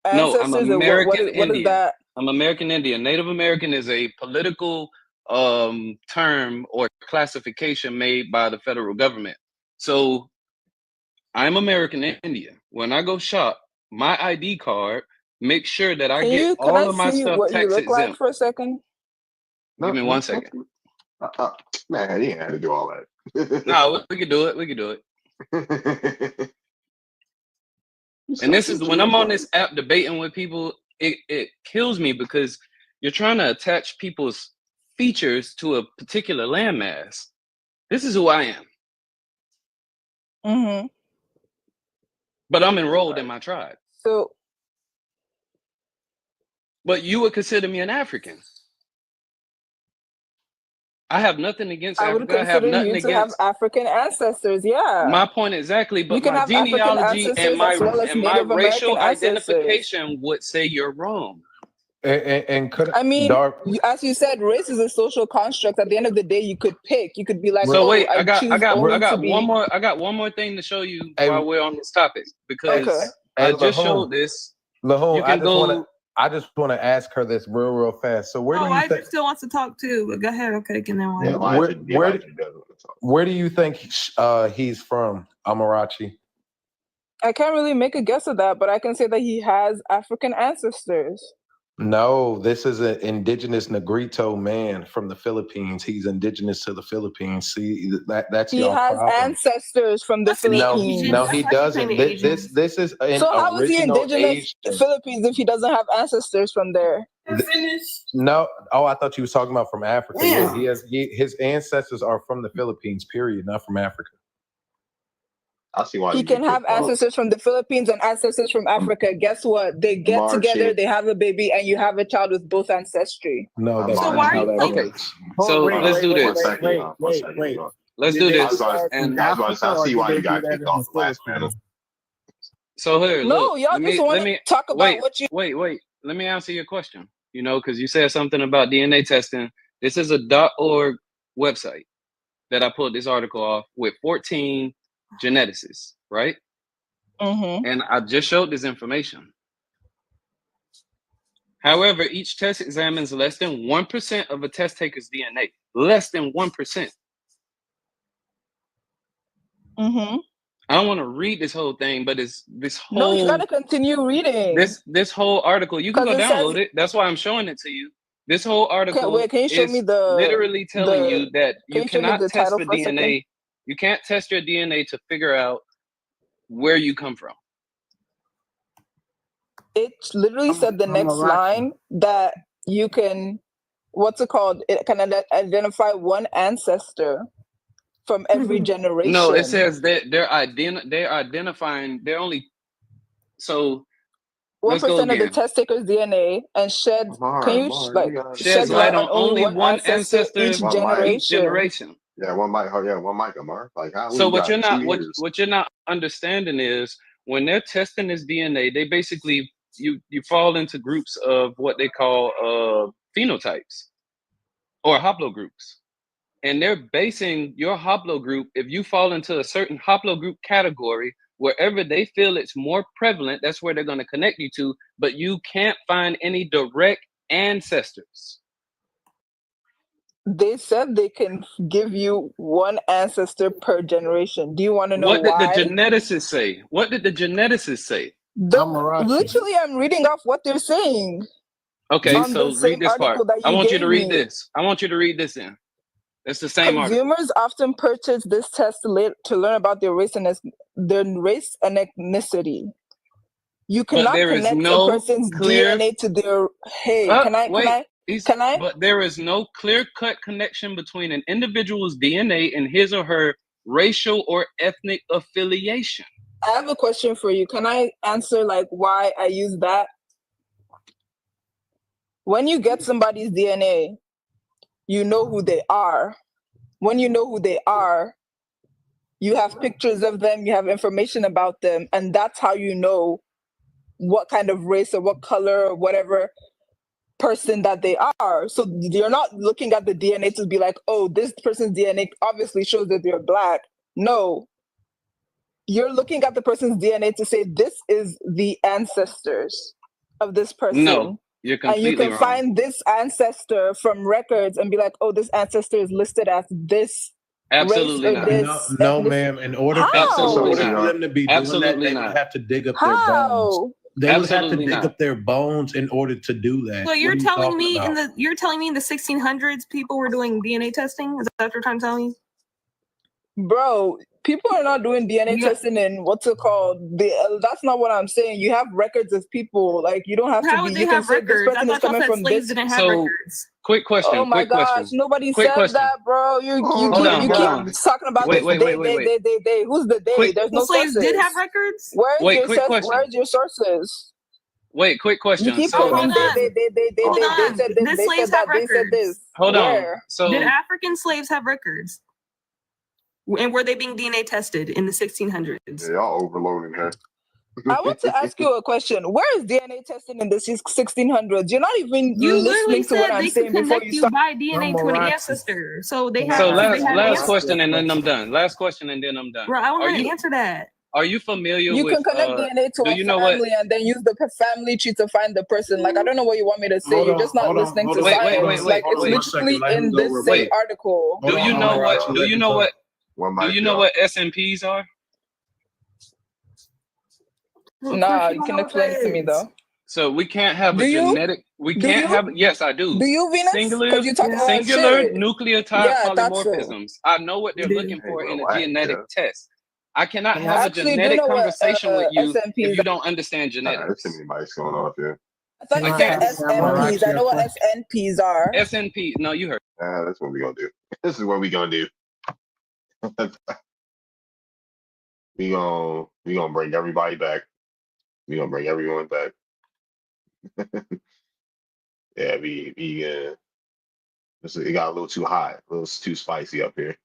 No, I'm ancestors, American what Indian. is that? I'm American Indian. Native American is a political term or classification made by the federal government. So I'm American Indian. When I go shop, my ID card makes sure that I get Can all I of my see stuff what you tax look like exempt. for a second? Give me 1 second. Man, you ain't had to do all that. No, we could do it. We could do it. And this is when I'm on this app debating with people, it kills me because you're trying to attach people's features to a particular landmass. This is who I am. Mm-hmm. But I'm enrolled in my tribe. So, but you would consider me an African. I have nothing against I would Africa. I have consider nothing you to have against African ancestors. Yeah. my point exactly. But You can my have African genealogy and ancestors as well as my Native racial American ancestors. identification would say you're wrong. And could I mean, as you said, race is a social construct. At the end of the day, you could pick. You could be like, So wait, I got one more thing to show you while we're on this topic because Hey, I just showed this. Lahone, You can go. I just want to ask her this real fast. So where do you Elijah think? still wants to talk too, but go ahead. Okay, can then Yeah, Where do you think he's from, Amarachi? I can't really make a guess of that, but I can say that he has African ancestors. No, this is an indigenous Negrito man from the Philippines. He's indigenous to the Philippines. See, that's He y'all has problem. ancestors from the Philippines. No, he doesn't. This is an So how is he original indigenous to Asian. Philippines if he doesn't have ancestors from there? No, I thought you was talking about from Africa. Yeah. Yeah, his ancestors are from the Philippines. Period, not from Africa. I see why He can have ancestors from the Philippines and ancestors from Africa. Guess what? They get together, they have a baby, and you have a child with both ancestry. No, that's So not why are how you that like? works. So let's do this. Wait. Let's do this. I see why you got kicked off the last panel. So here, No, look. y'all just want to talk about what you. Wait. Let me answer your question. You know, because you said something about DNA testing. This is a .org website that I pulled this article off with 14 geneticists, right? Mm-hmm. And I just showed this information. However, each test examines less than 1% of a test taker's DNA. Less than 1%. Mm-hmm. I don't want to read this whole thing, but it's this whole. No, you gotta continue reading. This whole article. You can go download says, it. That's why I'm showing it to you. This whole article can you show is me the literally telling you that you show me cannot the test title for for a second? DNA. You can't test your DNA to figure out where you come from. It literally said the next line that you can, what's it called? It can identify one ancestor from every generation. No, it says that they're identifying. They're only so. 1% of the test taker's DNA and sheds. Can you shed light on only one ancestor each generation? Yeah, one mic. One mic, Amar. Like how? So what you're not understanding is when they're testing this DNA, they basically you fall into groups of what they call phenotypes or haplogroups, and they're basing your haplogroup. If you fall into a certain haplogroup category, wherever they feel it's more prevalent, that's where they're going to connect you to. But you can't find any direct ancestors. They said they can give you one ancestor per generation. Do you want to know What did why? the geneticists say? What did the geneticists say? Literally, I'm reading off what they're saying. Okay, so read this part. I want you to read this. I want you to read this in. It's the same article. Consumers often purchase this test to learn about their race and ethnicity. You cannot connect a person's DNA to their. Hey, can I? But there is no clear-cut connection between an individual's DNA and his or her racial or ethnic affiliation. I have a question for you. Can I answer why I use that? When you get somebody's DNA, you know who they are. When you know who they are, you have pictures of them, you have information about them, and that's how you know what kind of race or what color or whatever person that they are. So you're not looking at the DNA to be like, oh, this person's DNA obviously shows that they're Black. No. You're looking at the person's DNA to say this is the ancestors of this person. No, you're completely and you can wrong. find this ancestor from records and be like, oh, this ancestor is listed as this Absolutely race or not. this. No, ma'am. In order for them to be doing that, they would have to dig up their bones. They would have to dig up their bones in order to do that. So you're telling me in the 1600s people were doing DNA testing? Is that what you're trying to tell me? Bro, people are not doing DNA testing in what's it called? That's not what I'm saying. You have records of people. Like you don't have How to would be. they You can have say this records? I person is thought y'all coming said from slaves this. didn't have records. Quick question. Oh my quick gosh, question. nobody Quick said question. that, bro. You keep talking about Wait, this. wait, wait, wait, wait. They. Who's the they? Quick. There's The no slaves sources. did have records? Wait, quick question. Where's your sources? Wait, quick question. You keep So, saying hold on. they said this, Did they slaves said have that, they said records? this. Hold on. Where? So did African slaves have records? And were they being DNA tested in the 1600s? Yeah, y'all overloading her. I want to ask you a question. Where is DNA testing in the 1600s? You're not even listening to what I'm saying before you start. By DNA to an ancestor. So they have. So they have last ancestors. question and then I'm done. Last question and then I'm done. Bro, I want to answer that. Are you familiar You with? can connect DNA to Do a you know what? family and then use the family tree to find the person. Like, I don't know what you want me to say. You're just not listening to science. Like, it's literally in this same article. Do you know what? Do you know what? One Do mic, you know y'all. what SNPs are? Nah, you can explain it to me though. So we can't have a Do you? genetic. We Do can't you? have. Yes, I do. Do you, Venus? Because you talking about shit. Nucleotide Yeah, I thought so. polymorphisms. I know what they're looking for in a genetic test. I cannot I have a actually do genetic know what conversation with you if SNPs you don't understand There's genetics. too many mics going off here. I thought you said SNPs. I know what SNPs are. SNP. No, you heard. That's what we're gonna do. This is what we're gonna do. we gonna bring everybody back. We gonna bring everyone back. Yeah, it got a little too hot, a little too spicy up here.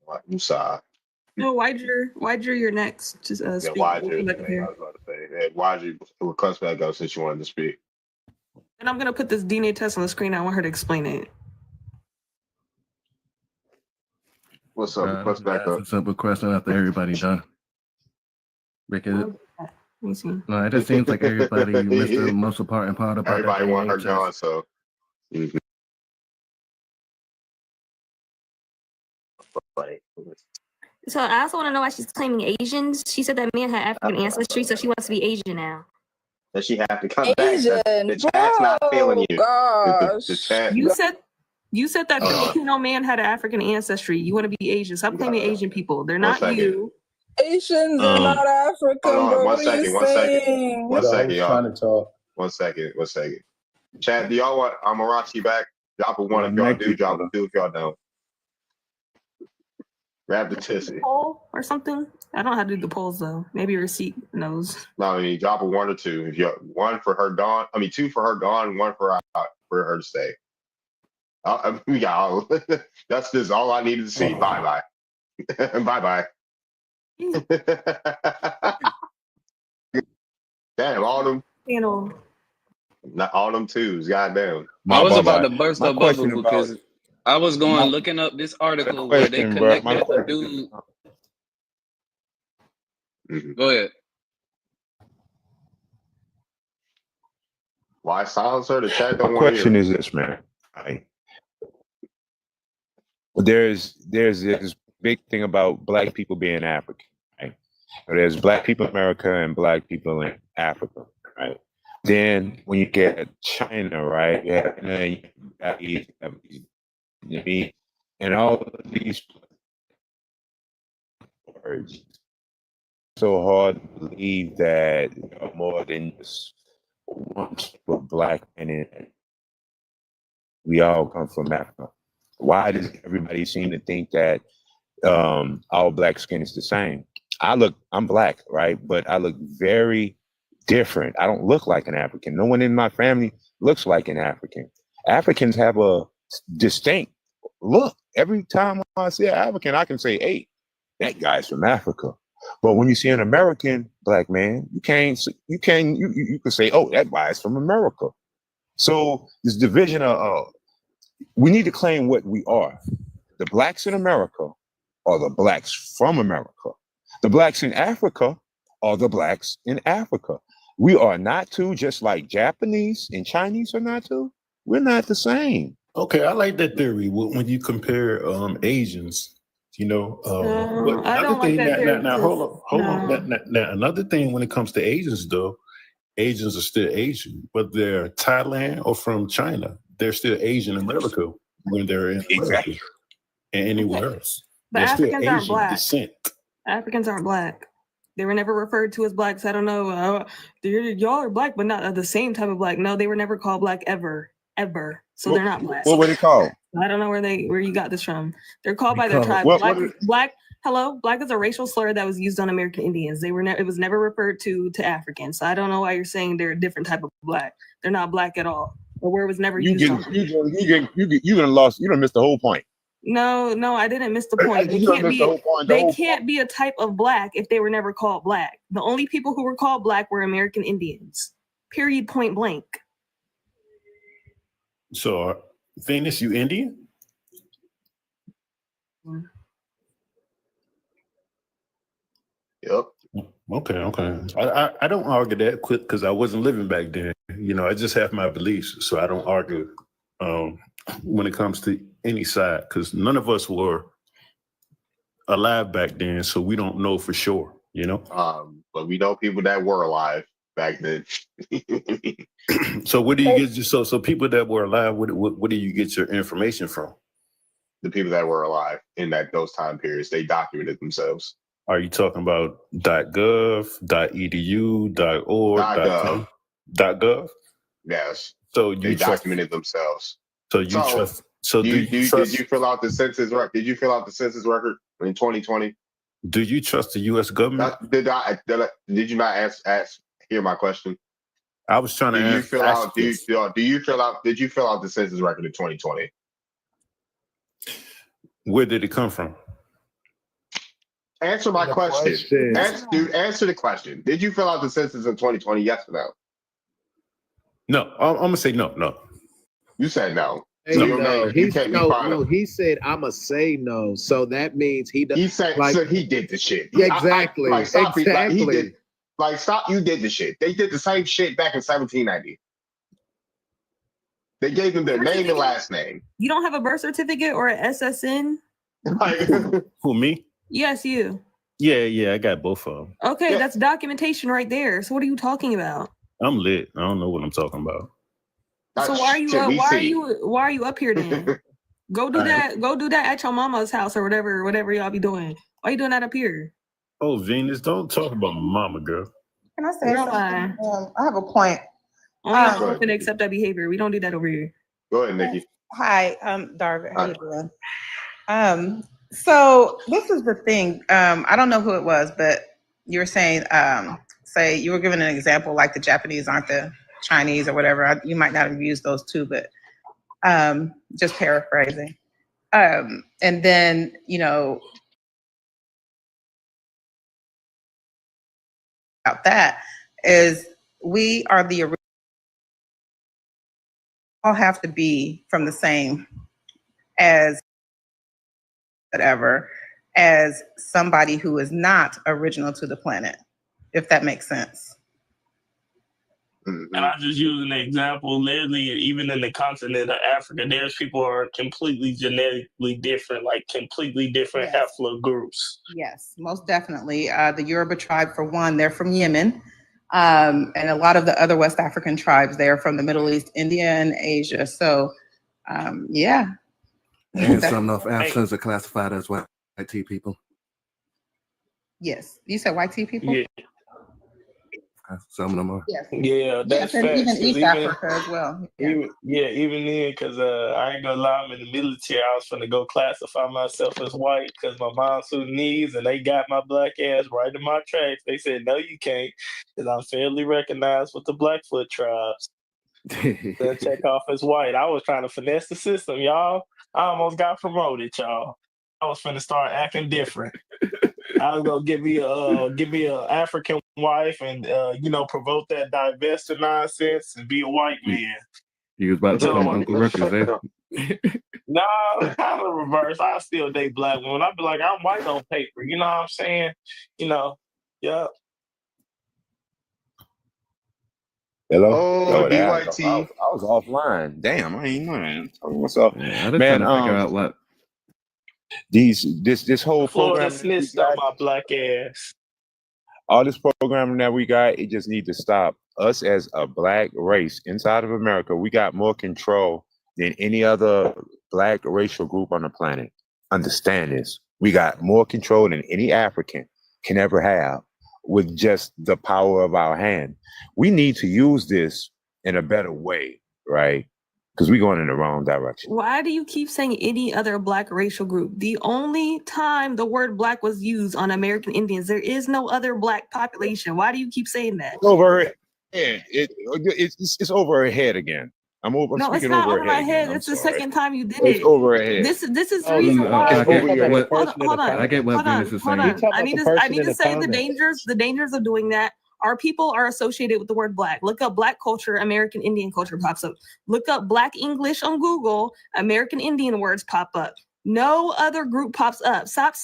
Like Musa. No, Wydra, you're next to Yeah, speak. Wydra. Welcome back up I here. was about to say. Yeah, Wydra request back up since you wanted to speak. And I'm gonna put this DNA test on the screen. I want her to explain it. What's up? Request back up. A simple question after everybody done. Because no, it just seems like everybody missed the most important part about Everybody that want her DNA gone, test. so. So I also want to know why she's claiming Asians. She said that man had African ancestry, so she wants to be Asian now. Does she have to come Asian, back? The chat's not feeling you. Gosh. The chat. You said that Filipino man had an African ancestry. You want to be Asian. Stop claiming Asian people. They're not you. Asians are not African, Hold on, bro. one What are you second, saying? one second, y'all. Trying to talk. One second. Chat, do y'all want Amarachi back? Drop a one if y'all do. Drop a two if y'all don't. Grab the tissy. Poll or something. I don't know how to do the polls though. Maybe Receipt knows. No, I mean drop a one or two. If you one for her gone, I mean two for her gone, one for her to stay. We got all. That's just all I needed to see. Bye bye. Bye bye. Damn, all them. Not all them twos. Goddamn. I was about to burst a bubble because I was looking up this article where they connected a dude. Go ahead. Why silence her? The chat don't My want to question hear. is this, man. There's this big thing about black people being African, right? So there's black people in America and black people in Africa, right? Then when you get China, right? Yeah, and all of these words. So hard to believe that more than just one type of black man in it. We all come from Africa. Why does everybody seem to think that all black skin is the same? I'm black, right? But I look very different. I don't look like an African. No one in my family looks like an African. Africans have a distinct look. Every time I see an African, I can say, hey, that guy's from Africa. But when you see an American black man, you can say, oh, that guy's from America. So this division of we need to claim what we are. The blacks in America are the blacks from America. The blacks in Africa are the blacks in Africa. We are not two, just like Japanese and Chinese are not two. We're not the same. Okay, I like that theory. When you compare Asians, but I don't like that theory. now hold on. Now, another thing when it comes to Asians, though, Asians are still Asian, but they're Thailand or from China. They're still Asian America when they're in America and anywhere else. But They're still Africans aren't Asian black. descent. Africans aren't black. They were never referred to as blacks. I don't know. Y'all are black, but not the same type of black. No, they were never called black ever. So they're not black. What were they called? I don't know where you got this from. They're called by their Because- tribe. what- Black is a racial slur that was used on American Indians. It was never referred to Africans. So I don't know why you're saying they're a different type of black. They're not black at all. The word was never used on them. You done missed the whole point. No, I didn't miss the point. You done missed the whole point. They can't be a type of black if they were never called black. The only people who were called black were American Indians. Period. Point blank. So, Venus, you Indian? Yep. Okay. I don't argue that quick because I wasn't living back then. You know, I just have my beliefs, so I don't argue when it comes to any side because none of us were alive back then, so we don't know for sure. You know. But we know people that were alive back then. So where do you get so people that were alive? Where do you get your information from? The people that were alive in those time periods, they documented themselves. Are you talking about .gov, .edu, .org, .gov. .gov? Yes. So they documented themselves. So you trust? So did you fill out the census record? Did you fill out the census record in 2020? Do you trust the U.S. government? Did you not hear my question? I was trying to Did you fill out? this. Did you fill out the census record in 2020? Where did it come from? Answer my question. Answer the question. Did you fill out the census in 2020? Yes or no? No, I'm gonna say no. You said no. Hey, So no. He said I'ma say no. So that means he does. He said so he did the shit. Exactly. Exactly. Stop. You did the shit. They did the same shit back in 1790. They gave them their name and last name. You don't have a birth certificate or an SSN? Who, me? Yes, you. Yeah, I got both of them. Okay, that's documentation right there. So what are you talking about? I'm lit. I don't know what I'm talking about. So why are you up here then? Go do that. Go do that at your mama's house or whatever y'all be doing. Why are you doing that up here? Oh, Venus, don't talk about my mama, girl. Can I say something? I have a point. Only I'm going to accept that behavior. We don't do that over here. Go ahead, Nikki. Hi, Darvin. How you doing? So this is the thing. I don't know who it was, but you were saying, say you were giving an example like the Japanese aren't the Chinese or whatever. You might not have used those two, but just paraphrasing. And then, about that is we are the all have to be from the same as whatever as somebody who is not original to the planet, if that makes sense. And I just use an example, literally, even in the continent of Africa, there's people who are completely genetically different, like completely different haplogroups. Yes, most definitely. The Yoruba tribe, for one, they're from Yemen. And a lot of the other West African tribes, they're from the Middle East, India, and Asia. So, yeah. And some of Africans are classified as white tea people. Yes. You said white tea people? Yeah. Some of them are. Yes. Yeah, that's and facts. even East Africa as well. Even then, because I ain't gonna lie, I'm in the military. I was finna go classify myself as white because my mom's Sudanese, and they got my black ass right in my tracks. They said, no, you can't, because I'm fairly recognized with the Blackfoot tribes. They'll check off as white. I was trying to finesse the system, y'all. I almost got promoted, y'all. I was finna start acting different. I was gonna give me a African wife and provoke that divestiture nonsense and be a white man. You was about to become Uncle Ruckus, eh? Nah, kind of reverse. I still date black women. I'd be like, I'm white on paper. You know what I'm saying? Yeah. Hello? Oh, I DYT. was offline. Damn, I ain't know. What's up, I just trying to figure out what this whole Florida program snitched on my black ass. all this programming that we got, it just needs to stop. Us as a black race inside of America, we got more control than any other black racial group on the planet. Understand this. We got more control than any African can ever have with just the power of our hand. We need to use this in a better way, right? Because we're going in the wrong direction. Why do you keep saying any other black racial group? The only time the word black was used on American Indians, there is no other black population. Why do you keep saying that? Over her head. It's over her head again. I'm No, it's speaking not over over her my head. head. It's the second time you did It's it. over her head. This is the reason why. I get what Venus is saying. I need to say the dangers of doing that. Our people are associated with the word black. Look up black culture, American Indian culture pops up. Look up black English on Google, American Indian words pop up. No other group pops up. Stop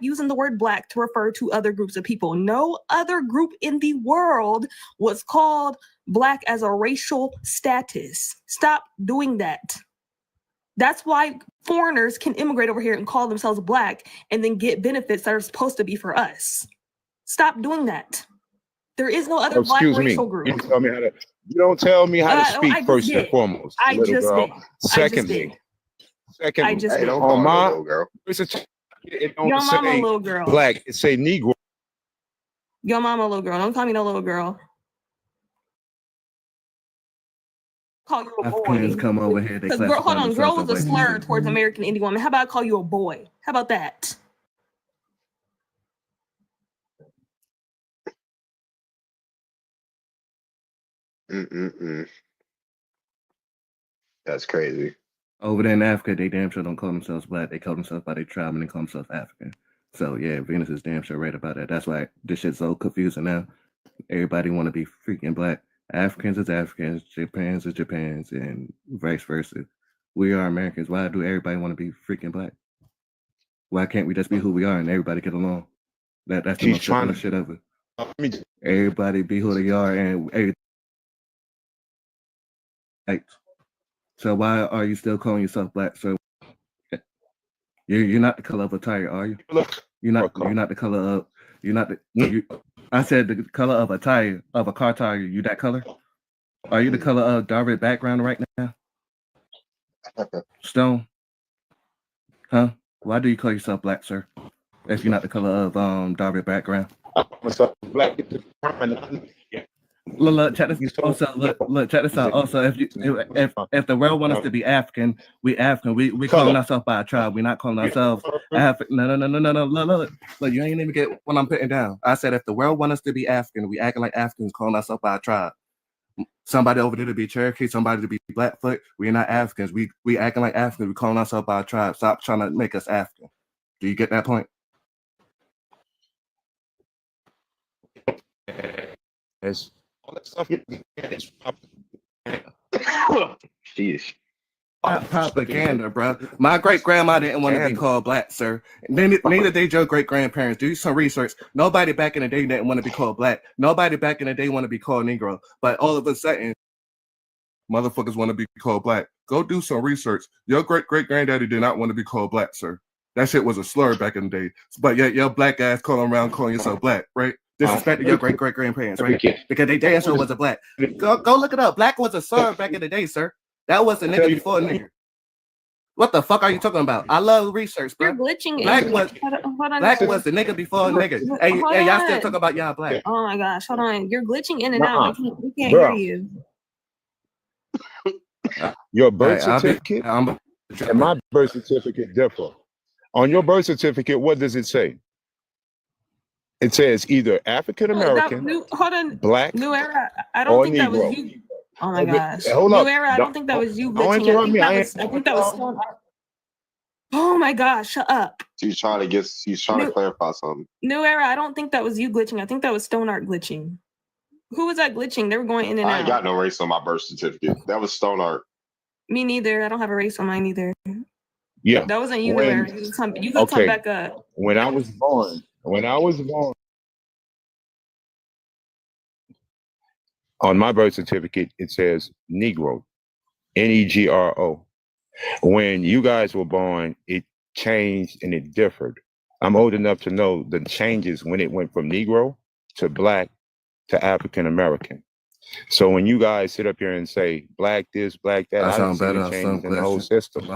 using the word black to refer to other groups of people. No other group in the world was called black as a racial status. Stop doing that. That's why foreigners can immigrate over here and call themselves black and then get benefits that are supposed to be for us. Stop doing that. There is no other black racial group. You don't tell me how to speak first and foremost, little girl. Secondly, on my it don't Your say mama, little girl. black, it say Negro. Your mama, little girl. Don't call me no little girl. Call you a boy. Africans come over here. They Because hold on, girl was a slur towards American Indian woman. How about I call you a boy? How about that? That's crazy. Over there in Africa, they damn sure don't call themselves black. They call themselves by their tribe and they call themselves African. So yeah, Venus is damn sure right about that. That's why this shit's so confusing now. Everybody want to be freaking black. Africans is Africans, Japans is Japans, and vice versa. We are Americans. Why do everybody want to be freaking black? Why can't we just be who we are and everybody get along? That's the most simple shit ever. Everybody be who they are and everything. So why are you still calling yourself black, sir? You're not the color of a tire, are you? You're not the color of I said the color of a tire, of a car tire. You that color? Are you the color of Darvid background right now? Stone? Huh? Why do you call yourself black, sir? If you're not the color of Darvid background. Black. Look, check this. Also, look, check this out. Also, if the world wants us to be African, we African. We calling ourselves by a tribe. We're not calling ourselves African. No. Look, you ain't even get what I'm putting down. I said if the world wants us to be African, we acting like Africans, calling ourselves by a tribe. Somebody over there to be Cherokee, somebody to be Blackfoot. We're not Africans. We acting like Africans. We calling ourselves by a tribe. Stop trying to make us African. Do you get that point? It's all that stuff. Jeez. Propaganda, bro. My great grandma didn't want to be called black, sir. Neither did your great grandparents. Do some research. Nobody back in the day didn't want to be called black. Nobody back in the day want to be called Negro. But all of a sudden, motherfuckers want to be called black. Go do some research. Your great granddaddy did not want to be called black, sir. That shit was a slur back in the day. But yet your black ass calling around calling yourself black, right? Disrespecting your great grandparents, right? Because they damn sure was a black. Go look it up. Black was a slur back in the day, sir. That was a nigga before a nigga. What the fuck are you talking about? I love research, bro. You're glitching. Black was the nigga before a nigga. Hey, y'all still talking about y'all black. Oh my gosh, hold on. You're glitching in and out. We can't hear you. Your birth certificate and my birth certificate differ. On your birth certificate, what does it say? It says either African American, black, New Era. I don't think Negro. That was you. Oh my gosh. Hold up. New Era. I don't think that was you Don't glitching. interrupt me. I think that was Stone. Oh my gosh, shut up. He's trying to clarify something. New Era. I don't think that was you glitching. I think that was Stone Art glitching. Who was that glitching? They were going in and out. I ain't got no race on my birth certificate. That was Stone Art. Me neither. I don't have a race on mine either. Yeah. That wasn't you, New Era. You can come back up. When I was born, on my birth certificate, it says Negro, Negro. When you guys were born, it changed and it differed. I'm old enough to know the changes when it went from Negro to black to African American. So when you guys sit up here and say black this, black that, I don't see the changes in the whole system.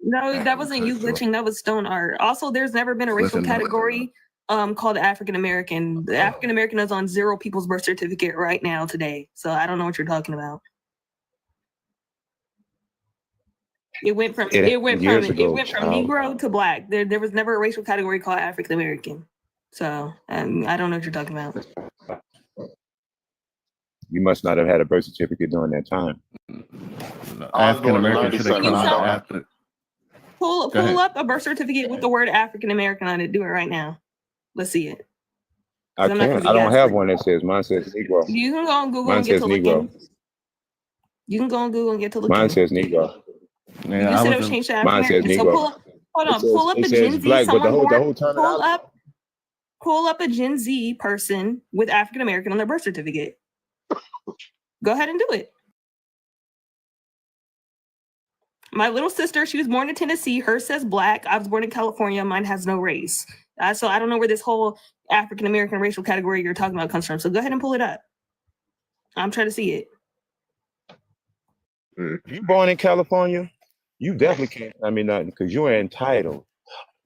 No, that wasn't you glitching. That was Stone Art. Also, there's never been a racial category called African American. The African American is on 0 people's birth certificate right now today. So I don't know what you're talking about. It went from Negro to black. There was never a racial category called African American. So I don't know what you're talking about. You must not have had a birth certificate during that time. African American should have come out after. Pull up a birth certificate with the word African American on it. Do it right now. Let's see it. I can't. I don't have one that says. Mine says Negro. You can go on Google and get to looking. You can go on Google and get to looking. Mine says Negro. You said it was changed to African American. So Hold on. says, Pull up it a says Gen Z. black, but the Someone born. whole terminology. Pull up a Gen Z person with African American on their birth certificate. Go ahead and do it. My little sister, she was born in Tennessee. Hers says black. I was born in California. Mine has no race. So I don't know where this whole African American racial category you're talking about comes from. So go ahead and pull it up. I'm trying to see it. You born in California? You definitely can't tell me nothing because you are entitled.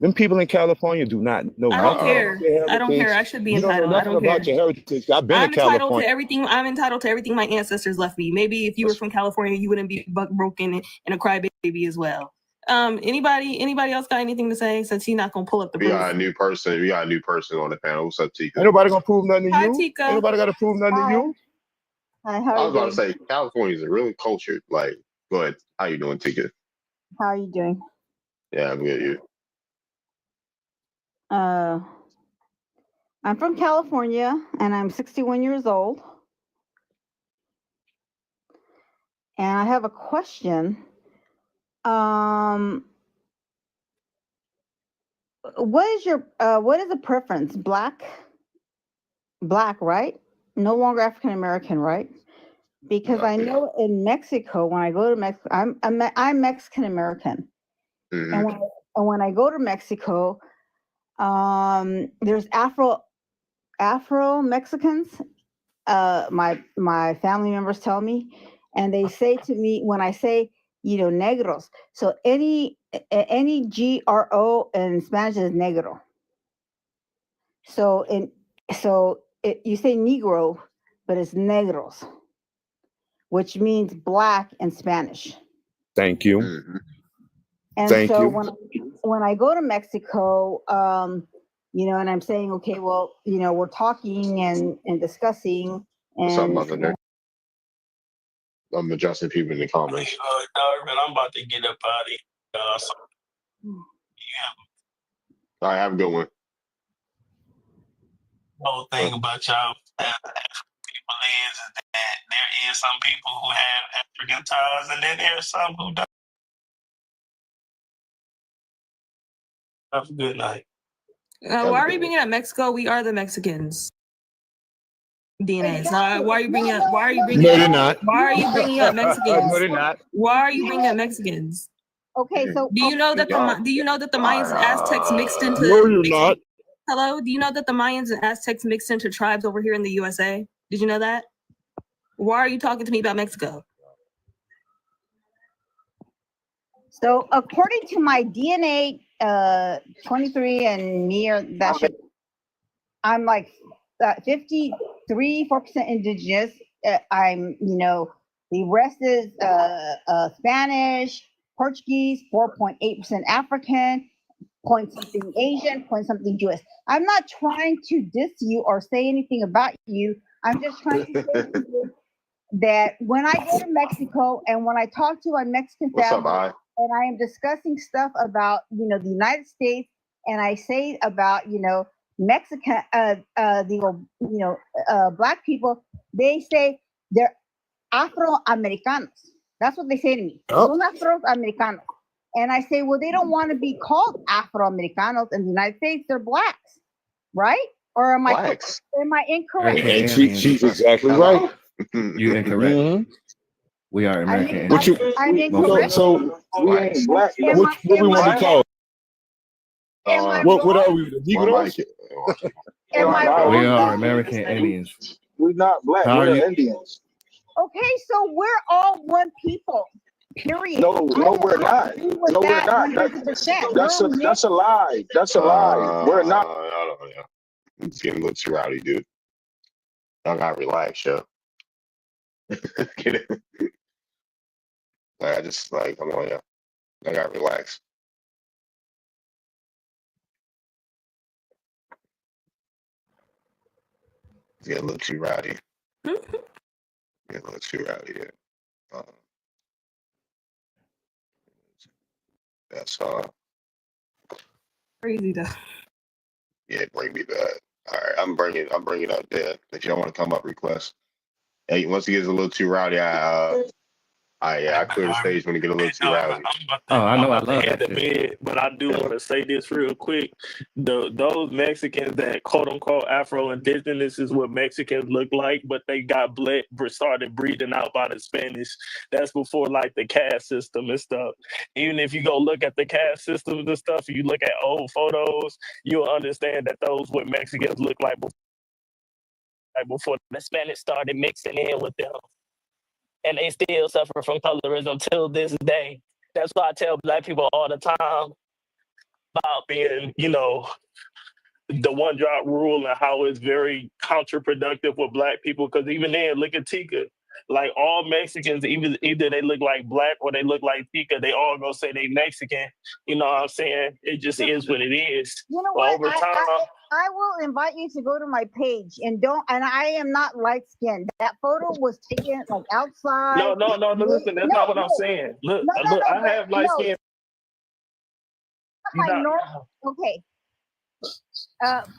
Them people in California do not know I don't nothing care. about their I don't care. heritage. I should be You don't know entitled. I nothing don't about care. your heritage. I've been I'm to entitled California. to everything. I'm entitled to everything my ancestors left me. Maybe if you were from California, you wouldn't be broken and a crybaby as well. Anybody else got anything to say? Since he's not gonna pull up the We proof. got a new person. We got a new person on the panel. What's up, Tika? Ain't nobody gonna prove nothing to Hi, you. Tika. Ain't nobody got to prove nothing to you. Hi, how I are was you about to doing? say California is a really cultured. Like, go ahead. How you doing, Tika? How are you doing? Yeah, I'm good. You? I'm from California and I'm 61 years old. And I have a question. What is the preference? Black, right? No longer African American, right? Because I know in Mexico, when I go to Mexico, I'm Mexican American, and when I go to Mexico, there's Afro Mexicans. My family members tell me, and they say to me when I say, negros. So any GRO in Spanish is negro. So you say negro, but it's negros, which means black in Spanish. Thank you. And Thank so you. when I go to Mexico, and I'm saying, okay, well, we're talking and discussing. What's up, And Mother Nick? I'm addressing people in the comments. Man, I'm about to get up out of here. So, All right, have a good one. the whole thing about y'all people is that there is some people who have African ties, and then there's some who don't. Have a good night. Why are you bringing up Mexico? We are the Mexicans. DNA. So why are you bringing up? Why are you bringing? No, up, they're not. Why are you bringing up Mexicans? No, they're not. Why are you bringing up Mexicans? Okay, so do you know that the Mayans and Aztecs mixed into? No, you're not. Hello, do you know that the Mayans and Aztecs mixed into tribes over here in the USA? Did you know that? Why are you talking to me about Mexico? So according to my DNA, 23 and me, or that shit, I'm like 4% indigenous. I'm, the rest is Spanish, Portuguese, 4.8% African, point something Asian, point something Jewish. I'm not trying to diss you or say anything about you. I'm just trying to say to you that when I go to Mexico and when I talk to my Mexican family, and I am discussing stuff about, the United States, and I say about, Mexican, black people, they say they're Afro-Americanos. That's what they say to me. Son Afro-Americanos. And I say, well, they don't want to be called Afro-Americanos in the United States. They're blacks, right? Or am I incorrect? And she's exactly right. You incorrect. Mm-hmm. We are American. I'm incorrect. So we ain't black. What we want to call? What are we? The Negroes? We are American Indians. We're not black. We're Indians. Okay, so we're all one people. Period. No, we're not. No, we're not. That's a lie. That's a lie. We're not. It's getting a little too rowdy, dude. I gotta relax, yo. Get it? I just come on, yo. I gotta relax. It's getting a little too rowdy. Getting a little too rowdy, yeah. That's Crazy though. Yeah, bring me back. All right, I'm bringing up there. If y'all want to come up, request. Hey, once it gets a little too rowdy, I Yeah, I clear the stage when you get a little too rowdy. I know I I'm about love to hit that the shit. bed, but I do want to say this real quick. Those Mexicans that quote unquote Afro indigenous is what Mexicans look like, but they got started breeding out by the Spanish. That's before like the caste system and stuff. Even if you go look at the caste systems and stuff, you look at old photos, you'll understand that those what Mexicans look like before the Spanish started mixing in with them. And they still suffer from colorism till this day. That's why I tell black people all the time about being, the one drop rule and how it's very counterproductive with black people. Because even then, look at Tika. Like all Mexicans, either they look like black or they look like Tika. They all gonna say they Mexican. You know what I'm saying? It just is what it is. You know But what? over time, I will invite you to go to my page and I am not light skinned. That photo was taken like outside. no, listen, that's not what I'm saying. Look, I have light skin. Okay.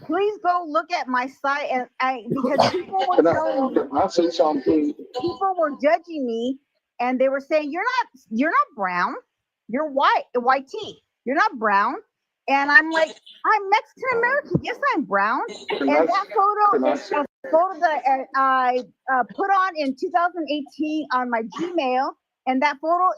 Please go look at my site because people were telling me, I'll say something. people were judging me and they were saying you're not brown, you're white tea, you're not brown. And I'm like, I'm Mexican American. Yes, I'm brown. And that photo is a photo that I put on in 2018 on my Gmail. And that photo,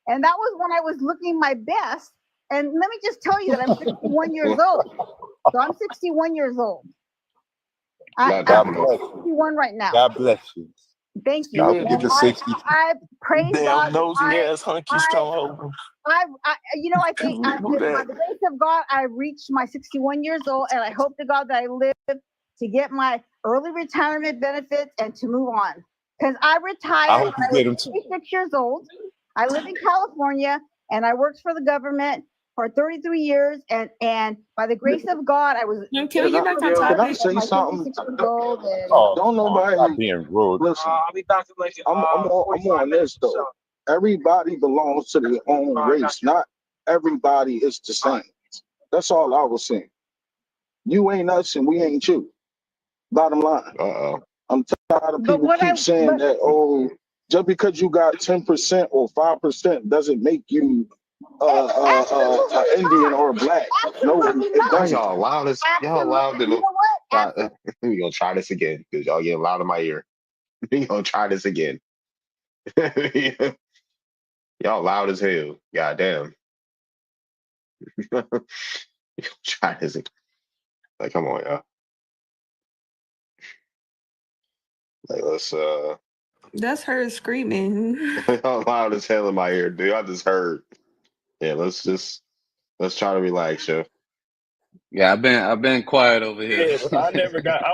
and that was when I was looking my best. And let me just tell you that I'm 61 years old. So I'm 61 years old. I'm 61 right now. God bless you. Thank you. I'll give you 60. I praise God. Nosy ass hunkies come over. I think by the grace of God, I reached my 61 years old, and I hope to God that I live to get my early retirement benefits and to move on. Because I retired when I was 26 years old. I live in California, and I worked for the government for 33 years, and by the grace of God, I was. Can we get back on topic? Can I say something? Don't nobody being rude. Listen, I'm on this though. Everybody belongs to their own race. Not everybody is the same. That's all I was saying. You ain't us and we ain't you. Bottom line. I'm tired of people keep saying that, just because you got 10% or 5% doesn't make you Indian or black. No, it doesn't. Y'all loud to we gonna try this again because y'all getting loud in my ear. We gonna try this again. Y'all loud as hell. Goddamn. Try this again. Like, come on, y'all. Like, let's That's her screaming. y'all loud as hell in my ear, dude. I just heard. Yeah, let's try to relax, yo. Yeah, I've been quiet over here. Yeah, but I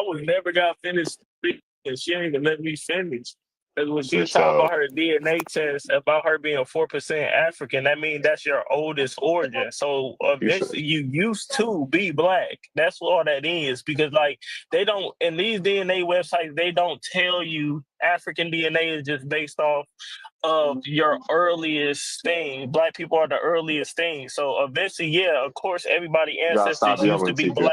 was never got finished speaking. She ain't even let me finish. Because when she was talking about her DNA test, about her being 4% African, that means that's your oldest origin. So eventually you used to be black. That's all that is. Because like they don't in these DNA websites, they don't tell you African DNA is just based off of your earliest thing. Black people are the earliest thing. So eventually, yeah, of course, everybody ancestors used to be black.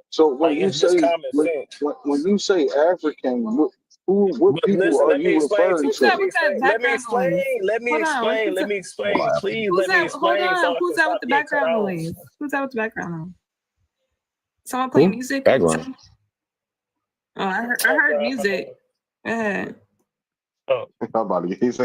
So when Like you it's just say common sense. when you say African, what people Listen, are let me you explain. referring Who's that to? with that Let me background explain. noise? Let me Hold on, explain. Let me explain. Please Who's let me that? Hold explain. So on. I Who's can that stop with the getting cut background off. noise? Who's that with the background noise? Someone play music? Background. Oh, I heard music. Go ahead. Oh. I'm about to get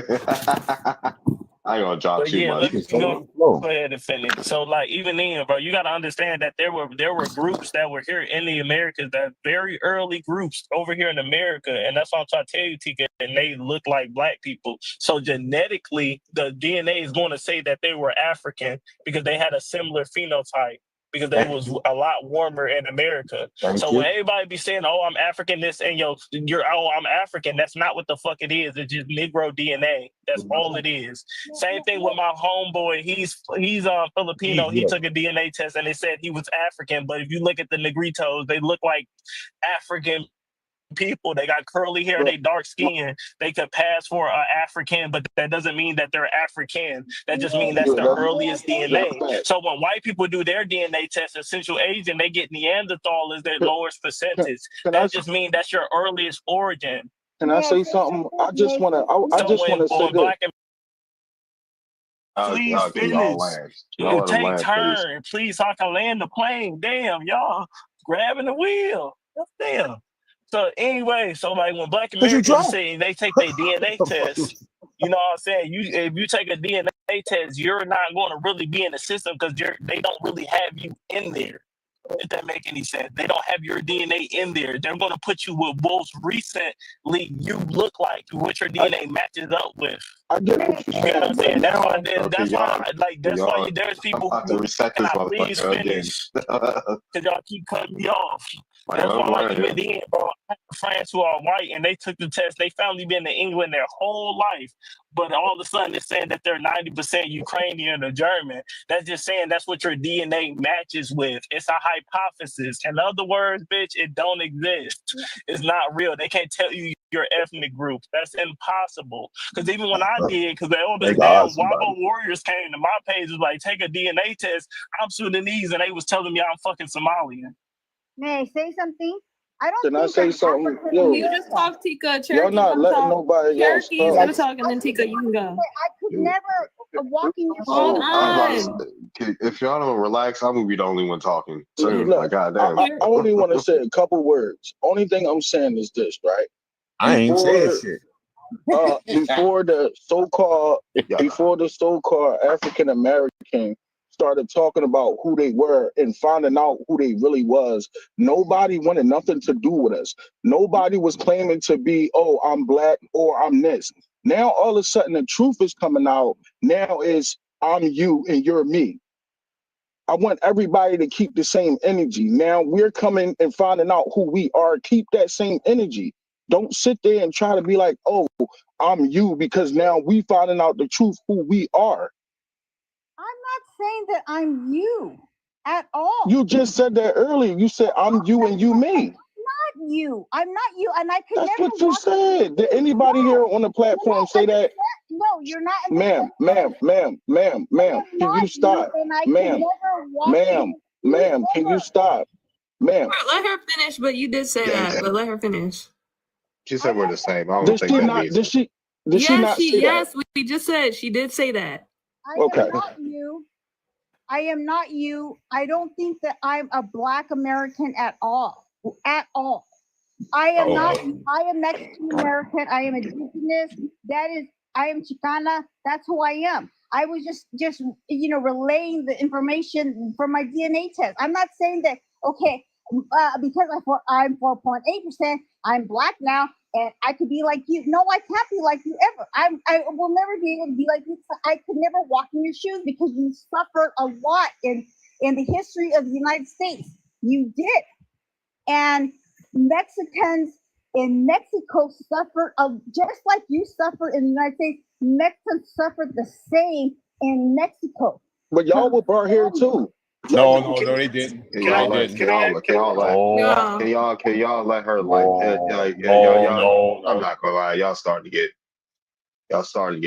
I ain't gonna drop But too yeah, much. go ahead and finish. So like even then, bro, you gotta understand that there were groups that were here in the Americas, that very early groups over here in America, and that's what I'm trying to tell you, Tika, and they look like black people. So genetically, the DNA is going to say that they were African because they had a similar phenotype. Because they was a lot warmer in America. So when everybody be saying, "Oh, I'm African," this and I'm African, that's not what the fuck it is. It's just Negro DNA. That's all it is. Same thing with my homeboy. He's Filipino. He took a DNA test and they said he was African. But if you look at the Negritos, they look like African people. They got curly hair, they dark skin. They could pass for an African, but that doesn't mean that they're African. That just means that's the earliest DNA. So when white people do their DNA test in Central Asian, they get Neanderthal as their lowest percentage. That just means that's your earliest origin. Can I say something? I just want to say when this. black and please Can y'all finish. land? Y'all let them Take land, please. turn, please, so I can land the plane. Damn, y'all grabbing the wheel. Damn. So anyway, so like when Black Americans say they take their DNA test, you know what I'm saying? If you take a DNA test, you're not going to really be in the system because they don't really have you in there. If that make any sense, they don't have your DNA in there. They're going to put you with most recently you look like, what your DNA matches up with. I get what You get what I'm saying? That's why. That's why y'all, there's I'm people about to who reset can this I please motherfucker again. finish? Because y'all keep cutting me off. Like, That's why, I'm like learning. even then, bro, I have friends who are white and they took the test. They finally been to England their whole life, but all of a sudden it's saying that they're 90% Ukrainian or German. That's just saying that's what your DNA matches with. It's a hypothesis. In other words, bitch, it don't exist. It's not real. They can't tell you your ethnic group. That's impossible. Because even when I did, because all They the got damn somebody. Wabo Warriors came to my page, was like, take a DNA test. I'm Sudanese, and they was telling me I'm fucking Somalian. May I say something? I don't Can I think say that something? African Yo, You just talk, Tika. y'all Cherokee not gonna letting talk. nobody else Cherokee's talk. gonna talk, and then Tika, you can go. I could never walk in your Hold shoes. I was on. about to, if y'all don't relax, I'm gonna be the only one talking soon. Look, Like, goddamn. I only want to say a couple words. Only thing I'm saying is this, right? I ain't said shit. Before the so-called African American started talking about who they were and finding out who they really was, nobody wanted nothing to do with us. Nobody was claiming to be, oh, I'm black or I'm this. Now all of a sudden the truth is coming out. Now is I'm you and you're me. I want everybody to keep the same energy. Now we're coming and finding out who we are. Keep that same energy. Don't sit there and try to be like, oh, I'm you, because now we finding out the truth who we are. I'm not saying that I'm you at all. You just said that earlier. You said I'm you and you me. Not you. I'm not you, and I could That's never. what you said. Did anybody here on the platform say that? No, you're not. Ma'am, can you stop? Ma'am, can you stop? Ma'am. Let her finish, but you did say that. But let her finish. She said we're the same. I don't Did think she that not? means. Did she not say that? Yes, we just said she did say that. I am not you. I am not you. I don't think that I'm a Black American at all. At all. I am not. I am Mexican American. I am indigenous. I am Chicana. That's who I am. I was just relaying the information from my DNA test. I'm not saying that because I'm 4.8%, I'm Black now, and I could be like you. No, I can't be like you ever. I will never be able to be like you. I could never walk in your shoes because you suffered a lot in the history of the United States. You did, and Mexicans in Mexico suffered just like you suffered in the United States. Mexicans suffered the same in Mexico. But y'all were brought here too. No, they didn't. Can y'all let her No. I'm not gonna lie, y'all starting to get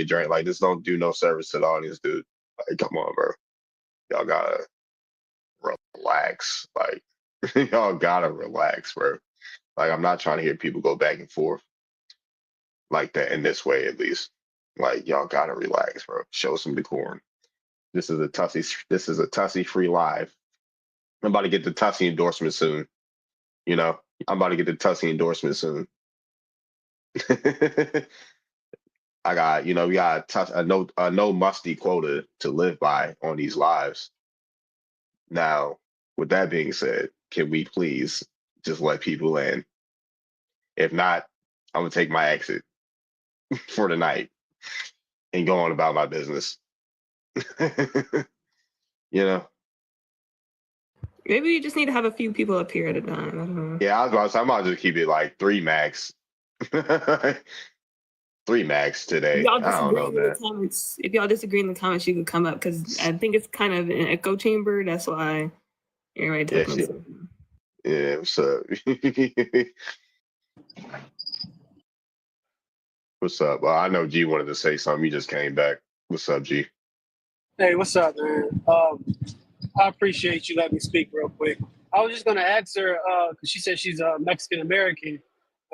drained. Like, this don't do no service to the audience, dude. Like, come on, bro. Y'all gotta relax. Like, y'all gotta relax, bro. Like, I'm not trying to hear people go back and forth like that in this way, at least. Like, y'all gotta relax, bro. Show some decorum. This is a Tussie free live. I'm about to get the Tussie endorsement soon. You know, I'm about to get the Tussie endorsement soon. I got, we got a no musty quota to live by on these lives. Now, with that being said, can we please just let people in? If not, I'm gonna take my exit for the night and go on about my business. Maybe you just need to have a few people up here at a time. I don't know. Yeah, I was about to say, I might just keep it like 3 max. 3 max today. Y'all I don't know, disagree in man. the comments. If y'all disagree in the comments, you can come up because I think it's kind of an echo chamber. That's why everybody took myself. Yeah, what's up? What's up? Well, I know G wanted to say something. He just came back. What's up, G? Hey, what's up, man? I appreciate you letting me speak real quick. I was just gonna ask her because she said she's Mexican American.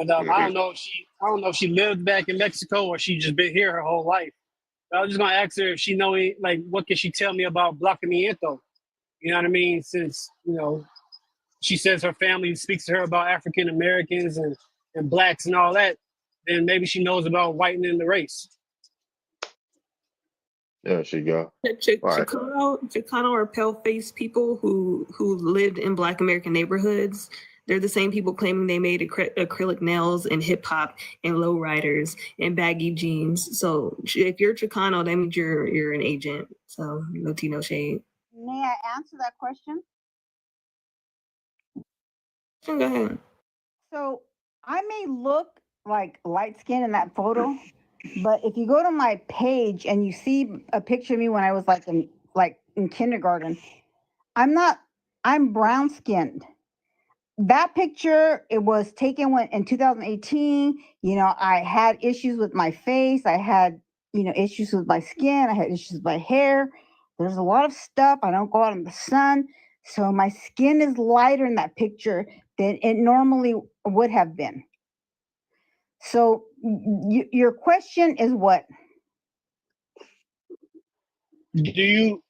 And I don't know if she lived back in Mexico or she just been here her whole life. But I was just gonna ask her if she know like what can she tell me about Blanquimiento? You know what I mean? Since she says her family speaks to her about African Americans and blacks and all that, then maybe she knows about whitening the race. There she go. All right. Chicano or pale-faced people who lived in Black American neighborhoods. They're the same people claiming they made acrylic nails and hip hop and lowriders and baggy jeans. So if you're Chicano, that means you're an agent. So Latino shade. May I answer that question? Go ahead. So I may look like light skin in that photo, but if you go to my page and you see a picture of me when I was in kindergarten, I'm brown skinned. That picture, it was taken in 2018. I had issues with my face. I had, issues with my skin. I had issues with my hair. There's a lot of stuff. I don't go out in the sun. So my skin is lighter in that picture than it normally would have been. So your question is what? Do you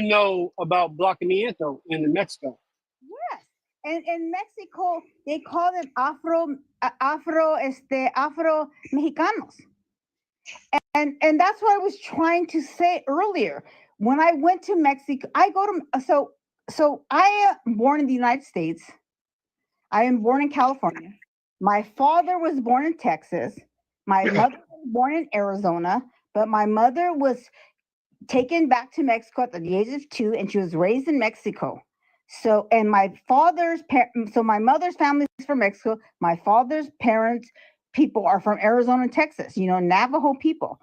know about Blanquimiento in Mexico? Yes. And in Mexico, they call them Afro Mexicanos. And that's what I was trying to say earlier. When I went to Mexico, so I am born in the United States. I am born in California. My father was born in Texas. My mother was born in Arizona, but my mother was taken back to Mexico at the age of 2, and she was raised in Mexico. So, and my mother's family is from Mexico. My father's parents, people are from Arizona and Texas, Navajo people.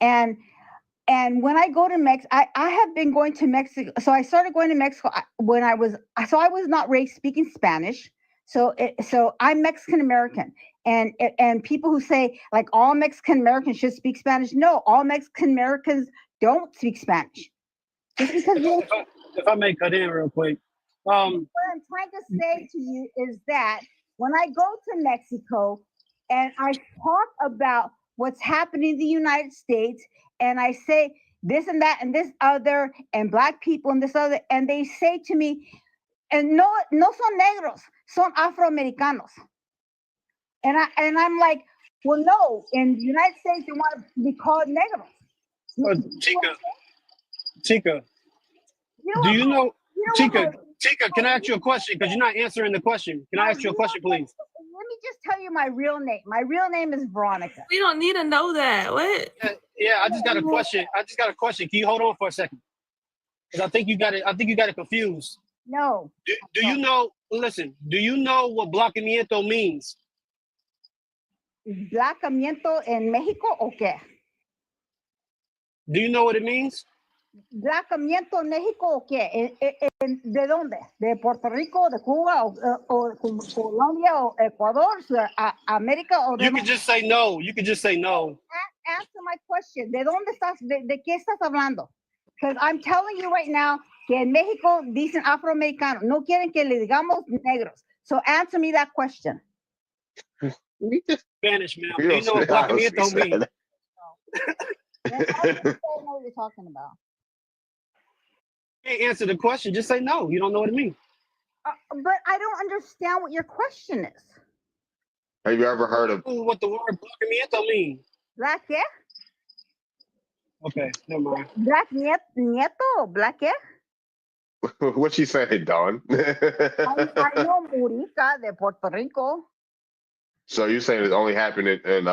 And when I go to Mexico, I have been going to Mexico. So I started going to Mexico when I was not raised speaking Spanish. So I'm Mexican American. And people who say like all Mexican Americans should speak Spanish. No, all Mexican Americans don't speak Spanish. Just because if I may cut in real quick. What I'm trying to say to you is that when I go to Mexico and I talk about what's happening in the United States, and I say this and that and this other, and black people and this other, and they say to me, and no son negros, son afroamericanos. And I'm like, well, no, in the United States they want to be called negros. Chica, do you know, Chica, can I ask you a question? Because you're not answering the question. Can I ask you a question, please? Let me just tell you my real name. My real name is Veronica. We don't need to know that. What? Yeah, I just got a question. Can you hold on for a second? Because I think you got it confused. No. Do you know? Listen. Do you know what Blanquimiento means? ¿Blanquimiento en México o qué? Do you know what it means? ¿Blanquimiento en México o qué? ¿De dónde? ¿De Puerto Rico, de Cuba, o Colombia, o Ecuador, América? O you could just say no. You could just say no. Answer my question. ¿De dónde estás? ¿De qué estás hablando? Because I'm telling you right now que en México dicen afroamericano. No quieren que le digamos negros. So answer me that question. Spanish, man. Do you know what Blanquimiento means? I don't know what you're talking about. You can't answer the question. Just say no. You don't know what it means. But I don't understand what your question is. Have you ever heard of what the word Blanquimiento means? Black qué? Okay, never mind. Black nieto? Black qué? What she said, Dawn? I know Murica de Puerto Rico. So you saying it only happened in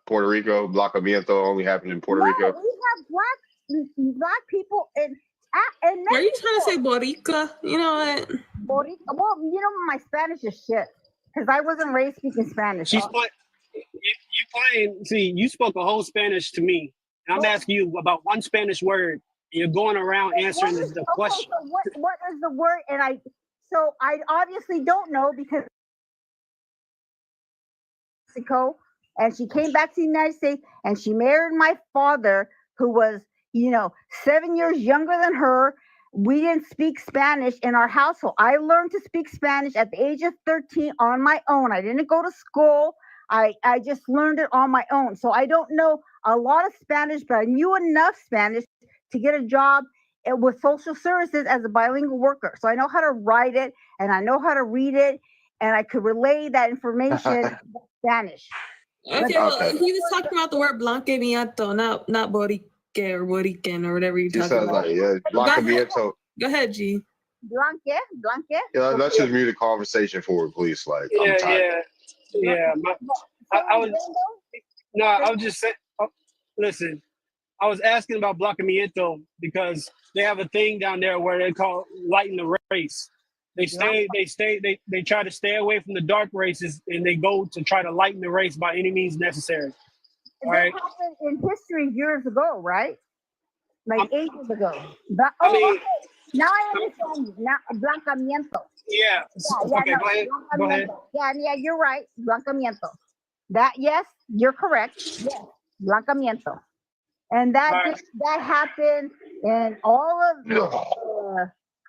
Puerto Rico? Blanquimiento only happened in Puerto Rico? We have black people in Mexico. Were you trying to say Borica? You know what? Borica. Well, my Spanish is shit because I wasn't raised speaking Spanish. She's playing. See, you spoke a whole Spanish to me, and I'm asking you about one Spanish word. And you're going around answering the question. So what is the word? And I obviously don't know because Mexico, and she came back to the United States, and she married my father, who was 7 years younger than her, we didn't speak Spanish in our household. I learned to speak Spanish at the age of 13 on my own. I didn't go to school. I just learned it on my own. So I don't know a lot of Spanish, but I knew enough Spanish to get a job with social services as a bilingual worker. So I know how to write it and I know how to read it, and I could relay that information in Spanish. Okay, well, he was talking about the word blanqueamiento, not borique or borican or whatever you're talking about. Blanqueamiento. Go ahead, G. Blanque. Yeah, let's just mute the conversation forward, please. Like, I'm tired. I was just saying. Listen, I was asking about blanqueamiento because they have a thing down there where they call lighten the race. They try to stay away from the dark races, and they go to try to lighten the race by any means necessary. That happened in history years ago, right? Like ages ago. Okay. Now I understand you. Now, blanqueamiento. Yeah. Okay, go ahead. Yeah, you're right. Blanqueamiento. That, yes, you're correct. Yes, blanqueamiento. And that happened in all of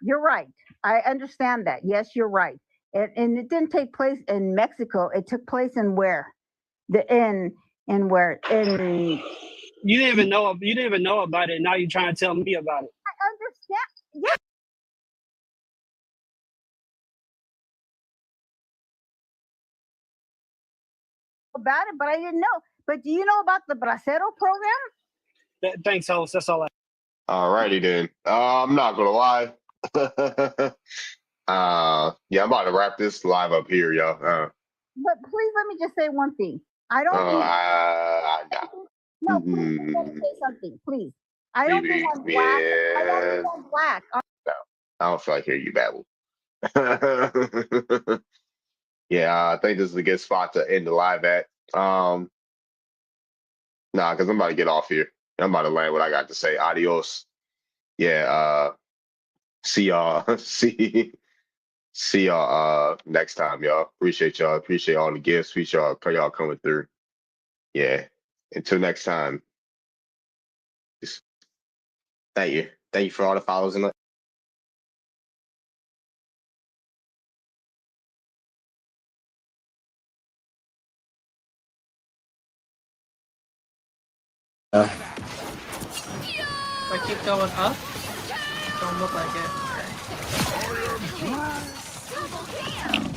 you're right. I understand that. Yes, you're right. And it didn't take place in Mexico. It took place in where? In You didn't even know about it. Now you're trying to tell me about it. I understand. Yeah. About it, but I didn't know. But do you know about the Bracero program? Thanks, host. That's all. All righty then. I'm not gonna lie. Yeah, I'm about to wrap this live up here, y'all. But please let me just say one thing. I don't think. No, please let me say something, please. I don't think I'm black. I don't think I'm black. No, I don't feel like hearing you babble. Yeah, I think this is a good spot to end the live at. Nah, because I'm about to get off here. I'm about to land what I got to say. Adios. Yeah, see y'all. See y'all next time, y'all. Appreciate y'all. Appreciate all the gifts. Appreciate y'all coming through. Yeah. Until next time. Thank you. Thank you for all the follows and I keep going up. Don't look like it. Okay.